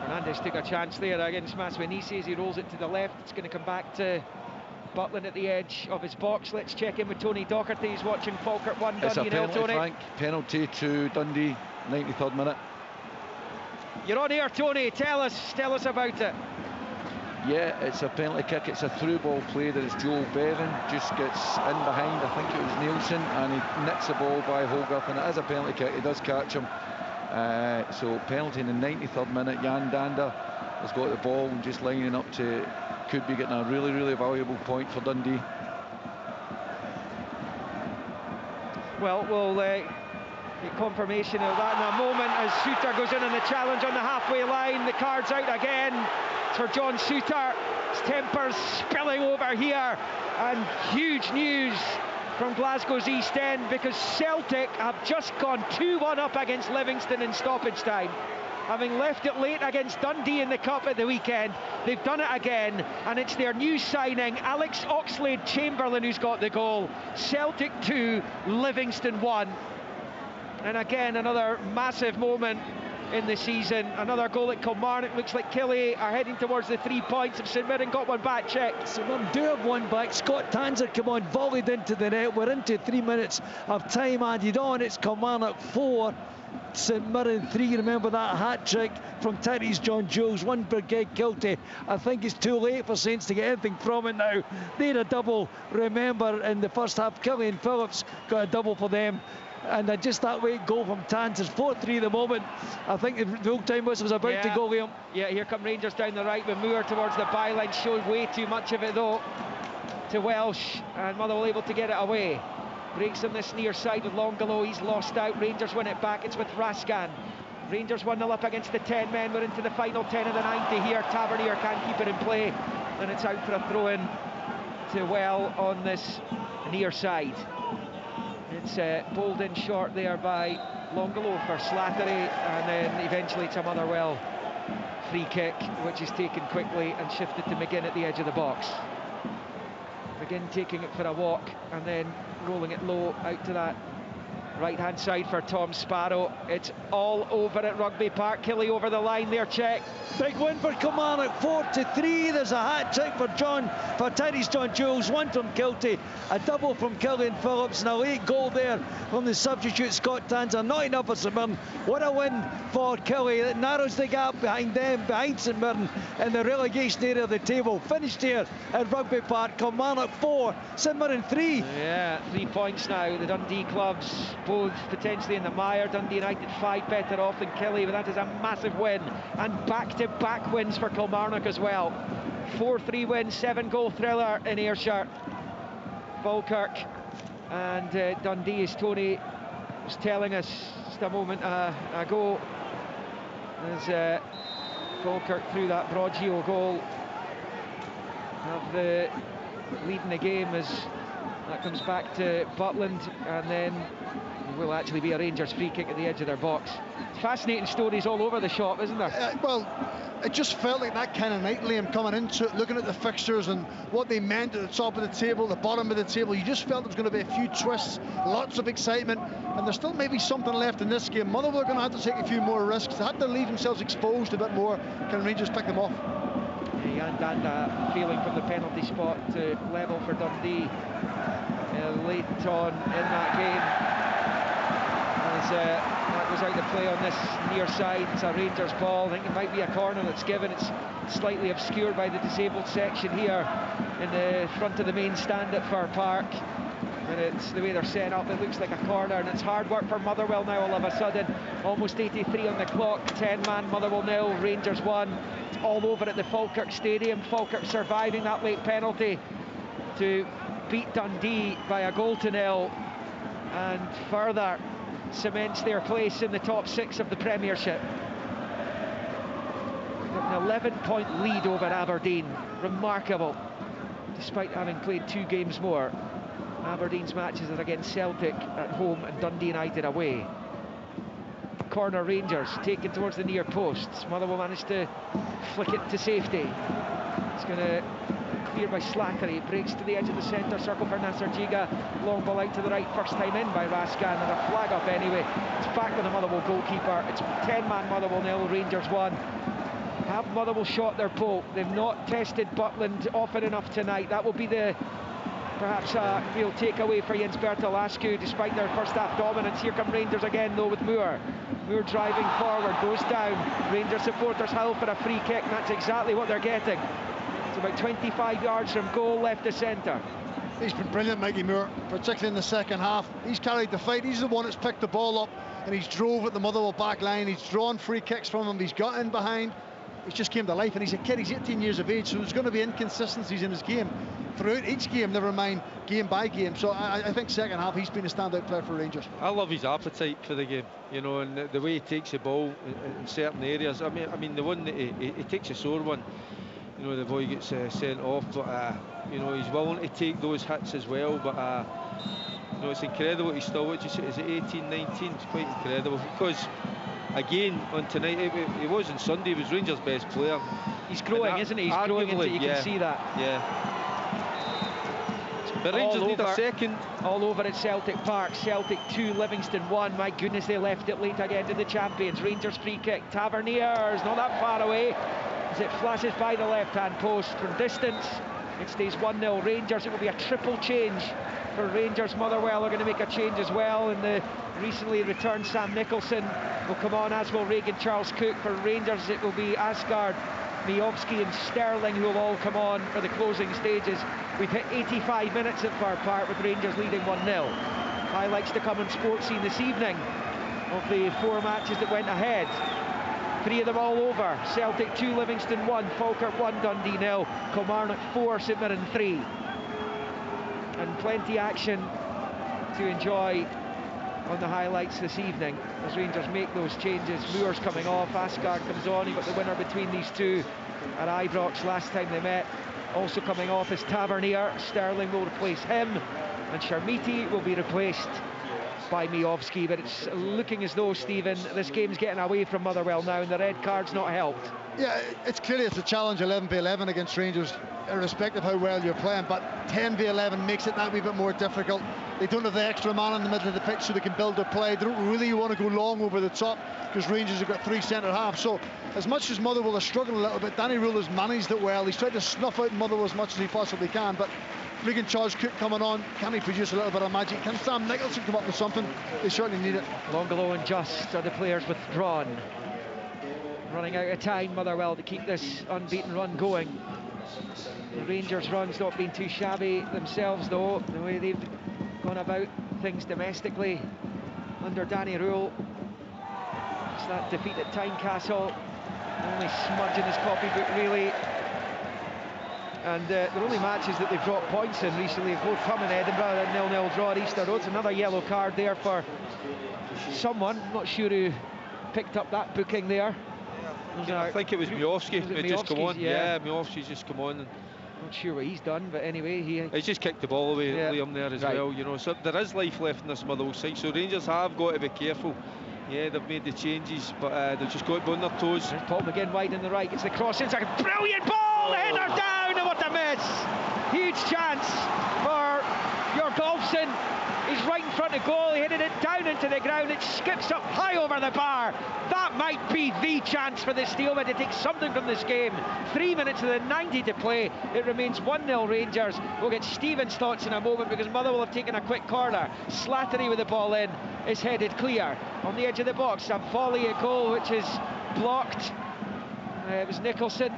Fernandes took a chance there against Maswinise as he rolls it to the left. It's going to come back to Butland at the edge of his box. Let's check in with Tony Docherty. He's watching Falkirk 1, Dundee 0. Tony, Frank. Penalty to Dundee, 93rd minute. You're on here, Tony. Tell us about it. Yeah, it's a penalty kick. It's a through ball play. There is Joel Bevan, just gets in behind, I think it was Nielsen, and he nicks the ball by Hogarth, and it is a penalty kick. He does catch him. So penalty in the 93rd minute. Jan Dander has got the ball and just lining up to, could be getting a really, really valuable point for Dundee. Well, we'll get confirmation of that in a moment as Suter goes in on the challenge on the halfway line. The card's out again. It's for John Suter. His temper's spilling over here, and huge news from Glasgow's East End, because Celtic have just gone 2-1 up against Livingston in stoppage time. Having left it late against Dundee in the Cup at the weekend, they've done it again, and it's their new signing, Alex Oxlade-Chamberlain, who's got the goal. Celtic 2, Livingston 1. And again, another massive moment in the season. Another goal at Kilmarnock. Looks like Killie are heading towards the 3 points. If St Mirren got one back, check. St Mirren do have one back. Scott Tanser come on, volleyed into the net. We're into 3 minutes of time added on. It's Kilmarnock 4, St Mirren 3. Remember that hat-trick from Terry's John Jules, 1 for Greg Kiltie. I think it's too late for Saints to get anything from it now. They had a double, remember, in the first half. Killian Phillips got a double for them. And just that late goal from Tanser's 4-3 at the moment. I think the full-time whistle was about to go, Liam. Yeah, here come Rangers down the right with Moore towards the byline. Showed way too much of it though to Welsh, and Motherwell able to get it away. Breaks on this near side with Longolo. He's lost out. Rangers win it back. It's with Raskan. Rangers 1-0 up against the 10 men. We're into the final 10 of the 90 here. Tavernier can't keep it in play, and it's out for a throw-in to Well on this near side. It's bowled in short there by Longolo for Slattery, and then eventually it's a Motherwell free kick, which is taken quickly and shifted to McGinn at the edge of the box. McGinn taking it for a walk and then rolling it low out to that right-hand side for Tom Sparrow. It's all over at Rugby Park. Killie over the line there, check. Big win for Kilmarnock, 4-3. There's a hat-trick for Terry's John Jules, 1 from Kiltie, a double from Killian Phillips, and a late goal there from the substitute Scott Tanser. Not enough for St Mirren. What a win for Killie. It narrows the gap behind them, behind St Mirren in the relegation area of the table. Finished here at Rugby Park. Kilmarnock 4, St Mirren 3. Yeah, 3 points now. The Dundee clubs both potentially in the mire. Dundee United 5 better off than Killie, but that is a massive win, and back-to-back wins for Kilmarnock as well. 4-3 win, 7-goal thriller in Ayrshire. Falkirk and Dundee, as Tony was telling us just a moment ago, as Falkirk threw that Broadgeo goal, have the lead in the game as that comes back to Butland, and then will actually be a Rangers free kick at the edge of their box. Fascinating stories all over the shop, isn't there? Well, it just felt like that kind of night, Liam, coming into it, looking at the fixtures and what they meant at the top of the table, the bottom of the table. You just felt there was going to be a few twists, lots of excitement, and there's still maybe something left in this game. Motherwell are going to have to take a few more risks. They had to leave themselves exposed a bit more. Can Rangers pick them off? Jan Danda feeling from the penalty spot to level for Dundee late on in that game. As that goes out to play on this near side, it's a Rangers ball. I think it might be a corner that's given. It's slightly obscured by the disabled section here in the front of the main stand at Fir Park, and it's the way they're set up, it looks like a corner, and it's hard work for Motherwell now all of a sudden. Almost 83 on the clock, 10-man Motherwell 0, Rangers 1. It's all over at the Falkirk Stadium. Falkirk surviving that late penalty to beat Dundee by a goal to 0, and further cements their place in the top 6 of the Premiership. An 11-point lead over Aberdeen. Remarkable, despite having played 2 games more. Aberdeen's matches are against Celtic at home and Dundee United away. Corner Rangers taken towards the near posts. Motherwell managed to flick it to safety. It's going to clear by Slattery. Breaks to the edge of the centre circle for Nasser Jiga. Long ball out to the right, first time in by Raskan, and a flag up anyway. It's back with the Motherwell goalkeeper. It's 10-man Motherwell 0, Rangers 1. Have Motherwell shot their boat? They've not tested Butland often enough tonight. That will be the perhaps a real takeaway for Jens Bertel Askew, despite their first half dominance. Here come Rangers again though with Moore. Moore driving forward, goes down. Rangers supporters howl for a free kick, and that's exactly what they're getting. It's about 25 yards from goal, left to centre. He's been brilliant, Mikey Moore, particularly in the second half. He's carried the fight. He's the one that's picked the ball up and he's drove at the Motherwell back line. He's drawn free kicks from him. He's got in behind. He's just came to life, and he's a kid. He's 18 years of age, so there's going to be inconsistencies in his game throughout each game, never mind game by game. So I think second half he's been a standout player for Rangers. I love his appetite for the game, you know, and the way he takes the ball in certain areas. I mean the one that he takes a sore one, you know, the boy gets sent off, but you know, he's willing to take those hits as well. But you know, it's incredible. He's still, what you say, is it 18, 19? It's quite incredible, because again on tonight, he was on Sunday, he was Rangers' best player. He's growing, isn't he? He's growing into it. You can see that. Yeah. But Rangers need a second. All over at Celtic Park. Celtic 2, Livingston 1. My goodness, they left it late again to the champions. Rangers free kick. Tavernier is not that far away as it flashes by the left-hand post from distance. It stays 1-0 Rangers. It will be a triple change for Rangers. Motherwell are going to make a change as well, and the recently returned Sam Nicholson will come on, as will Regan Charles-Cook. For Rangers, it will be Aasgaard, Miovski and Sterling who will all come on for the closing stages. We've hit 85 minutes at Fir Park with Rangers leading 1-0. Highlights to come on Sports Scene this evening of the 4 matches that went ahead. 3 of them all over. Celtic 2, Livingston 1, Falkirk 1, Dundee 0, Kilmarnock 4, St Mirren 3. And plenty action to enjoy on the highlights this evening as Rangers make those changes. Moore's coming off, Aasgaard comes on. He got the winner between these two at Ibrox last time they met. Also coming off is Tavernier. Sterling will replace him, and Sharmiti will be replaced by Miovski. But it's looking as though, Stephen, this game's getting away from Motherwell now, and the red card's not helped. Yeah, it's clearly it's a challenge 11v11 against Rangers, irrespective of how well you're playing, but 10v11 makes it that wee bit more difficult. They don't have the extra man in the middle of the pitch so they can build their play. They don't really want to go long over the top because Rangers have got 3 centre halves. So as much as Motherwell are struggling a little bit, Danny Rule has managed it well. He's tried to snuff out Motherwell as much as he possibly can, but Regan Charles-Cook coming on, can he produce a little bit of magic? Can Sam Nicholson come up with something? They certainly need it. Longolo and Just are the players withdrawn. Running out of time, Motherwell, to keep this unbeaten run going. The Rangers' run's not been too shabby themselves, though, the way they've gone about things domestically under Danny Rule. It's that defeat at Tynecastle, only smudge in his copybook, really. And the only matches that they've dropped points in recently have both come in Edinburgh. That 0-0 draw at Easter Road. Another yellow card there for someone, not sure who picked up that booking there. I think it was Miovski who just come on. Yeah, Miovski's just come on. And not sure what he's done, but anyway, he's just kicked the ball away, Liam, there as well. You know, so there is life left in this Motherwell side. So Rangers have got to be careful. Yeah, they've made the changes, but they've just got to be on their toes. There's Paul McGinn wide on the right, gets the cross inside. Brilliant ball, header down, and what a miss! Huge chance for Jorgolfsson. He's right in front of goal, he headed it down into the ground, it skips up high over the bar. That might be the chance for the Steelmen to take something from this game. 3 minutes of the 90 to play, it remains 1-0 Rangers. We'll get Stephen's thoughts in a moment because Motherwell have taken a quick corner. Slattery with the ball in, is headed clear. On the edge of the box, a volley, a goal which is blocked. It was Nicholson.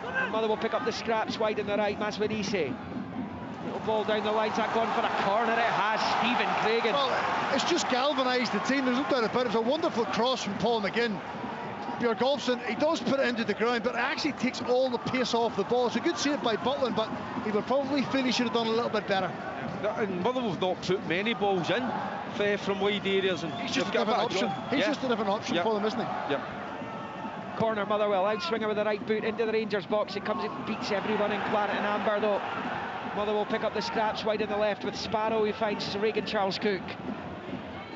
And Motherwell pick up the scraps wide on the right, Masvidisi. Little ball down the line, that gone for a corner, it has. Stephen Craigan. Well, it's just galvanised the team, there's no doubt about it. It was a wonderful cross from Paul McGinn. Bjorgolfsson, he does put it into the ground, but it actually takes all the pace off the ball. It's a good save by Butland, but he would probably feel he should have done a little bit better. And Motherwell have not put many balls in from wide areas, and he's just a different option. He's just a different option for them, isn't he? Yep. Corner Motherwell, outswinger with the right boot into the Rangers box. It comes, it beats everyone in claret and amber though. Motherwell pick up the scraps wide on the left with Sparrow, who finds Regan Charles-Cook.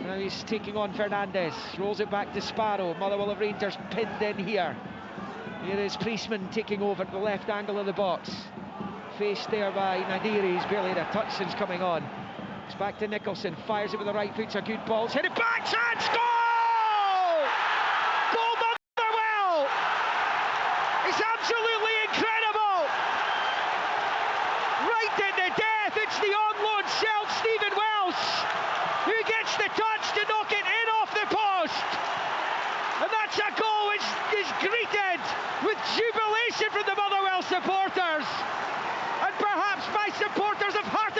Now he's taking on Fernandez, rolls it back to Sparrow. Motherwell of Rangers pinned in here. Here is Priestman taking over at the left angle of the box. Faced there by Nadiri, he's barely had a touch since coming on. It's back to Nicholson, fires it with the right foot, it's a good ball, it's hit it back, chance, goal! Goal Motherwell! It's absolutely incredible! Right into death, it's the on-loan Celt, Stephen Welsh, who gets the touch to knock it in off the post. And that's a goal which is greeted with jubilation from the Motherwell supporters. And perhaps by supporters of Heart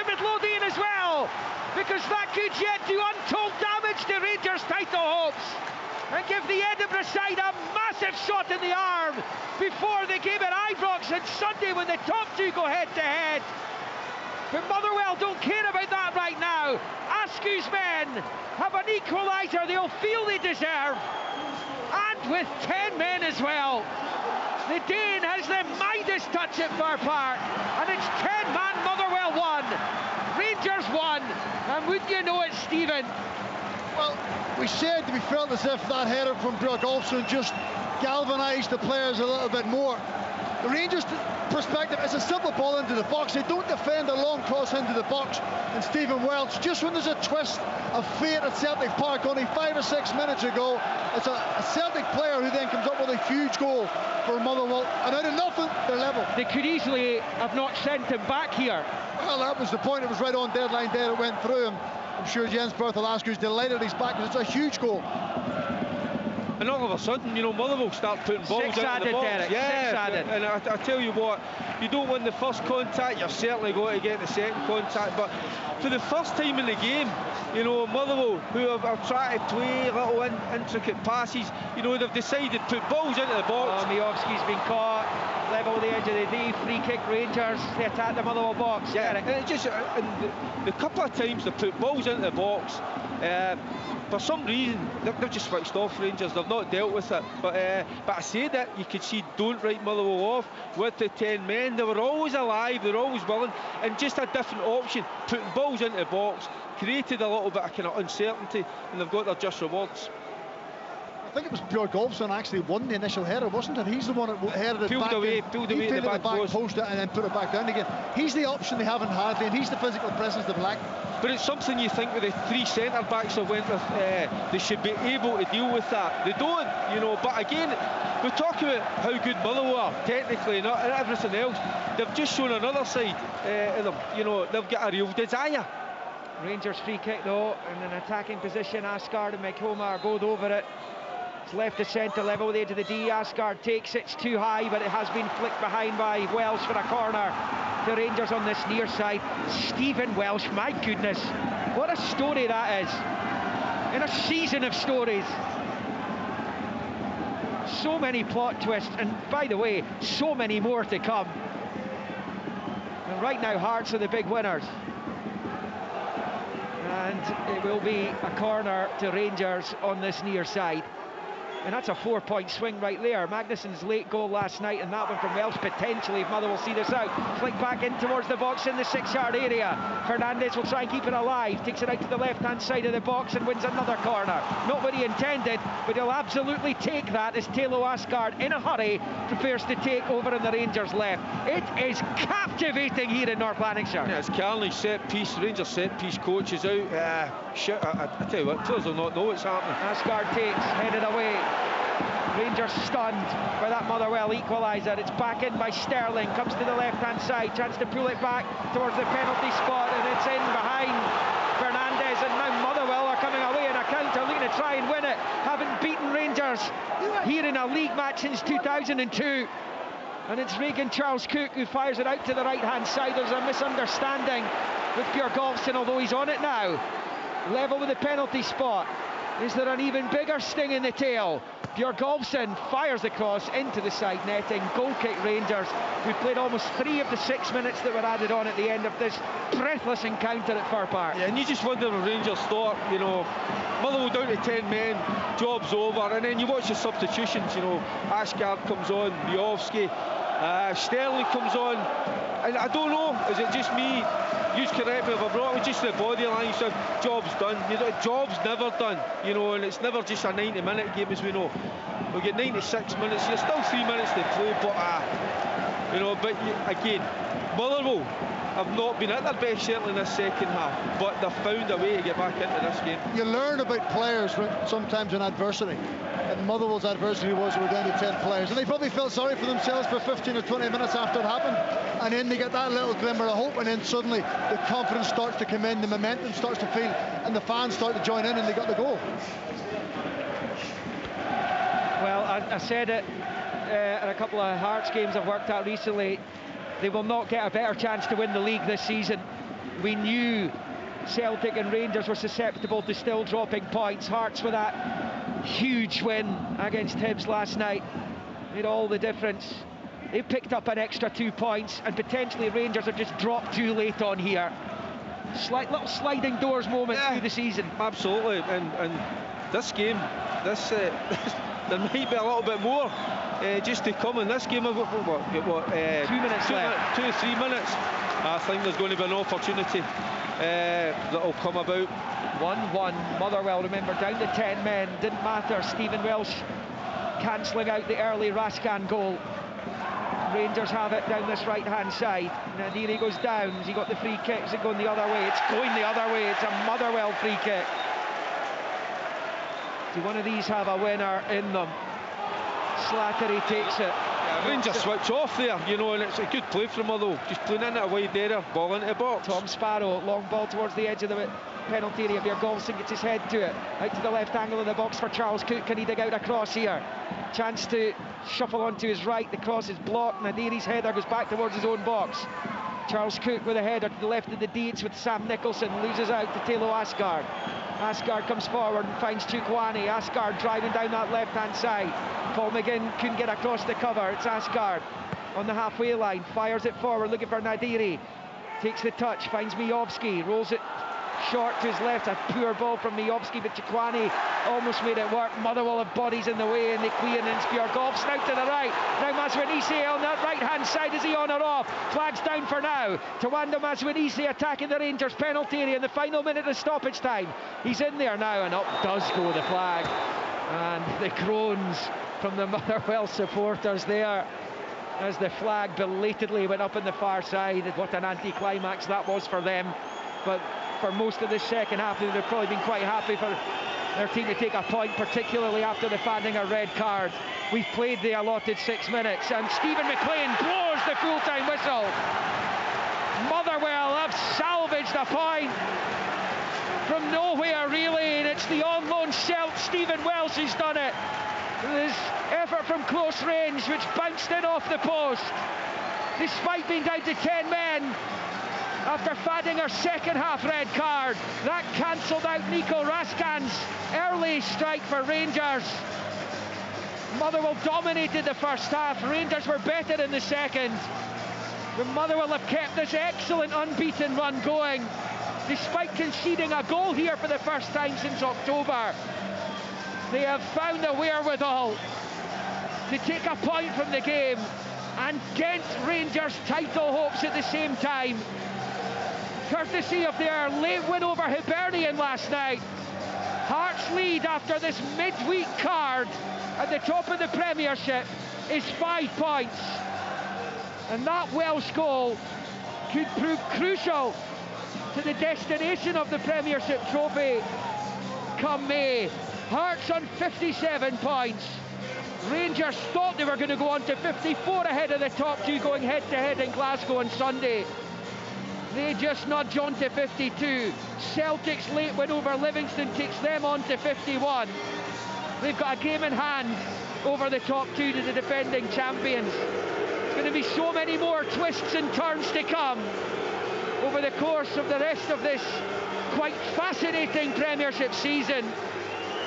give the Edinburgh side a massive shot in the arm before the game at Ibrox on Sunday when the top two go head to head. But Motherwell don't care about that right now. Aasgaard's men have an equaliser they'll feel they deserve. And with 10 men as well. The Dane has the Midas touch at Fir Park. And it's 10-man Motherwell 1. Rangers 1. And wouldn't you know it, Stephen? Well, we said we felt as if that header from Björgolfsson just galvanised the players a little bit more. The Rangers' perspective is a simple ball into the box. They don't defend a long cross into the box. And Stephen Welch, just when there's a twist of fate at Celtic Park only 5 or 6 minutes ago, it's a Celtic player who then comes up with a huge goal for Motherwell. And out of nothing, they're level. They could easily have not sent him back here. Well, that was the point. It was right on deadline day. It went through him. I'm sure Jens Thelo Aasgaard is delighted he's back because it's a huge goal. And all of a sudden, you know, Motherwell start putting balls into the box. Derek. Yeah, and I tell you what, you don't win the first contact, you're certainly going to get the second contact. But for the first time in the game, you know, Motherwell, who have tried to play little intricate passes, you know, they've decided to put balls into the box. Miovski's been caught, level the edge of the D, free kick Rangers, they attack the Motherwell box. Yeah, and it just, the couple of times they put balls into the box, for some reason, they've just switched off Rangers, they've not dealt with it. But I say that, you could see don't write Motherwell off with the 10 men. They were always alive, they were always willing, and just a different option, putting balls into the box, created a little bit of kind of uncertainty, and they've got their just rewards. I think it was Björgolfsson actually won the initial header, wasn't it? He's the one that headed it peeled back. Away the back post and then put it back down again. He's the option they haven't had, and he's the physical presence they've lacked. But it's something you think with the 3 centre-backs that went with, they should be able to deal with that. They don't, you know, but again, we're talking about how good Motherwell are, technically, and everything else. They've just shown another side of them, you know, they've got a real desire. Rangers free kick though, in an attacking position, Aasgaard and McHoma are both over it. It's left to centre level with the edge of the D. Aasgaard takes it, it's too high, but it has been flicked behind by Welsh for a corner. The Rangers on this near side. Stephen Welsh, my goodness, what a story that is. In a season of stories. So many plot twists, and by the way, so many more to come. And right now, Hearts are the big winners. And it will be a corner to Rangers on this near side. And that's a 4-point swing right there. Magnusson's late goal last night, and that one from Welsh potentially, if Motherwell see this out. Flick back in towards the box in the 6-yard area. Fernandez will try and keep it alive, takes it out to the left-hand side of the box and wins another corner. Not what he intended, but he'll absolutely take that as Thelo Aasgaard, in a hurry, prepares to take over on the Rangers left. It is captivating here in North Lanarkshire. Yeah, it's Carney set piece, Rangers set piece coach is out. Shit, I tell you what, players will not know what's happening. Aasgaard takes, headed away. Rangers stunned by that Motherwell equaliser. It's back in by Sterling, comes to the left-hand side, chance to pull it back towards the penalty spot, and it's in behind Fernandez, and now Motherwell are coming away in a counter, looking to try and win it. Haven't beaten Rangers here in a league match since 2002. And it's Regan Charles-Cook who fires it out to the right-hand side. There's a misunderstanding with Björgolfsson, although he's on it now. Level with the penalty spot. Is there an even bigger sting in the tail? Björgolfsson fires the cross into the side netting. Goal kick Rangers, who played almost 3 of the 6 minutes that were added on at the end of this breathless encounter at Fir Park. Yeah, and you just wonder if Rangers thought, you know, Motherwell down to 10 men, job's over, and then you watch the substitutions, you know, Aasgaard comes on, Miovski, Sterling comes on, and I don't know, is it just me? You correct me if I'm wrong, it's just the body line, so job's done. You know, job's never done, you know, and it's never just a 90-minute game, as we know. We get 96 minutes, you're still 3 minutes to play, but you know, but again, Motherwell have not been at their best certainly in this second half, but they've found a way to get back into this game. You learn about players sometimes in adversity. And Motherwell's adversity was they were down to 10 players, and they probably felt sorry for themselves for 15 or 20 minutes after it happened, and then they get that little glimmer of hope, and then suddenly the confidence starts to come in, the momentum starts to feel, and the fans start to join in, and they got the goal. Well, I said it in a couple of Hearts games I've worked at recently, they will not get a better chance to win the league this season. We knew Celtic and Rangers were susceptible to still dropping points. Hearts with that huge win against Hibs last night. Made all the difference. They picked up an extra 2 points, and potentially Rangers have just dropped too late on here. Little sliding doors moment through the season. Absolutely, and this game, there might be a little bit more just to come in this game. Of what 2 minutes left. 2 or 3 minutes. I think there's going to be an opportunity that'll come about. 1-1. Motherwell, remember, down to 10 men. Didn't matter. Stephen Welsh cancelling out the early Raskan goal. Rangers have it down this right-hand side. Nadiri goes down. Has he got the free kick? Is it going the other way? It's going the other way. It's a Motherwell free kick. Do one of these have a winner in them? Slattery takes it. Yeah, Rangers switch off there, you know, and it's a good play from Motherwell. Just playing into a wide area, ball into the box. Tom Sparrow, long ball towards the edge of the penalty area. Bjørgolfsen gets his head to it. Out to the left angle of the box for Charles Cook. Can he dig out a cross here? Chance to shuffle onto his right. The cross is blocked. Nadiri's header goes back towards his own box. Charles Cook with a header to the left of the D. It's with Sam Nicholson. Loses out to Thelo Aasgaard. Aasgaard comes forward and finds Chukwueze. Aasgaard driving down that left-hand side. Paul McGinn couldn't get across the cover. It's Aasgaard on the halfway line. Fires it forward, looking for Nadiri. Takes the touch, finds Mijovski. Rolls it short to his left. A poor ball from Mijovski, but Chukwueze almost made it work. Motherwell have bodies in the way, and they clear, and it's Bjørgolfsen out to the right. Now Maswanise on that right-hand side. Is he on or off? Flag's down for now. Tawanda Maswanise attacking the Rangers penalty area in the final minute of stoppage time. He's in there now, and up does go the flag. And the groans from the Motherwell supporters there as the flag belatedly went up on the far side. What an anticlimax that was for them. But for most of the second half, they'd have probably been quite happy for their team to take a point, particularly after the fanning a red card. We've played the allotted 6 minutes, and Stephen McLean blows the full-time whistle. Motherwell have salvaged a point from nowhere, really, and it's the on-loan Celt, Stephen Welsh, who's done it. This effort from close range, which bounced in off the post. Despite being down to 10 men, after fanning our second half red card, that cancelled out Nico Raskan's early strike for Rangers. Motherwell dominated the first half. Rangers were better in the second. But Motherwell have kept this excellent unbeaten run going, despite conceding a goal here for the first time since October. They have found a wherewithal to take a point from the game and dent Rangers' title hopes at the same time. Courtesy of their late win over Hibernian last night, Hearts' lead after this midweek card at the top of the Premiership is 5 points. And that Welsh goal could prove crucial to the destination of the Premiership trophy come May. Hearts on 57 points. Rangers thought they were going to go on to 54 ahead of the top two going head-to-head in Glasgow on Sunday. They just nudge on to 52. Celtic's late win over Livingston takes them on to 51. They've got a game in hand over the top two to the defending champions. There's going to be so many more twists and turns to come over the course of the rest of this quite fascinating Premiership season,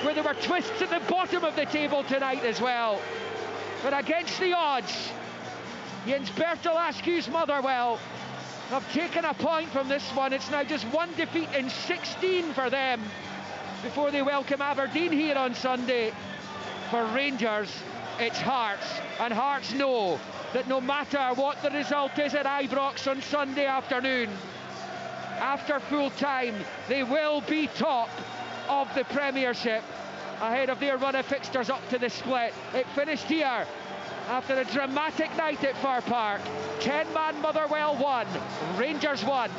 where there were twists at the bottom of the table tonight as well. But against the odds, Jens Bertel Askew's Motherwell have taken a point from this one. It's now just one defeat in 16 for them before they welcome Aberdeen here on Sunday. For Rangers, it's Hearts, and Hearts know that no matter what the result is at Ibrox on Sunday afternoon, after full time, they will be top of the Premiership ahead of their run of fixtures up to the split. It finished here after a dramatic night at Fir Park. 10-man Motherwell 1, Rangers 1.